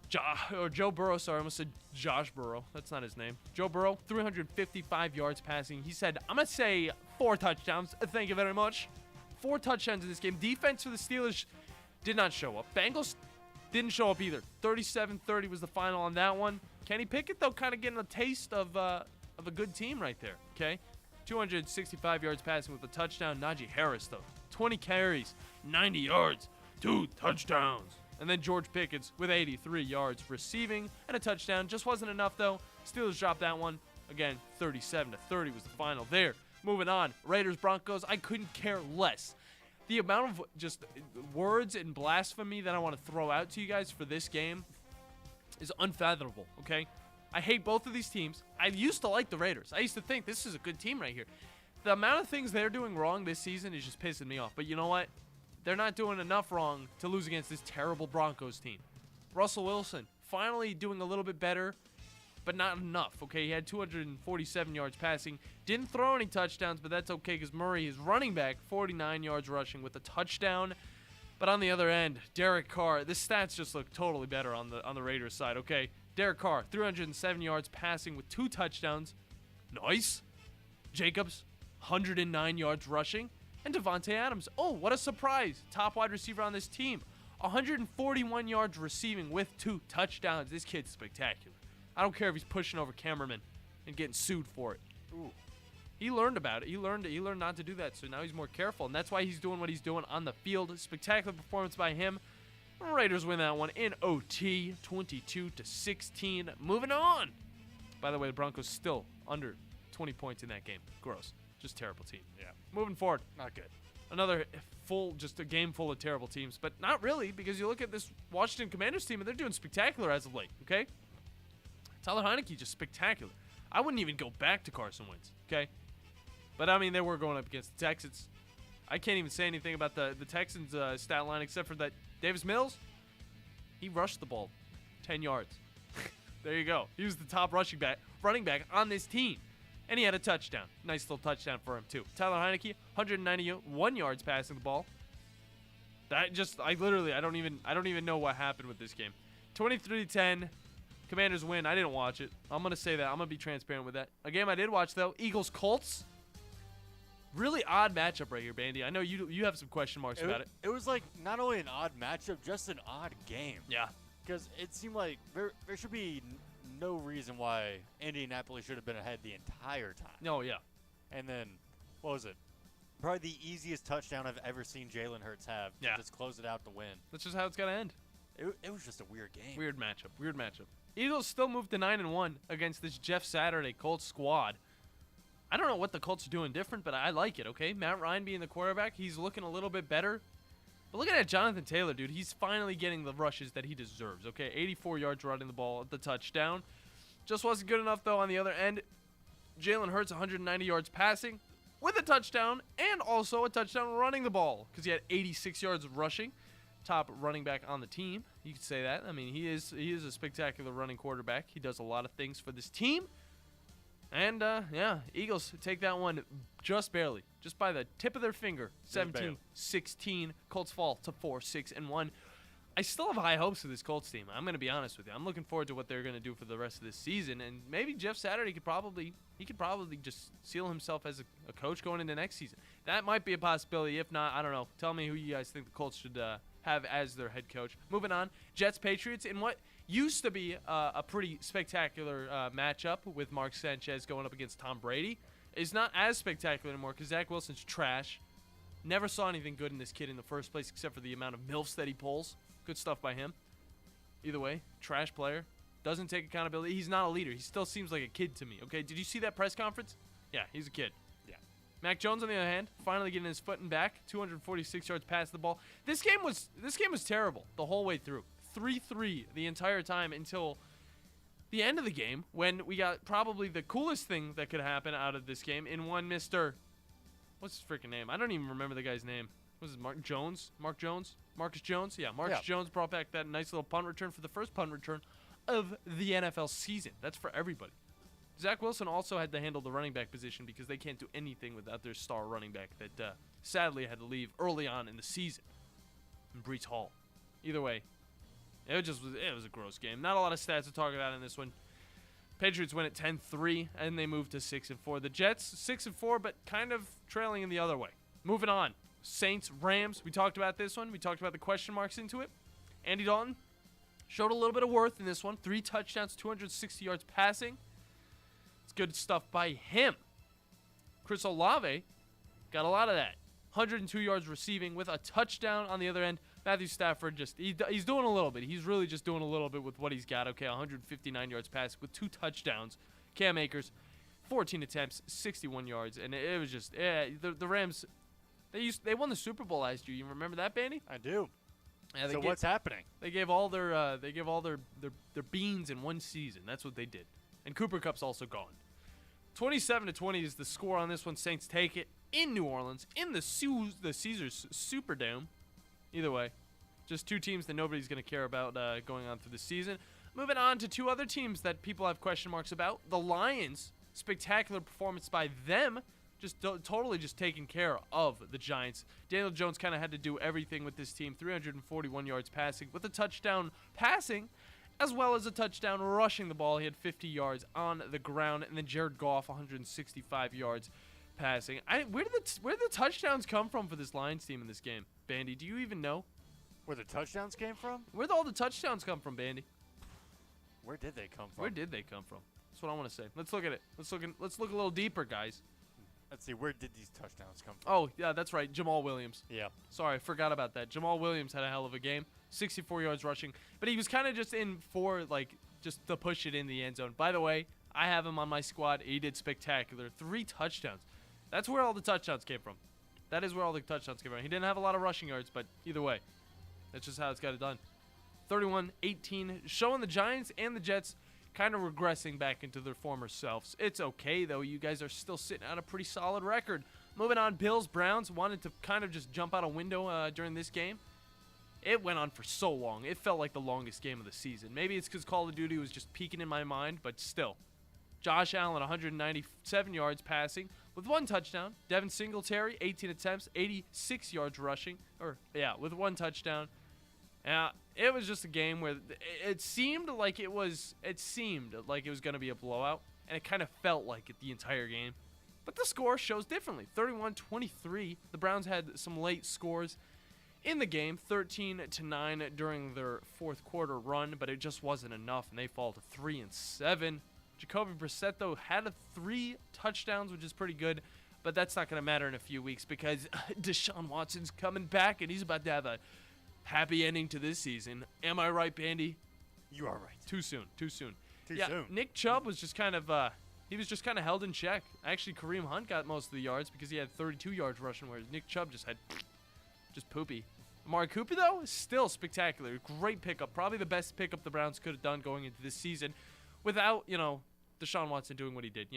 Joe Burrow, sorry, I almost said Josh Burrow. That's not his name. Joe Burrow, 355 yards passing. He said, I'm gonna say 4 touchdowns. Thank you very much. 4 touchdowns in this game. Defense for the Steelers did not show up. Bengals didn't show up either. 37-30 was the final on that one. Kenny Pickett, though, kind of getting a taste of a good team right there, okay? 265 yards passing with a touchdown. Najee Harris, though, 20 carries, 90 yards, 2 touchdowns. And then George Pickens with 83 yards receiving and a touchdown. Just wasn't enough, though. Steelers dropped that one. Again, 37-30 was the final there. Moving on, Raiders-Broncos, I couldn't care less. The amount of just words and blasphemy that I want to throw out to you guys for this game is unfathomable, okay? I hate both of these teams. I used to like the Raiders. I used to think this is a good team right here. The amount of things they're doing wrong this season is just pissing me off. But you know what? They're not doing enough wrong to lose against this terrible Broncos team. Russell Wilson finally doing a little bit better, but not enough, okay? He had 247 yards passing. Didn't throw any touchdowns, but that's okay because Murray, his running back, 49 yards rushing with a touchdown. But on the other end, Derek Carr, the stats just look totally better on the Raiders side, okay? Derek Carr, 307 yards passing with 2 touchdowns. Nice. Jacobs, 109 yards rushing. And Devontae Adams, oh, what a surprise. Top wide receiver on this team. 141 yards receiving with 2 touchdowns. This kid's spectacular. I don't care if he's pushing over cameramen and getting sued for it. Ooh. He learned about it. He learned not to do that, so now he's more careful, and that's why he's doing what he's doing on the field. Spectacular performance by him. Raiders win that one in OT, 22-16. Moving on. By the way, the Broncos still under 20 points in that game. Gross. Just terrible team. Yeah. Moving forward. Not good. Another just a game full of terrible teams, but not really, because you look at this Washington Commanders team, and they're doing spectacular as of late, okay? Tyler Heineke, just spectacular. I wouldn't even go back to Carson Wentz, okay? But, I mean, they were going up against the Texans. I can't even say anything about the Texans' stat line except for that Davis Mills, he rushed the ball 10 yards. There you go. He was the top running back on this team. And he had a touchdown. Nice little touchdown for him, too. Tyler Heineke, 191 yards passing the ball. I don't even know what happened with this game. 23-10. Commanders win. I didn't watch it. I'm going to say that. I'm going to be transparent with that. A game I did watch, though, Eagles-Colts. Really odd matchup right here, Bandi. I know you have some question marks about it. It was like not only an odd matchup, just an odd game. Yeah. Because it seemed like there should be no reason why Indianapolis should have been ahead the entire time. No, yeah. And then, what was it? Probably the easiest touchdown I've ever seen Jalen Hurts have to just close it out to win. That's just how it's got to end. It was just a weird game. Weird matchup. Eagles still moved to 9-1 against this Jeff Saturday Colts squad. I don't know what the Colts are doing different, but I like it, okay? Matt Ryan being the quarterback, he's looking a little bit better. But look at that Jonathan Taylor, dude. He's finally getting the rushes that he deserves, okay? 84 yards running the ball at the touchdown. Just wasn't good enough, though, on the other end. Jalen Hurts, 190 yards passing with a touchdown and also a touchdown running the ball because he had 86 yards rushing. Top running back on the team. You could say that. I mean, he is a spectacular running quarterback. He does a lot of things for this team. And, Eagles take that one just barely. Just by the tip of their finger. 17-16. Colts fall to 4-6-1. I still have high hopes for this Colts team. I'm going to be honest with you. I'm looking forward to what they're going to do for the rest of this season. And maybe Jeff Saturday could probably just seal himself as a coach going into next season. That might be a possibility. If not, I don't know. Tell me who you guys think the Colts should have as their head coach. Moving on, Jets-Patriots in what used to be a pretty spectacular matchup with Mark Sanchez going up against Tom Brady. Is not as spectacular anymore because Zach Wilson's trash. Never saw anything good in this kid in the first place except for the amount of MILFs that he pulls. Good stuff by him. Either way, trash player. Doesn't take accountability. He's not a leader. He still seems like a kid to me, okay? Did you see that press conference? Yeah, he's a kid. Yeah. Mac Jones, on the other hand, finally getting his foot in back. 246 yards past the ball. This game was terrible the whole way through. 3-3 the entire time until the end of the game when we got probably the coolest thing that could happen out of this game in one Mr. What's his freaking name? I don't even remember the guy's name. Was it Mark Jones? Marcus Jones? Yeah, Marcus Jones brought back that nice little punt return for the first punt return of the NFL season. That's for everybody. Zach Wilson also had to handle the running back position because they can't do anything without their star running back that sadly had to leave early on in the season. And Breece Hall. Either way, it was a gross game. Not a lot of stats to talk about in this one. Patriots win at 10-3, and they move to 6-4. The Jets, 6-4, but kind of trailing in the other way. Moving on. Saints, Rams. We talked about this one. We talked about the question marks into it. Andy Dalton showed a little bit of worth in this one. 3 touchdowns, 260 yards passing. It's good stuff by him. Chris Olave got a lot of that. 102 yards receiving with a touchdown on the other end. Matthew Stafford he's doing a little bit. He's really just doing a little bit with what he's got. Okay, 159 yards passing with 2 touchdowns. Cam Akers, 14 attempts, 61 yards, and it was just the Rams. They won the Super Bowl last year. You remember that, Bandy? I do. Yeah, so what's happening? They gave all their beans in one season. That's what they did. And Cooper Kupp's also gone. 27-20 is the score on this one. Saints take it in New Orleans in the Caesars Superdome. Either way, just 2 teams that nobody's going to care about going on through the season. Moving on to 2 other teams that people have question marks about. The Lions, spectacular performance by them, totally just taking care of the Giants. Daniel Jones kind of had to do everything with this team. 341 yards passing with a touchdown passing, as well as a touchdown rushing the ball. He had 50 yards on the ground, and then Jared Goff 165 yards passing. Where did the touchdowns come from for this Lions team in this game, Bandy? Do you even know where the touchdowns came from? Where'd all the touchdowns come from, Bandy? Where did they come from? Where did they come from? That's what I want to say. Let's look at it. Let's look a little deeper, guys. Let's see, where did these touchdowns come from? Oh, yeah, that's right. Jamal Williams. Yeah. Sorry, I forgot about that. Jamal Williams had a hell of a game. 64 yards rushing. But he was kind of just in for, just to push it in the end zone. By the way, I have him on my squad. He did spectacular. 3 touchdowns. That's where all the touchdowns came from. That is where all the touchdowns came from. He didn't have a lot of rushing yards, but either way, that's just how it's got it done. 31-18, showing the Giants and the Jets kind of regressing back into their former selves. It's okay, though. You guys are still sitting at a pretty solid record. Moving on, Bills-Browns wanted to kind of just jump out a window during this game. It went on for so long. It felt like the longest game of the season. Maybe it's because Call of Duty was just peaking in my mind, but still. Josh Allen, 197 yards passing with 1 touchdown. Devin Singletary, 18 attempts, 86 yards rushing. With 1 touchdown. It was just a game where it seemed like it was going to be a blowout, and it kind of felt like it the entire game. But the score shows differently. 31-23. The Browns had some late scores in the game, 13-9 during their fourth quarter run, but it just wasn't enough, and they fall to 3-7. Jacoby Brissett, though, had 3 touchdowns, which is pretty good, but that's not going to matter in a few weeks because Deshaun Watson's coming back, and he's about to have a happy ending to this season. Am I right, Bandy? You are right. Too soon. Too soon. Nick Chubb was just kind of held in check. Actually, Kareem Hunt got most of the yards because he had 32 yards rushing, whereas Nick Chubb just had poopy. Amari Cooper, though, is still spectacular. Great pickup. Probably the best pickup the Browns could have done going into this season without, Deshaun Watson doing what he did.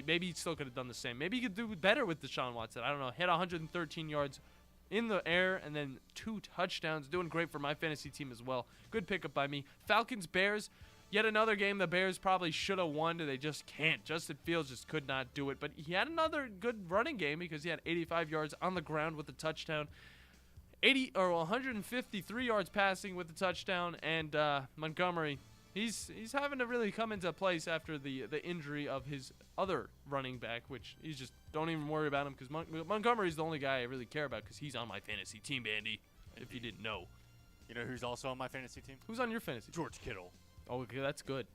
Maybe he still could have done the same. Maybe he could do better with Deshaun Watson. I don't know. Hit 113 yards in the air and then 2 touchdowns. Doing great for my fantasy team as well. Good pickup by me. Falcons-Bears. Yet another game the Bears probably should have won. They just can't. Justin Fields just could not do it. But he had another good running game because he had 85 yards on the ground with a touchdown. 153 yards passing with a touchdown. And Montgomery, he's having to really come into place after the injury of his other running back, which he's just don't even worry about him because Montgomery's the only guy I really care about because he's on my fantasy team, Bandy, if you didn't know. You know who's also on my fantasy team? Who's on your fantasy team? George Kittle. Oh, okay, that's good.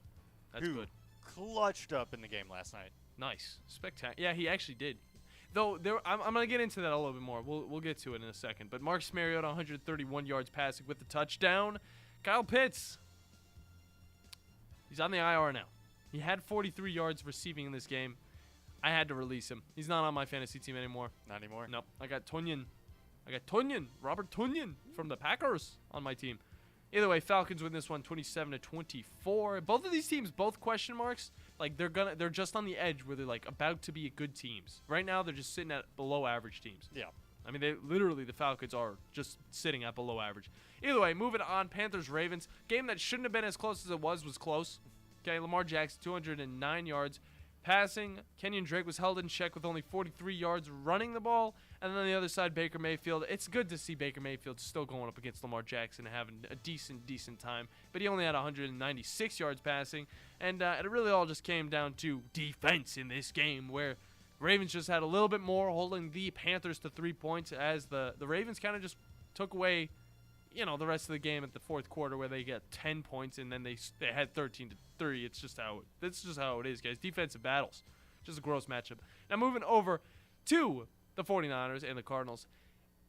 That's good. Clutched up in the game last night. Nice. Spectacular. Yeah, he actually did. Though I'm going to get into that a little bit more. We'll get to it in a second. But Marcus Mariota, 131 yards passing with the touchdown. Kyle Pitts, he's on the IR now. He had 43 yards receiving in this game. I had to release him. He's not on my fantasy team anymore. Not anymore? Nope. I got Robert Tonyan from the Packers on my team. Either way, Falcons win this one 27-24. Both of these teams, both question marks. They're just on the edge where they're about to be good teams. Right now they're just sitting at below average teams. Yeah. I mean, the Falcons are just sitting at below average. Either way, moving on, Panthers-Ravens. Game that shouldn't have been as close as it was close. Okay, Lamar Jackson, 209 yards passing. Kenyon Drake was held in check with only 43 yards running the ball. And then on the other side, Baker Mayfield. It's good to see Baker Mayfield still going up against Lamar Jackson and having a decent time. But he only had 196 yards passing. And it really all just came down to defense in this game where Ravens just had a little bit more, holding the Panthers to 3 points as the Ravens kind of just took away, the rest of the game at the fourth quarter where they get 10 points and then they had 13-3. It's just how it is, guys. Defensive battles, just a gross matchup. Now moving over to the 49ers and the Cardinals.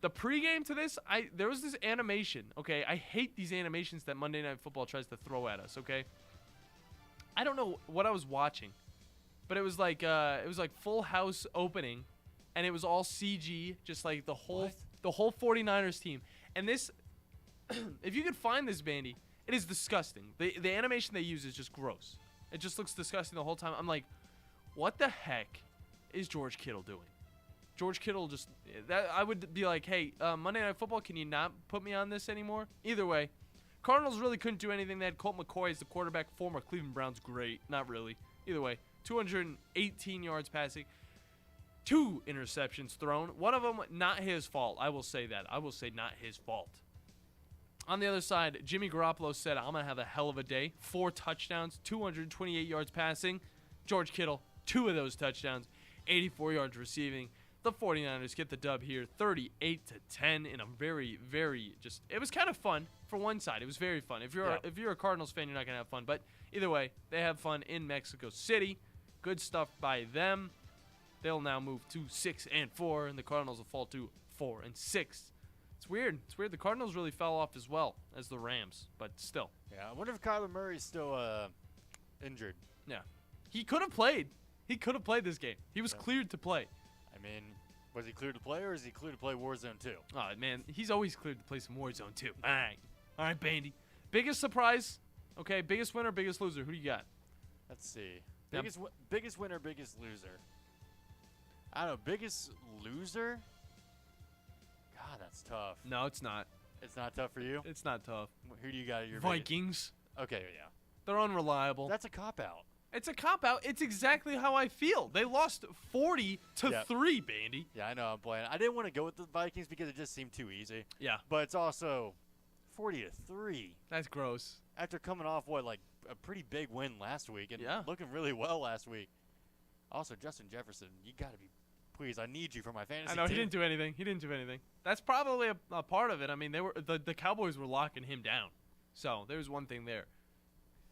The pregame to this, there was this animation, okay? I hate these animations that Monday Night Football tries to throw at us, okay? I don't know what I was watching, but it was like Full House opening, and it was all CG, just like the whole 49ers team. And this, if you could find this, Bandi, it is disgusting. The animation they use is just gross. It just looks disgusting the whole time. I'm like, what the heck is George Kittle doing? George Kittle I would be like, hey, Monday Night Football, can you not put me on this anymore? Either way, Cardinals really couldn't do anything. They had Colt McCoy as the quarterback, former Cleveland Browns great. Not really. Either way, 218 yards passing, 2 interceptions thrown. One of them, not his fault. I will say that. I will say not his fault. On the other side, Jimmy Garoppolo said, I'm going to have a hell of a day. 4 touchdowns, 228 yards passing. George Kittle, 2 of those touchdowns, 84 yards receiving. The 49ers get the dub here, 38-10 in a very, very it was kind of fun for one side. It was very fun. If you're a Cardinals fan, you're not going to have fun. But either way, they have fun in Mexico City. Good stuff by them. They'll now move to 6-4, and the Cardinals will fall to 4-6. It's weird. It's weird. The Cardinals really fell off as well as the Rams, but still. Yeah, I wonder if Kyler Murray's still injured. Yeah. He could have played. He could have played this game. He was cleared to play. I mean, was he cleared to play, or is he cleared to play Warzone 2? Oh, man, he's always cleared to play some Warzone 2. Bang. All right, Bandi. Biggest surprise? Okay, biggest winner, biggest loser. Who do you got? Let's see. Biggest winner, biggest loser. I don't know. Biggest loser? God, that's tough. No, it's not. It's not tough for you? It's not tough. Who do you got at your Vikings. biggest? Okay, yeah. They're unreliable. That's a cop-out. It's a cop-out. It's exactly how I feel. They lost 40-3, Bandi. Yeah, I know. I'm playing. I didn't want to go with the Vikings because it just seemed too easy. Yeah. But it's also 40-3. That's gross. After coming off, a pretty big win last week and looking really well last week. Also, Justin Jefferson, you got to be please. I need you for my fantasy I know, team. he didn't do anything. That's probably a part of it. I mean, the Cowboys were locking him down. So, there's one thing there.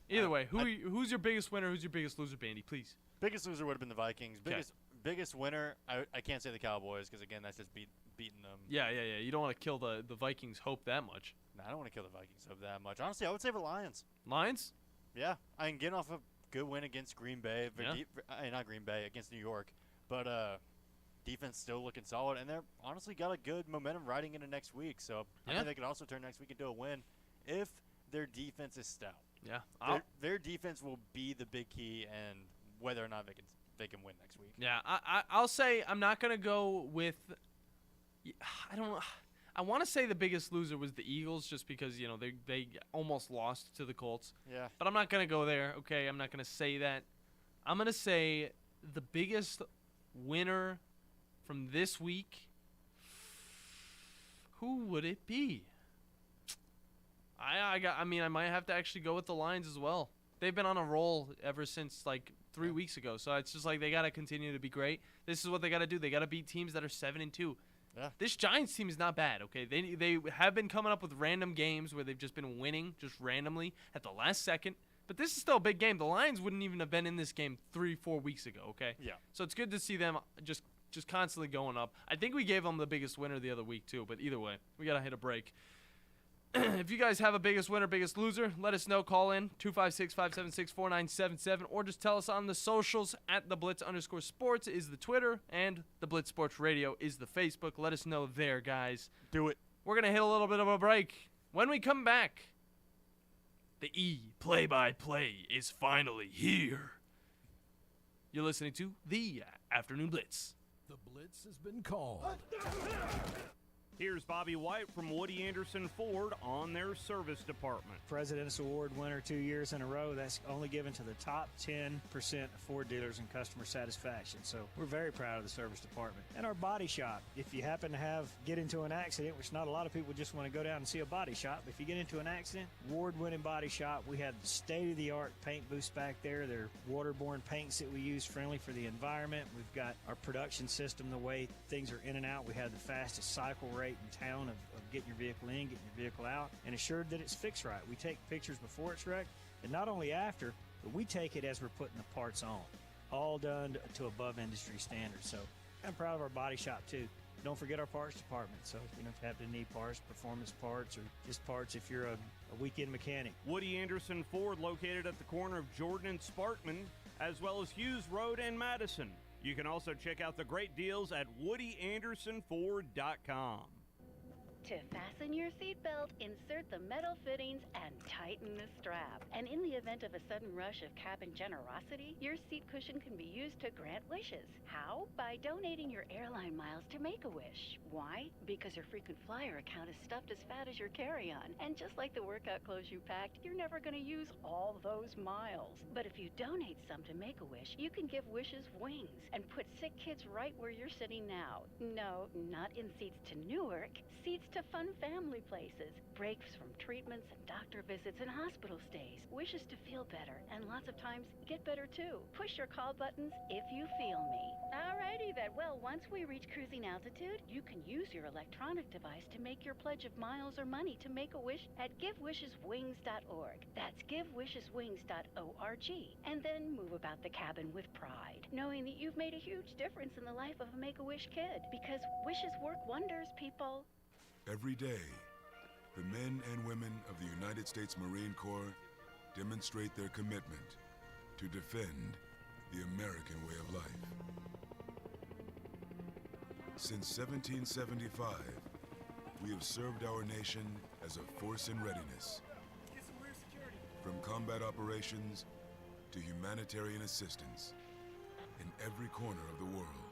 Either way, who's your biggest winner? Who's your biggest loser, Bandi? Please. Biggest loser would have been the Vikings. Biggest winner, I can't say the Cowboys because, again, that's just beating them. Yeah. You don't want to kill the Vikings' hope that much. No, I don't want to kill the Vikings' hope that much. Honestly, I would say the Lions. Lions? Yeah. I can get off a good win against Green Bay. Not Green Bay, against New York. But defense still looking solid. And they're honestly got a good momentum riding into next week. So I think they could also turn next week into a win if their defense is stout. Yeah. Their defense will be the big key and whether or not they can win next week. Yeah, I'll say I'm not going to go with I don't know. I want to say the biggest loser was the Eagles just because, they almost lost to the Colts. Yeah. But I'm not going to go there, okay? I'm not going to say that. I'm going to say the biggest winner from this week, who would it be? I might have to actually go with the Lions as well. They've been on a roll ever since 3 weeks ago. So it's just they got to continue to be great. This is what they got to do. They got to beat teams that are 7-2. Yeah. This Giants team is not bad, okay? They have been coming up with random games where they've just been winning just randomly at the last second. But this is still a big game. The Lions wouldn't even have been in this game 3-4 weeks ago, okay? Yeah. So it's good to see them just constantly going up. I think we gave them the biggest winner the other week too, but either way, we got to hit a break. If you guys have a biggest winner, biggest loser, let us know. Call in 256-576-4977 or just tell us on the socials at the Blitz_sports is the Twitter and the Blitz Sports Radio is the Facebook. Let us know there, guys. Do it. We're going to hit a little bit of a break. When we come back, the play-by-play is finally here. You're listening to the Afternoon Blitz. The Blitz has been called. Here's Bobby White from Woody Anderson Ford on their service department. President's Award winner 2 years in a row. That's only given to the top 10% of Ford dealers in customer satisfaction. So we're very proud of the service department. And our body shop. If you happen to get into an accident, which not a lot of people just want to go down and see a body shop. If you get into an accident, award-winning body shop. We have state-of-the-art paint booths back there. They're waterborne paints that we use, friendly for the environment. We've got our production system, the way things are in and out. We have the fastest cycle rate in town of getting your vehicle in, getting your vehicle out, and assured that it's fixed right. We take pictures before it's wrecked, and not only after, but we take it as we're putting the parts on. All done to above industry standards. So I'm proud of our body shop, too. Don't forget our parts department. So you don't have to need parts, performance parts, or just parts if you're a weekend mechanic. Woody Anderson Ford, located at the corner of Jordan and Sparkman, as well as Hughes Road and Madison. You can also check out the great deals at WoodyAndersonFord.com. To fasten your seatbelt, insert the metal fittings and tighten the strap. And in the event of a sudden rush of cabin generosity, your seat cushion can be used to grant wishes. How? By donating your airline miles to Make-A-Wish. Why? Because your frequent flyer account is stuffed as fat as your carry-on. And just like the workout clothes you packed, you're never going to use all those miles. But if you donate some to Make-A-Wish, you can give wishes wings and put sick kids right where you're sitting now. No, not in seats to Newark. Seats to fun family places, breaks from treatments and doctor visits and hospital stays, wishes to feel better, and lots of times get better too. Push your call buttons if you feel me. Alrighty then, well, once we reach cruising altitude, you can use your electronic device to make your pledge of miles or money to Make-A-Wish at GiveWishesWings.org. That's GiveWishesWings.org. And then move about the cabin with pride, knowing that you've made a huge difference in the life of a Make-A-Wish kid, because wishes work wonders, people. Every day, the men and women of the United States Marine Corps demonstrate their commitment to defend the American way of life. Since 1775, we have served our nation as a force in readiness. From combat operations to humanitarian assistance in every corner of the world.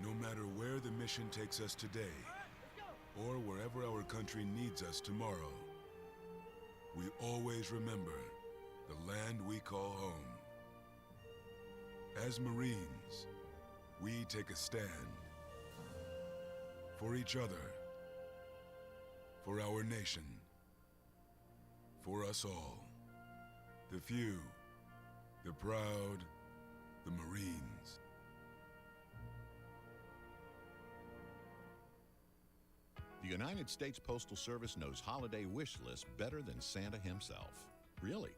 No matter where the mission takes us today, or wherever our country needs us tomorrow, we always remember the land we call home. As Marines, we take a stand for each other, for our nation, for us all. The few, the proud, the Marines. The United States Postal Service knows holiday wish lists better than Santa himself. Really?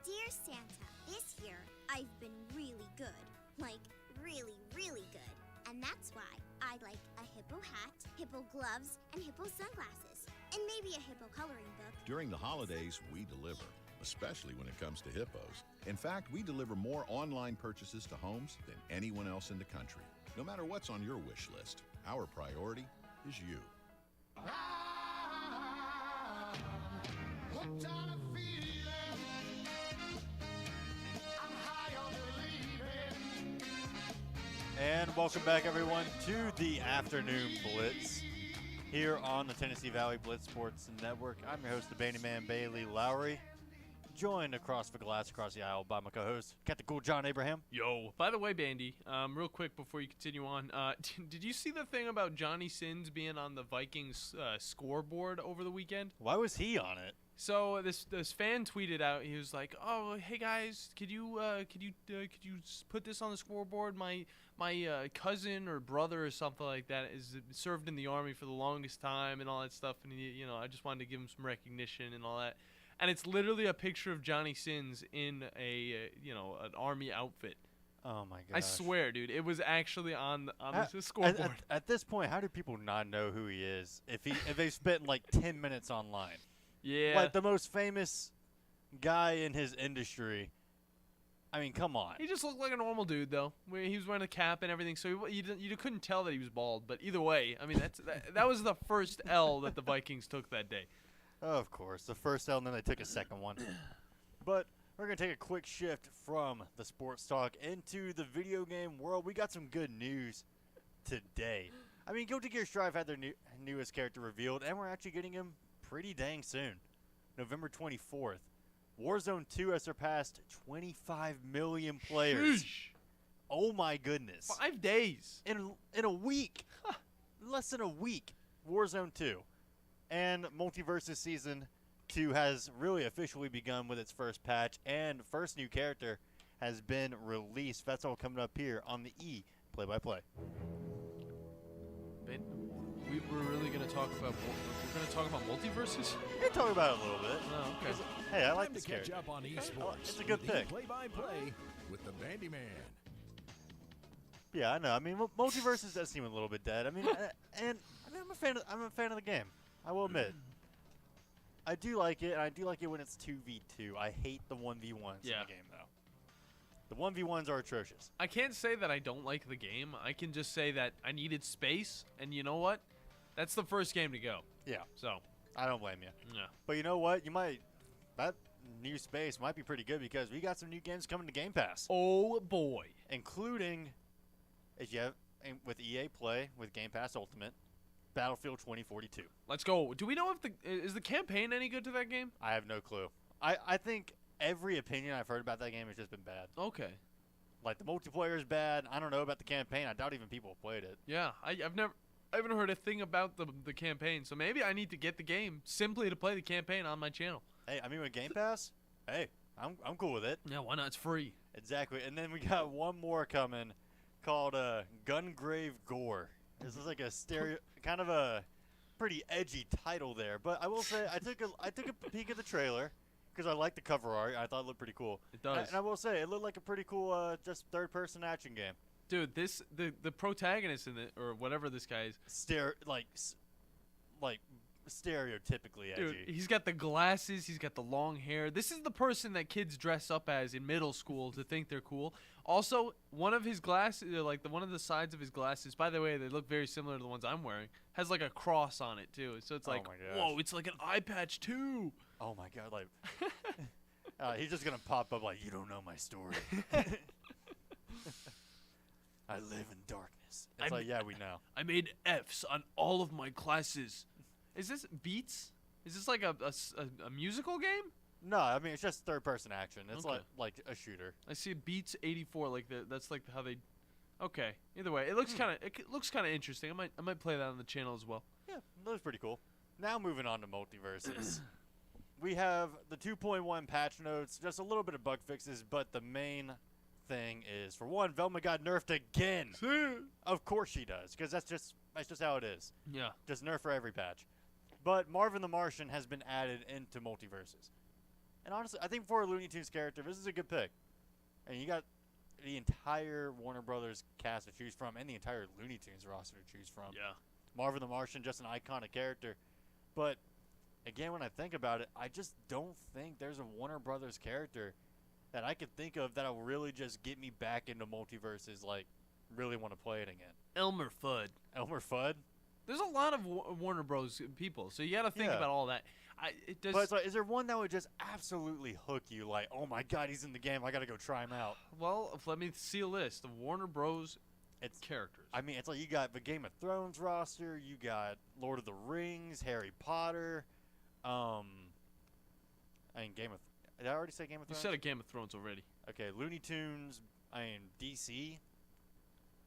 Dear Santa, this year I've been really good. Like, really, really good. And that's why I'd like a hippo hat, hippo gloves, and hippo sunglasses. And maybe a hippo coloring book. During the holidays, we deliver, especially when it comes to hippos. In fact, we deliver more online purchases to homes than anyone else in the country. No matter what's on your wish list, our priority is you. And welcome back, everyone, to the Afternoon Blitz here on the Tennessee Valley Blitz Sports Network. I'm your host, the Bandi Man, Bailey Lowry, joined across the glass, across the aisle by my co-host, Captain Cool John Abraham. Yo. By the way, Bandi, real quick before you continue on, did you see the thing about Johnny Sins being on the Vikings scoreboard over the weekend? Why was he on it? So this fan tweeted out. He was like, "Oh, hey guys, could you put this on the scoreboard? My cousin or brother or something like that is served in the Army for the longest time and all that stuff. And I just wanted to give him some recognition and all that." And it's literally a picture of Johnny Sins in an Army outfit. Oh my gosh. I swear, dude, it was actually on the scoreboard. At this point, how do people not know who he is if they spent like 10 minutes online? Yeah. Like the most famous guy in his industry. I mean, come on. He just looked like a normal dude, though. He was wearing a cap and everything, so you couldn't tell that he was bald. But either way, I mean, that was the first L that the Vikings took that day. Of course, the first L, and then they took a second one. But we're going to take a quick shift from the sports talk into the video game world. We got some good news today. I mean, Guilty Gear Strive had their newest character revealed, and we're actually getting him pretty dang soon. November 24th. Warzone 2 has surpassed 25 million players. Sheesh. Oh my goodness. 5 days. In a week. Less than a week. Warzone 2. And Multiversus Season 2 has really officially begun with its first patch, and first new character has been released. That's all coming up here on the E Play-by-Play. We're really going to talk about Multiversus? We're going to talk about it a little bit. Oh, okay. Hey, I like Time this to catch character. up on esports. It's a good pick. Play-by-play with the Bandi Man. Yeah, I know. I mean, multiverses does seem a little bit dead. I mean, I'm a fan. I'm a fan of the game. I will admit. I do like it, and I do like it when it's 2v2. I hate the 1v1s in the game, though. The 1v1s are atrocious. I can't say that I don't like the game. I can just say that I needed space, and you know what? That's the first game to go. Yeah. So I don't blame you. Yeah. But you know what? That new space might be pretty good because we got some new games coming to Game Pass. Oh boy! Including, with EA Play with Game Pass Ultimate, Battlefield 2042. Let's go. Do we know if is the campaign any good to that game? I have no clue. I think every opinion I've heard about that game has just been bad. Okay. Like the multiplayer is bad. I don't know about the campaign. I doubt even people have played it. Yeah, I haven't heard a thing about the campaign, so maybe I need to get the game simply to play the campaign on my channel. Hey, I mean with Game Pass, hey, I'm cool with it. Yeah, why not? It's free. Exactly. And then we got one more coming called Gungrave Gore. This is like a kind of a pretty edgy title there, but I will say I took a peek at the trailer because I like the cover art. I thought it looked pretty cool. It does. And I will say it looked like a pretty cool just third-person action game. Dude, the protagonist in it or whatever this guy is, stereotypically edgy. dude, he's got the glasses, he's got the long hair. This is the person that kids dress up as in middle school to think they're cool. Also, one of his glasses, one of the sides of his glasses, by the way, they look very similar to the ones I'm wearing, has like a cross on it too. So it's like, whoa, it's like an eye patch too. Oh my god, like he's just gonna pop up like, you don't know my story. I live in darkness. It's like, yeah, we know. I made F's on all of my classes. Is this Beats? Is this like a musical game? No, I mean it's just third-person action. It's Okay. like a shooter. I see Beats 84. That's like how they. Okay. Either way, it looks kind of interesting. I might play that on the channel as well. Yeah, that was pretty cool. Now moving on to multiverses. We have the 2.1 patch notes, just a little bit of bug fixes, but the main thing is, for one, Velma got nerfed again. Of course she does, because that's just how it is. Yeah. Just nerf for every patch. But Marvin the Martian has been added into multiverses. And honestly, I think for a Looney Tunes character, this is a good pick. And you got the entire Warner Brothers cast to choose from, and the entire Looney Tunes roster to choose from. Yeah. Marvin the Martian, just an iconic character. But again, when I think about it, I just don't think there's a Warner Brothers character that I could think of that'll really just get me back into multiverses, like really want to play it again. Elmer Fudd. Elmer Fudd? There's a lot of Warner Bros. People, so you got to think about all that. But it's like, is there one that would just absolutely hook you? Like, oh my god, he's in the game. I got to go try him out. Well, let me see a list of Warner Bros. Characters. I mean, it's like you got the Game of Thrones roster. You got Lord of the Rings, Harry Potter. I mean, did I already say Game of Thrones? You said a Game of Thrones already. Okay, Looney Tunes. I mean, DC.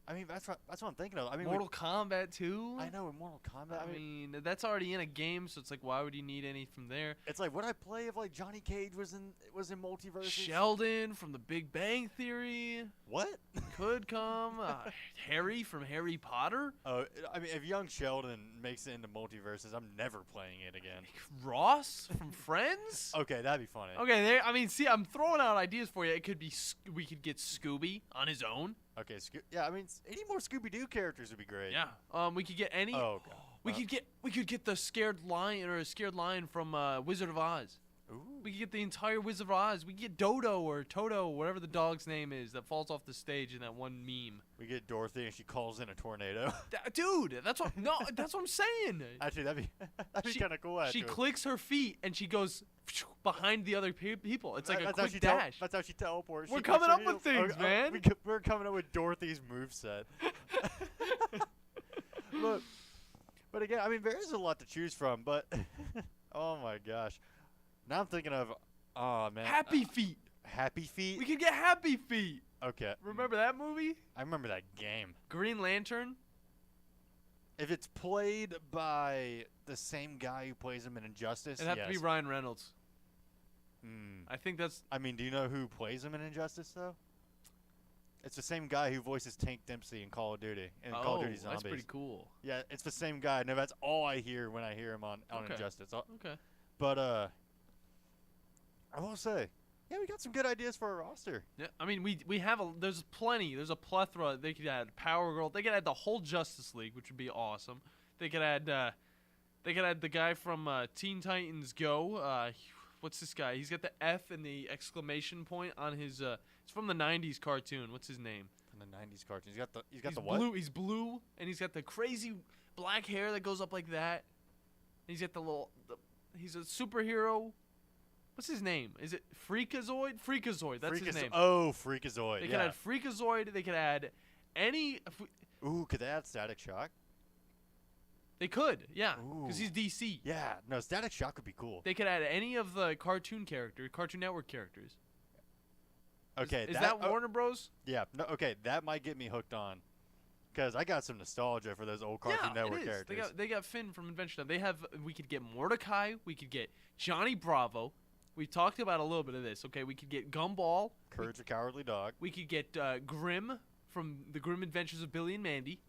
I mean, that's what I'm thinking of. I mean, Mortal Kombat 2? I know, in Mortal Kombat. I mean, that's already in a game, so it's like, why would you need any from there? It's like, would I play if like Johnny Cage was in multiverses? Sheldon from The Big Bang Theory. What? Could come. Harry from Harry Potter. Oh, I mean, if young Sheldon makes it into multiverses, I'm never playing it again. Ross from Friends. Okay, that'd be funny. Okay, I mean, see, I'm throwing out ideas for you. It could be we could get Scooby on his own. Okay, yeah, I mean, any more Scooby-Doo characters would be great. Yeah. We could get any. Oh, okay. We could get the scared lion from Wizard of Oz. Ooh. We could get the entire Wizard of Oz. We could get Dodo or Toto, whatever the dog's name is that falls off the stage in that one meme. We get Dorothy and she calls in a tornado. Dude, that's what I'm saying. Actually, that'd be kind of cool. Actually. She clicks her feet and she goes behind the other people. It's like a quick dash. dash. That's how she teleports. We're coming up with things, man. We're coming up with Dorothy's moveset. But again, I mean, there is a lot to choose from. But oh my gosh, now I'm thinking of, oh man, Happy Feet. Happy Feet. We could get Happy Feet. Okay. Remember that movie? I remember that game. Green Lantern. If it's played by the same guy who plays him in Injustice, It'd have to be Ryan Reynolds. I think that's. I mean, do you know who plays him in Injustice though? It's the same guy who voices Tank Dempsey in Call of Duty. Call of Duty Zombies. That's pretty cool. Yeah, it's the same guy. No, that's all I hear when I hear him on Injustice. Okay. But I will say, Yeah, we got some good ideas for a roster. Yeah, I mean, we have there's plenty. There's a plethora. They could add Power Girl. They could add the whole Justice League, which would be awesome. They could add the guy from Teen Titans Go. What's this guy? He's got the F and the exclamation point on his. It's from the '90s cartoon. What's his name? From the '90s cartoon. He's got the what? Blue. He's blue, and he's got the crazy black hair that goes up like that. He's got he's a superhero. What's his name? Is it Freakazoid? Freakazoid. That's his name. Oh, Freakazoid. They could add Freakazoid. They could add any. Ooh, could they add Static Shock? They could, yeah, because he's DC. Yeah, no, Static Shock would be cool. They could add any of the Cartoon Network characters. Okay, is that Warner Bros? Yeah, no, okay, that might get me hooked on, because I got some nostalgia for those old Cartoon Network characters. They got Finn from Adventure Time. We could get Mordecai. We could get Johnny Bravo. We talked about a little bit of this. Okay, we could get Gumball. Courage the Cowardly Dog. We could get Grimm from the Grim Adventures of Billy and Mandy.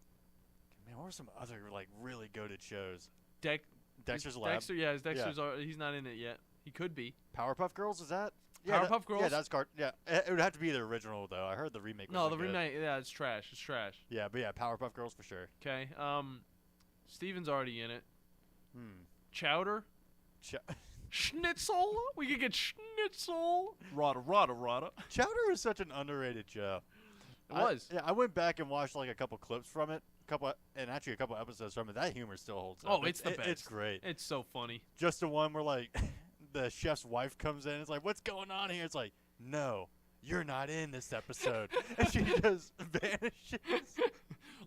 Man, what are some other really goated shows? Dexter's Lab. Dexter's. He's not in it yet. He could be. Powerpuff Girls, is that? Powerpuff Girls. Yeah, that's Yeah, it would have to be the original though. I heard the remake. No, the remake. Yeah, it's trash. It's trash. Yeah, but yeah, Powerpuff Girls for sure. Okay. Steven's already in it. Chowder. Schnitzel. We could get Schnitzel. Rada. Chowder was such an underrated show. It was. Yeah, I went back and watched a couple clips from it, a couple episodes from it. That humor still holds up. Oh, it's the best. It's great. It's so funny. Just the one where the chef's wife comes in. It's like, what's going on here? It's like, no, you're not in this episode, and she just vanishes.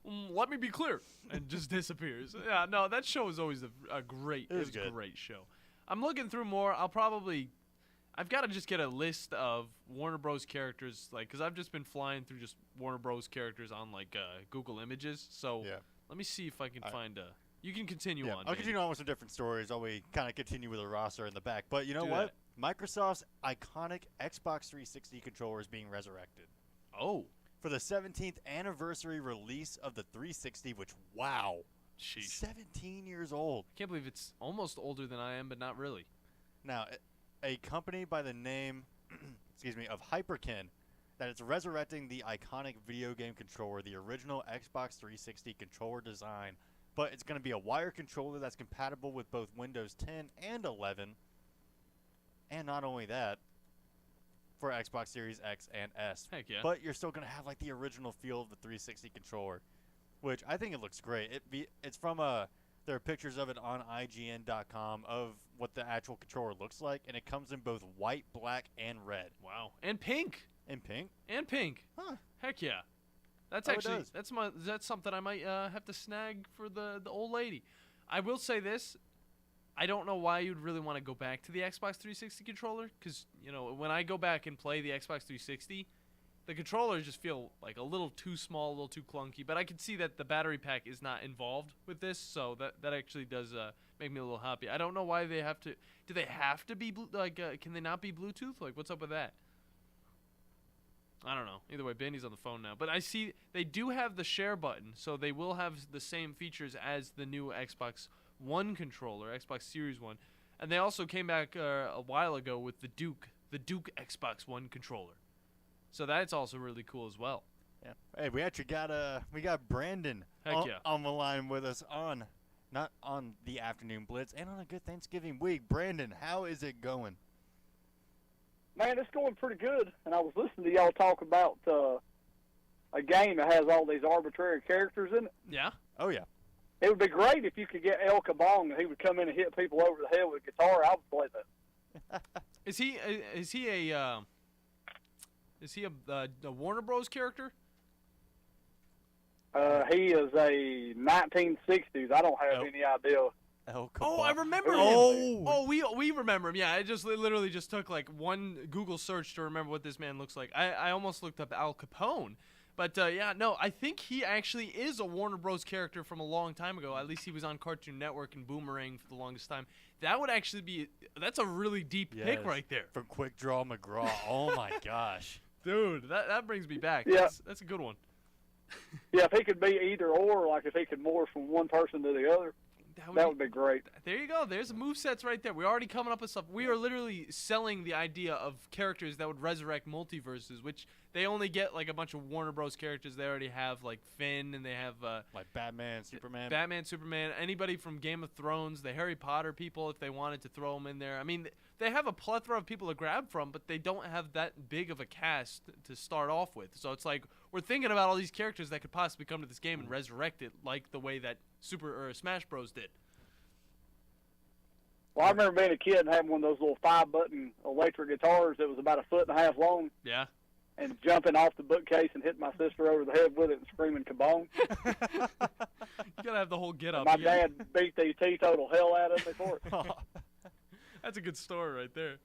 Let me be clear, and just disappears. Yeah, no, that show is always a great. It was a great show. I'm looking through more. I've got to just get a list of Warner Bros. Characters, because I've just been flying through just Warner Bros. Characters on Google Images. So let me see if I can find a. You can continue on. I'll continue on with some different stories while we kind of continue with a roster in the back. But you know what? Microsoft's iconic Xbox 360 controller is being resurrected. Oh. For the 17th anniversary release of the 360, which, wow. Sheesh. 17 years old. I can't believe it's almost older than I am, but not really. Now, a company by the name, of Hyperkin, that is resurrecting the iconic video game controller, the original Xbox 360 controller design, but it's going to be a wire controller that's compatible with both Windows 10 and 11. And not only that, for Xbox Series X and S. Heck yeah. But you're still going to have the original feel of the 360 controller, which I think it looks great. It's from there are pictures of it on IGN.com of what the actual controller looks like, and it comes in both white, black, and red. Wow. And pink. And pink? And pink. Huh. Heck yeah. That's that's something I might have to snag for the old lady. I will say this. I don't know why you'd really want to go back to the Xbox 360 controller, because, when I go back and play the Xbox 360, the controllers just feel a little too small, a little too clunky. But I can see that the battery pack is not involved with this, so that actually does make me a little happy. I don't know why they have to. Do they have to be can they not be Bluetooth? What's up with that? I don't know. Either way, Bandy's on the phone now. But I see they do have the share button, so they will have the same features as the new Xbox One controller, Xbox Series One, and they also came back a while ago with the Duke Xbox One controller. So that's also really cool as well. Yeah. Hey, we actually got Brandon on the line with us not on the afternoon blitz and on a good Thanksgiving week. Brandon, how is it going? Man, it's going pretty good. And I was listening to y'all talk about a game that has all these arbitrary characters in it. Yeah. Oh yeah. It would be great if you could get El Kabong and he would come in and hit people over the head with a guitar. I would play that. Is he a Warner Bros. Character? He is a 1960s. I don't have any idea. Oh, I remember him. Oh, we remember him. Yeah, I just literally just took one Google search to remember what this man looks like. I almost looked up Al Capone. But, I think he actually is a Warner Bros. Character from a long time ago. At least he was on Cartoon Network and Boomerang for the longest time. That would actually that's a really deep pick right there. From Quick Draw McGraw. Oh, my gosh. Dude, that brings me back. Yeah. That's a good one. Yeah, if he could be either or, if he could morph from one person to the other. That would be great. There you go. There's movesets right there. We're already coming up with stuff. We are literally selling the idea of characters that would resurrect multiverses, which they only get like a bunch of Warner Bros. Characters. They already have like Finn, and they have like Batman, Superman. Batman, Superman, anybody from Game of Thrones, the Harry Potter people, if they wanted to throw them in there. I mean, they have a plethora of people to grab from, but they don't have that big of a cast to start off with. So it's like we're thinking about all these characters that could possibly come to this game and resurrect it, like the way that Smash Bros. Did. Well, I remember being a kid and having one of those little 5-button electric guitars that was about 1.5 feet long. Yeah. And jumping off the bookcase and hitting my sister over the head with it and screaming kabong. You gotta have the whole get up. My dad beat the teetotal hell out of me for it. That's a good story right there.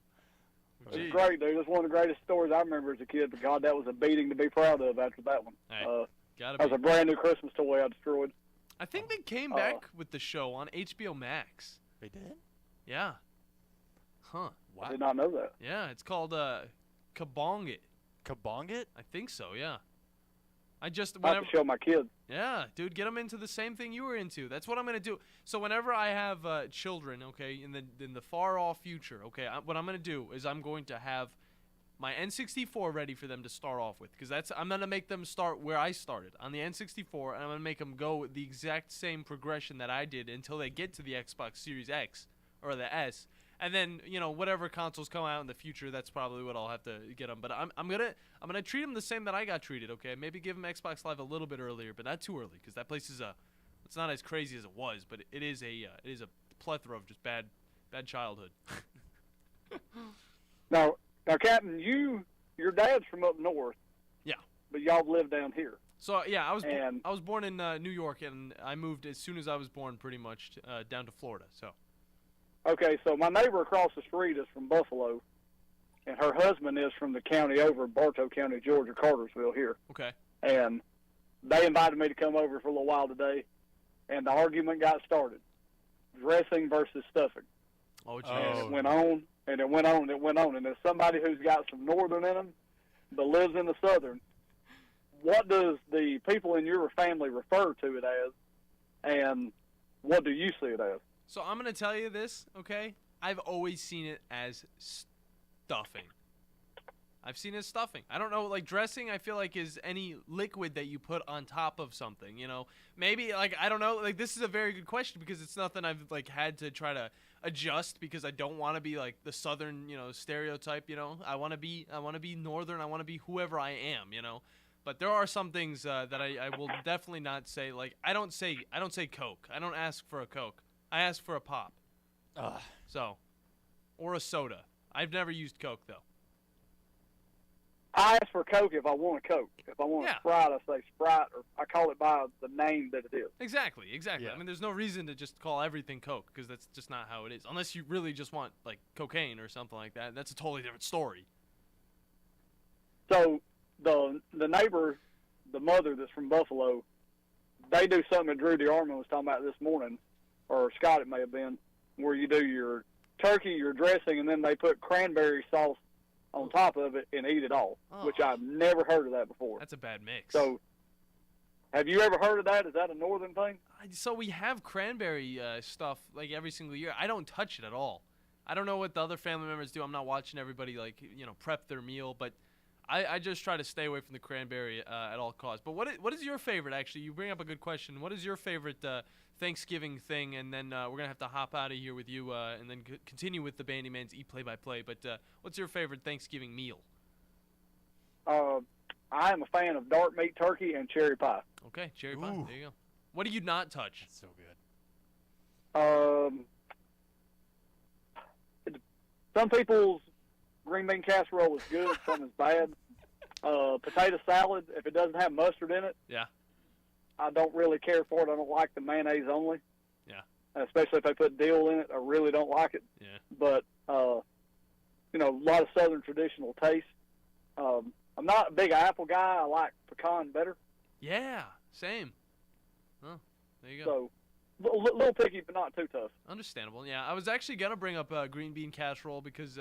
It's great, dude. It's one of the greatest stories I remember as a kid. But God, that was a beating to be proud of after that one. Hey, that was a brand new Christmas toy I destroyed. I think they came back with the show on HBO Max. They did? Yeah. Huh. I did not know that. Yeah, it's called Kabong It. Kabong It? I think so, yeah. I have to show my kids. Yeah, dude, get them into the same thing you were into. That's what I'm gonna do. So whenever I have children, okay, in the far off future, okay, what I'm gonna do is I'm going to have my N64 ready for them to start off with, because I'm gonna make them start where I started on the N64, and I'm gonna make them go the exact same progression that I did until they get to the Xbox Series X or the S. And then, whatever consoles come out in the future, that's probably what I'll have to get them. But I'm gonna treat them the same that I got treated. Okay, maybe give them Xbox Live a little bit earlier, but not too early, because that place is it's not as crazy as it was, but it is a plethora of just bad childhood. Now, Captain, your dad's from up north. Yeah. But y'all live down here. So yeah, I was born in New York, and I moved as soon as I was born, pretty much down to Florida. So. Okay, so my neighbor across the street is from Buffalo, and her husband is from the county over, Bartow County, Georgia, Cartersville here. Okay. And they invited me to come over for a little while today, and the argument got started. Dressing versus stuffing. Oh, geez. And it went on, and it went on, and it went on. And as somebody who's got some northern in them, but lives in the southern, what does the people in your family refer to it as, and what do you see it as? So I'm going to tell you this, okay? I've always seen it as stuffing. I've seen it as stuffing. I don't know, like dressing, I feel like is any liquid that you put on top of something, Maybe, like, I don't know. Like, this is a very good question because it's nothing I've, like, had to try to adjust because I don't want to be, like, the southern, stereotype, I want to be northern. I want to be whoever I am, But there are some things that I will definitely not say. Like, I don't say Coke. I don't ask for a Coke. I ask for a pop. So, or a soda. I've never used Coke, though. I ask for Coke if I want a Coke. If I want a Sprite, I say Sprite, or I call it by the name that it is. Exactly. Yeah. I mean, there's no reason to just call everything Coke, because that's just not how it is. Unless you really just want, like, cocaine or something like that. That's a totally different story. So, the neighbor, the mother that's from Buffalo, they do something that Drew DeArmond was talking about this morning, or Scott it may have been, where you do your turkey, your dressing, and then they put cranberry sauce on top of it and eat it all, which I've never heard of that before. That's a bad mix. So, have you ever heard of that? Is that a northern thing? So we have cranberry stuff like every single year. I don't touch it at all. I don't know what the other family members do. I'm not watching everybody prep their meal, but I just try to stay away from the cranberry at all costs. But what is your favorite, actually? You bring up a good question. What is your favorite Thanksgiving thing? And then we're going to have to hop out of here with you and then continue with the Bandi Man's Eat Play-by-Play. But what's your favorite Thanksgiving meal? I am a fan of dark meat turkey and cherry pie. Okay, cherry pie. There you go. What do you not touch? That's so good. Some people's green bean casserole is good, some is bad. Potato salad, if it doesn't have mustard in it, yeah, I don't really care for it. I don't like the mayonnaise only. Yeah. Especially if they put dill in it, I really don't like it. Yeah. But, a lot of Southern traditional taste. I'm not a big apple guy. I like pecan better. Yeah, same. Oh, there you go. So, little picky, but not too tough. Understandable. Yeah, I was actually going to bring up green bean casserole because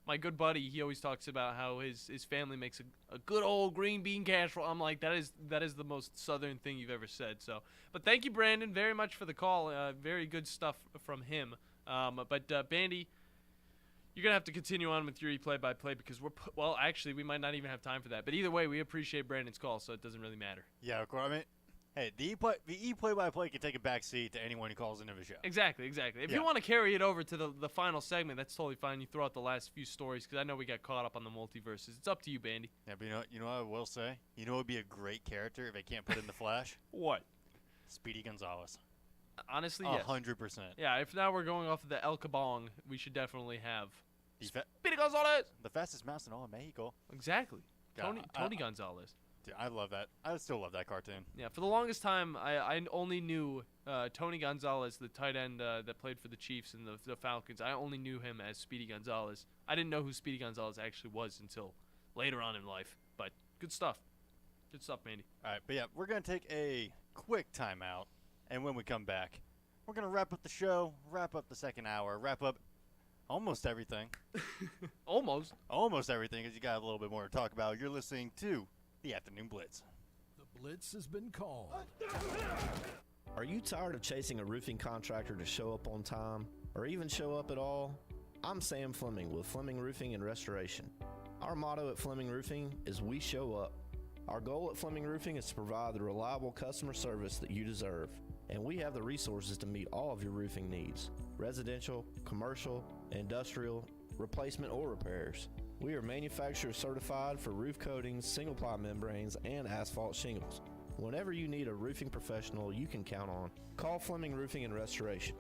my good buddy, he always talks about how his family makes a good old green bean casserole. I'm like, that is the most southern thing you've ever said. So, but thank you, Brandon, very much for the call. Very good stuff from him. But Bandy, you're gonna have to continue on with your play-by-play because actually, we might not even have time for that. But either way, we appreciate Brandon's call, so it doesn't really matter. Yeah, of course. I mean, hey, the play-by-play can take a back seat to anyone who calls into the show. Exactly. If you want to carry it over to the final segment, that's totally fine. You throw out the last few stories because I know we got caught up on the multiverses. It's up to you, Bandy. Yeah, but you know what I will say? You know what would be a great character if they can't put in the Flash? What? Speedy Gonzalez. Honestly, yes. 100%. Yeah, if now we're going off of the El Kabong, we should definitely have Speedy Gonzalez. The fastest mouse in all of Mexico. Exactly. God, Tony Gonzalez. Dude, I love that. I still love that cartoon. Yeah, for the longest time, I only knew Tony Gonzalez, the tight end that played for the Chiefs and the Falcons. I only knew him as Speedy Gonzalez. I didn't know who Speedy Gonzalez actually was until later on in life. But good stuff. Good stuff, Mandy. All right, but yeah, we're going to take a quick timeout. And when we come back, we're going to wrap up the show, wrap up the second hour, wrap up almost everything. Almost everything, because you got a little bit more to talk about. You're listening to the Afternoon Blitz. The Blitz has been called. Are you tired of chasing a roofing contractor to show up on time, or even show up at all? I'm Sam Fleming with Fleming Roofing and Restoration. Our motto at Fleming Roofing is we show up. Our goal at Fleming Roofing is to provide the reliable customer service that you deserve. And we have the resources to meet all of your roofing needs: residential, commercial, industrial, replacement, or repairs. We are manufacturer certified for roof coatings, single-ply membranes, and asphalt shingles. Whenever you need a roofing professional you can count on, call Fleming Roofing and Restoration.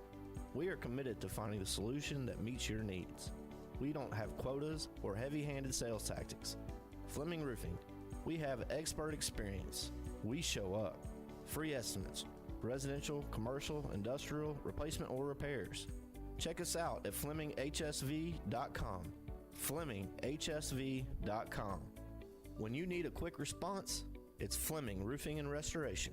We are committed to finding the solution that meets your needs. We don't have quotas or heavy-handed sales tactics. Fleming Roofing, we have expert experience. We show up. Free estimates. Residential, commercial, industrial, replacement, or repairs. Check us out at FlemingHSV.com. FlemingHSV.com. When you need a quick response, it's Fleming Roofing and Restoration.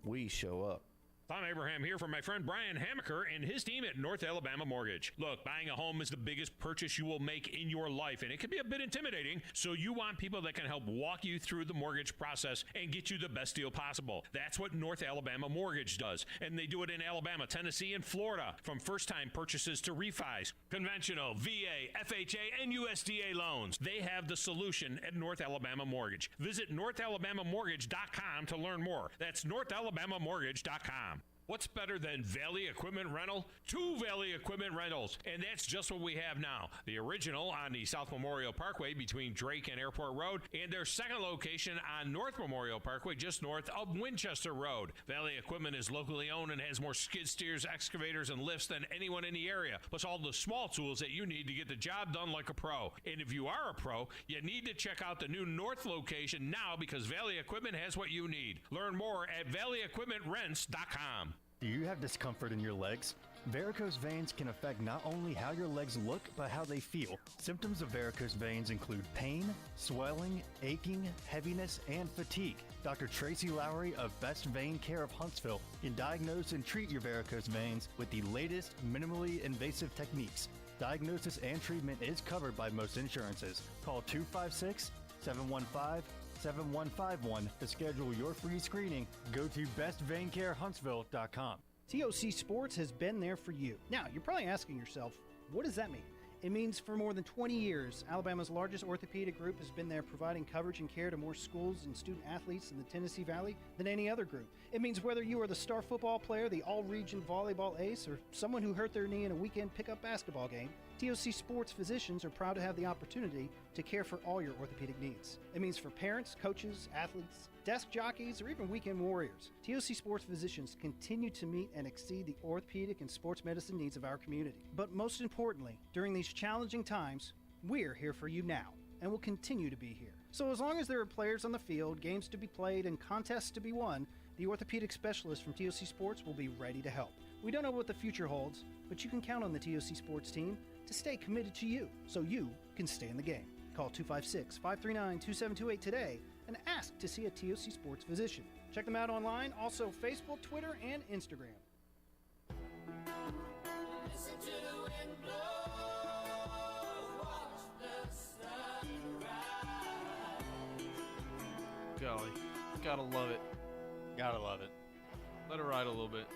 We show up. Tom Abraham here from my friend Brian Hamaker and his team at North Alabama Mortgage. Look, buying a home is the biggest purchase you will make in your life, and it can be a bit intimidating, so you want people that can help walk you through the mortgage process and get you the best deal possible. That's what North Alabama Mortgage does, and they do it in Alabama, Tennessee, and Florida, from first-time purchases to refis, conventional, VA, FHA, and USDA loans. They have the solution at North Alabama Mortgage. Visit NorthAlabamaMortgage.com to learn more. That's NorthAlabamaMortgage.com. What's better than Valley Equipment Rental? 2 Valley Equipment Rentals, and that's just what we have now. The original on the South Memorial Parkway between Drake and Airport Road, and their second location on North Memorial Parkway just north of Winchester Road. Valley Equipment is locally owned and has more skid steers, excavators, and lifts than anyone in the area, plus all the small tools that you need to get the job done like a pro. And if you are a pro, you need to check out the new North location now because Valley Equipment has what you need. Learn more at ValleyEquipmentRents.com. Do you have discomfort in your legs? Varicose veins can affect not only how your legs look, but how they feel. Symptoms of varicose veins include pain, swelling, aching, heaviness, and fatigue. Dr. Tracy Lowry of Best Vein Care of Huntsville can diagnose and treat your varicose veins with the latest minimally invasive techniques. Diagnosis and treatment is covered by most insurances. Call 256-715-7151 to schedule your free screening. Go to bestveincarehuntsville.com. TOC Sports has been there for you. Now, you're probably asking yourself, what does that mean? It means for more than 20 years, Alabama's largest orthopedic group has been there providing coverage and care to more schools and student athletes in the Tennessee Valley than any other group. It means whether you are the star football player, the all-region volleyball ace, or someone who hurt their knee in a weekend pickup basketball game, TOC Sports physicians are proud to have the opportunity to care for all your orthopedic needs. It means for parents, coaches, athletes, desk jockeys, or even weekend warriors, TOC Sports physicians continue to meet and exceed the orthopedic and sports medicine needs of our community. But most importantly, during these challenging times, we're here for you now and will continue to be here. So as long as there are players on the field, games to be played, and contests to be won, the orthopedic specialists from TOC Sports will be ready to help. We don't know what the future holds, but you can count on the TOC Sports team to stay committed to you so you can stay in the game. Call 256-539-2728 today and ask to see a TOC Sports physician. Check them out online, also Facebook, Twitter, and Instagram. Listen to the wind blow, watch the Valley. Gotta love it. Gotta love it. Let it ride a little bit.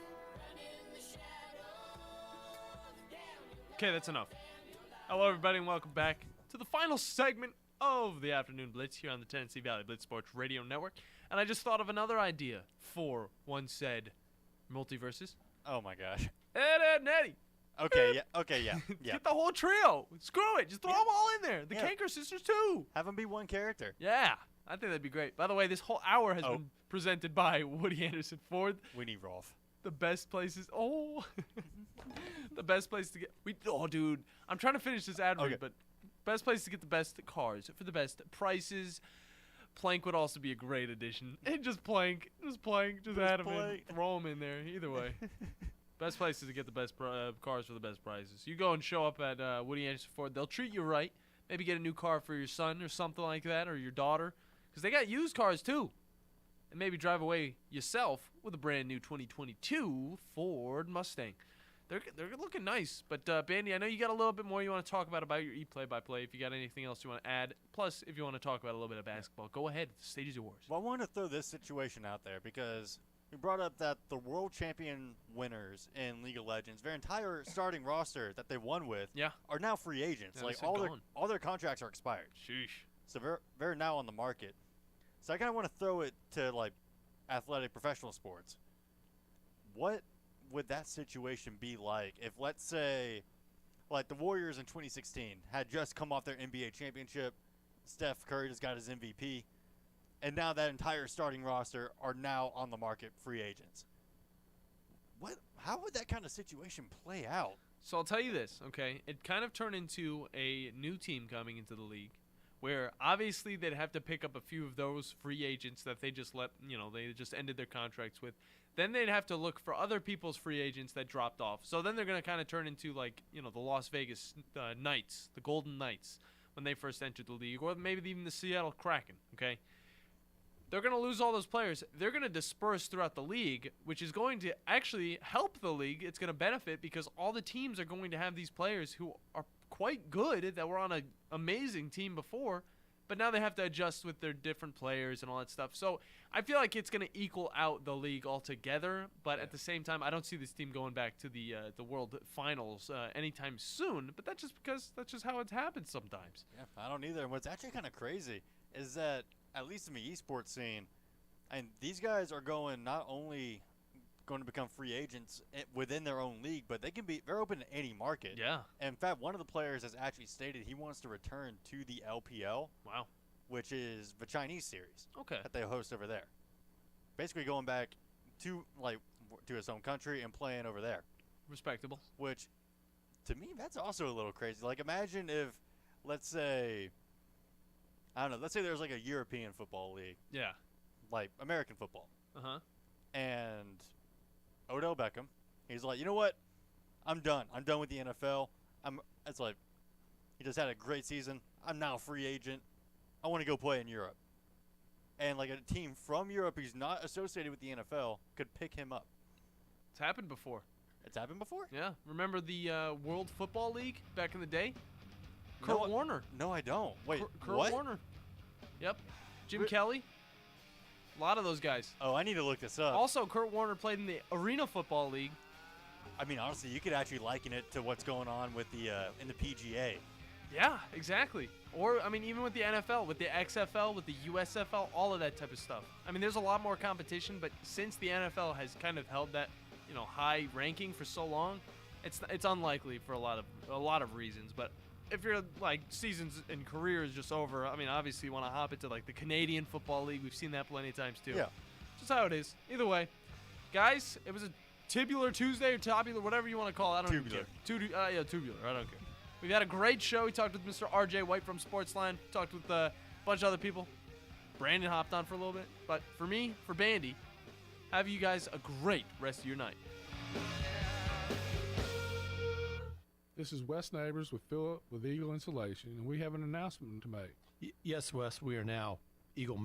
Okay, that's enough. Hello, everybody, and welcome back to the final segment of the Afternoon Blitz here on the Tennessee Valley Blitz Sports Radio Network. And I just thought of another idea for one said multiverses. Oh my gosh. Ed, Nettie. Okay, yeah. Get the whole trio. Screw it. Just throw them all in there. The Kanker sisters, too. Have them be one character. Yeah, I think that'd be great. By the way, this whole hour has been presented by Woody Anderson Ford. Winnie Rolf. The best places. Oh, the best place to get. Dude, I'm trying to finish this ad read, but best place to get the best cars for the best prices. Plank would also be a great addition. And just Plank, just add him in, throw him in there. Either way, best places to get the best cars for the best prices. You go and show up at Woody Anderson Ford. They'll treat you right. Maybe get a new car for your son or something like that, or your daughter, because they got used cars too. And maybe drive away yourself with a brand new 2022 Ford Mustang. They're looking nice. But, Bandi, I know you got a little bit more you want to talk about your play-by-play. If you got anything else you want to add. Plus, if you want to talk about a little bit of basketball, go ahead. The stage is yours. Well, I want to throw this situation out there because we brought up that the world champion winners in League of Legends, their entire starting roster that they won with are now free agents. Yeah, like all their contracts are expired. Sheesh. So they're now on the market. So I kind of want to throw it to like athletic professional sports. What would that situation be like if, let's say, like the Warriors in 2016 had just come off their NBA championship, Steph Curry just got his MVP, and now that entire starting roster are now on the market, free agents. How would that kind of situation play out? So I'll tell you this, okay? It kind of turned into a new team coming into the league, where obviously they'd have to pick up a few of those free agents that they just they just ended their contracts with. Then they'd have to look for other people's free agents that dropped off. So then they're going to kind of turn into the Las Vegas Knights, the Golden Knights, when they first entered the league, or maybe even the Seattle Kraken, okay? They're going to lose all those players. They're going to disperse throughout the league, which is going to actually help the league. It's going to benefit because all the teams are going to have these players who are quite good, that were on an amazing team before, but now they have to adjust with their different players and all that stuff. So I feel like it's going to equal out the league altogether, but at the same time, I don't see this team going back to the World Finals anytime soon, but that's just because that's just how it's happened sometimes. Yeah, I don't either. And what's actually kind of crazy is that, at least in the esports scene, and these guys are not only going to become free agents within their own league, but they're open to any market. Yeah. And in fact, one of the players has actually stated he wants to return to the LPL. Wow. Which is the Chinese series. Okay. That they host over there. Basically going back to his home country and playing over there. Respectable. Which, to me, that's also a little crazy. Like, imagine if, let's say there's like a European football league. Yeah. Like American football. Uh-huh. And Odell Beckham, he's like, you know what? I'm done. I'm done with the NFL. It's like, he just had a great season. I'm now a free agent. I want to go play in Europe. And like a team from Europe who's not associated with the NFL could pick him up. It's happened before. It's happened before? Yeah. Remember the World Football League back in the day? Kurt Warner. No, I don't. Wait, Kurt what? Warner. Yep. Jim Kelly. A lot of those guys. Oh, I need to look this up. Also, Kurt Warner played in the Arena Football League. I mean, honestly, you could actually liken it to what's going on with the in the PGA. Yeah, exactly. Or, I mean, even with the NFL, with the XFL, with the USFL, all of that type of stuff. I mean, there's a lot more competition, but since the NFL has kind of held that, high ranking for so long, it's unlikely for a lot of reasons. But if your seasons and career is just over, I mean, obviously you want to hop into the Canadian Football League. We've seen that plenty of times too. Yeah. Just how it is. Either way, guys, it was a Tubular Tuesday or Tobular, whatever you want to call it. I don't even care. Tubular. I don't care. We've had a great show. We talked with Mr. RJ White from Sportsline. Talked with a bunch of other people. Brandon hopped on for a little bit. But for me, for Bandi, have you guys a great rest of your night. This is Wes Neighbors with Philip with Eagle Insulation, and we have an announcement to make. Yes, Wes, we are now Eagle Mason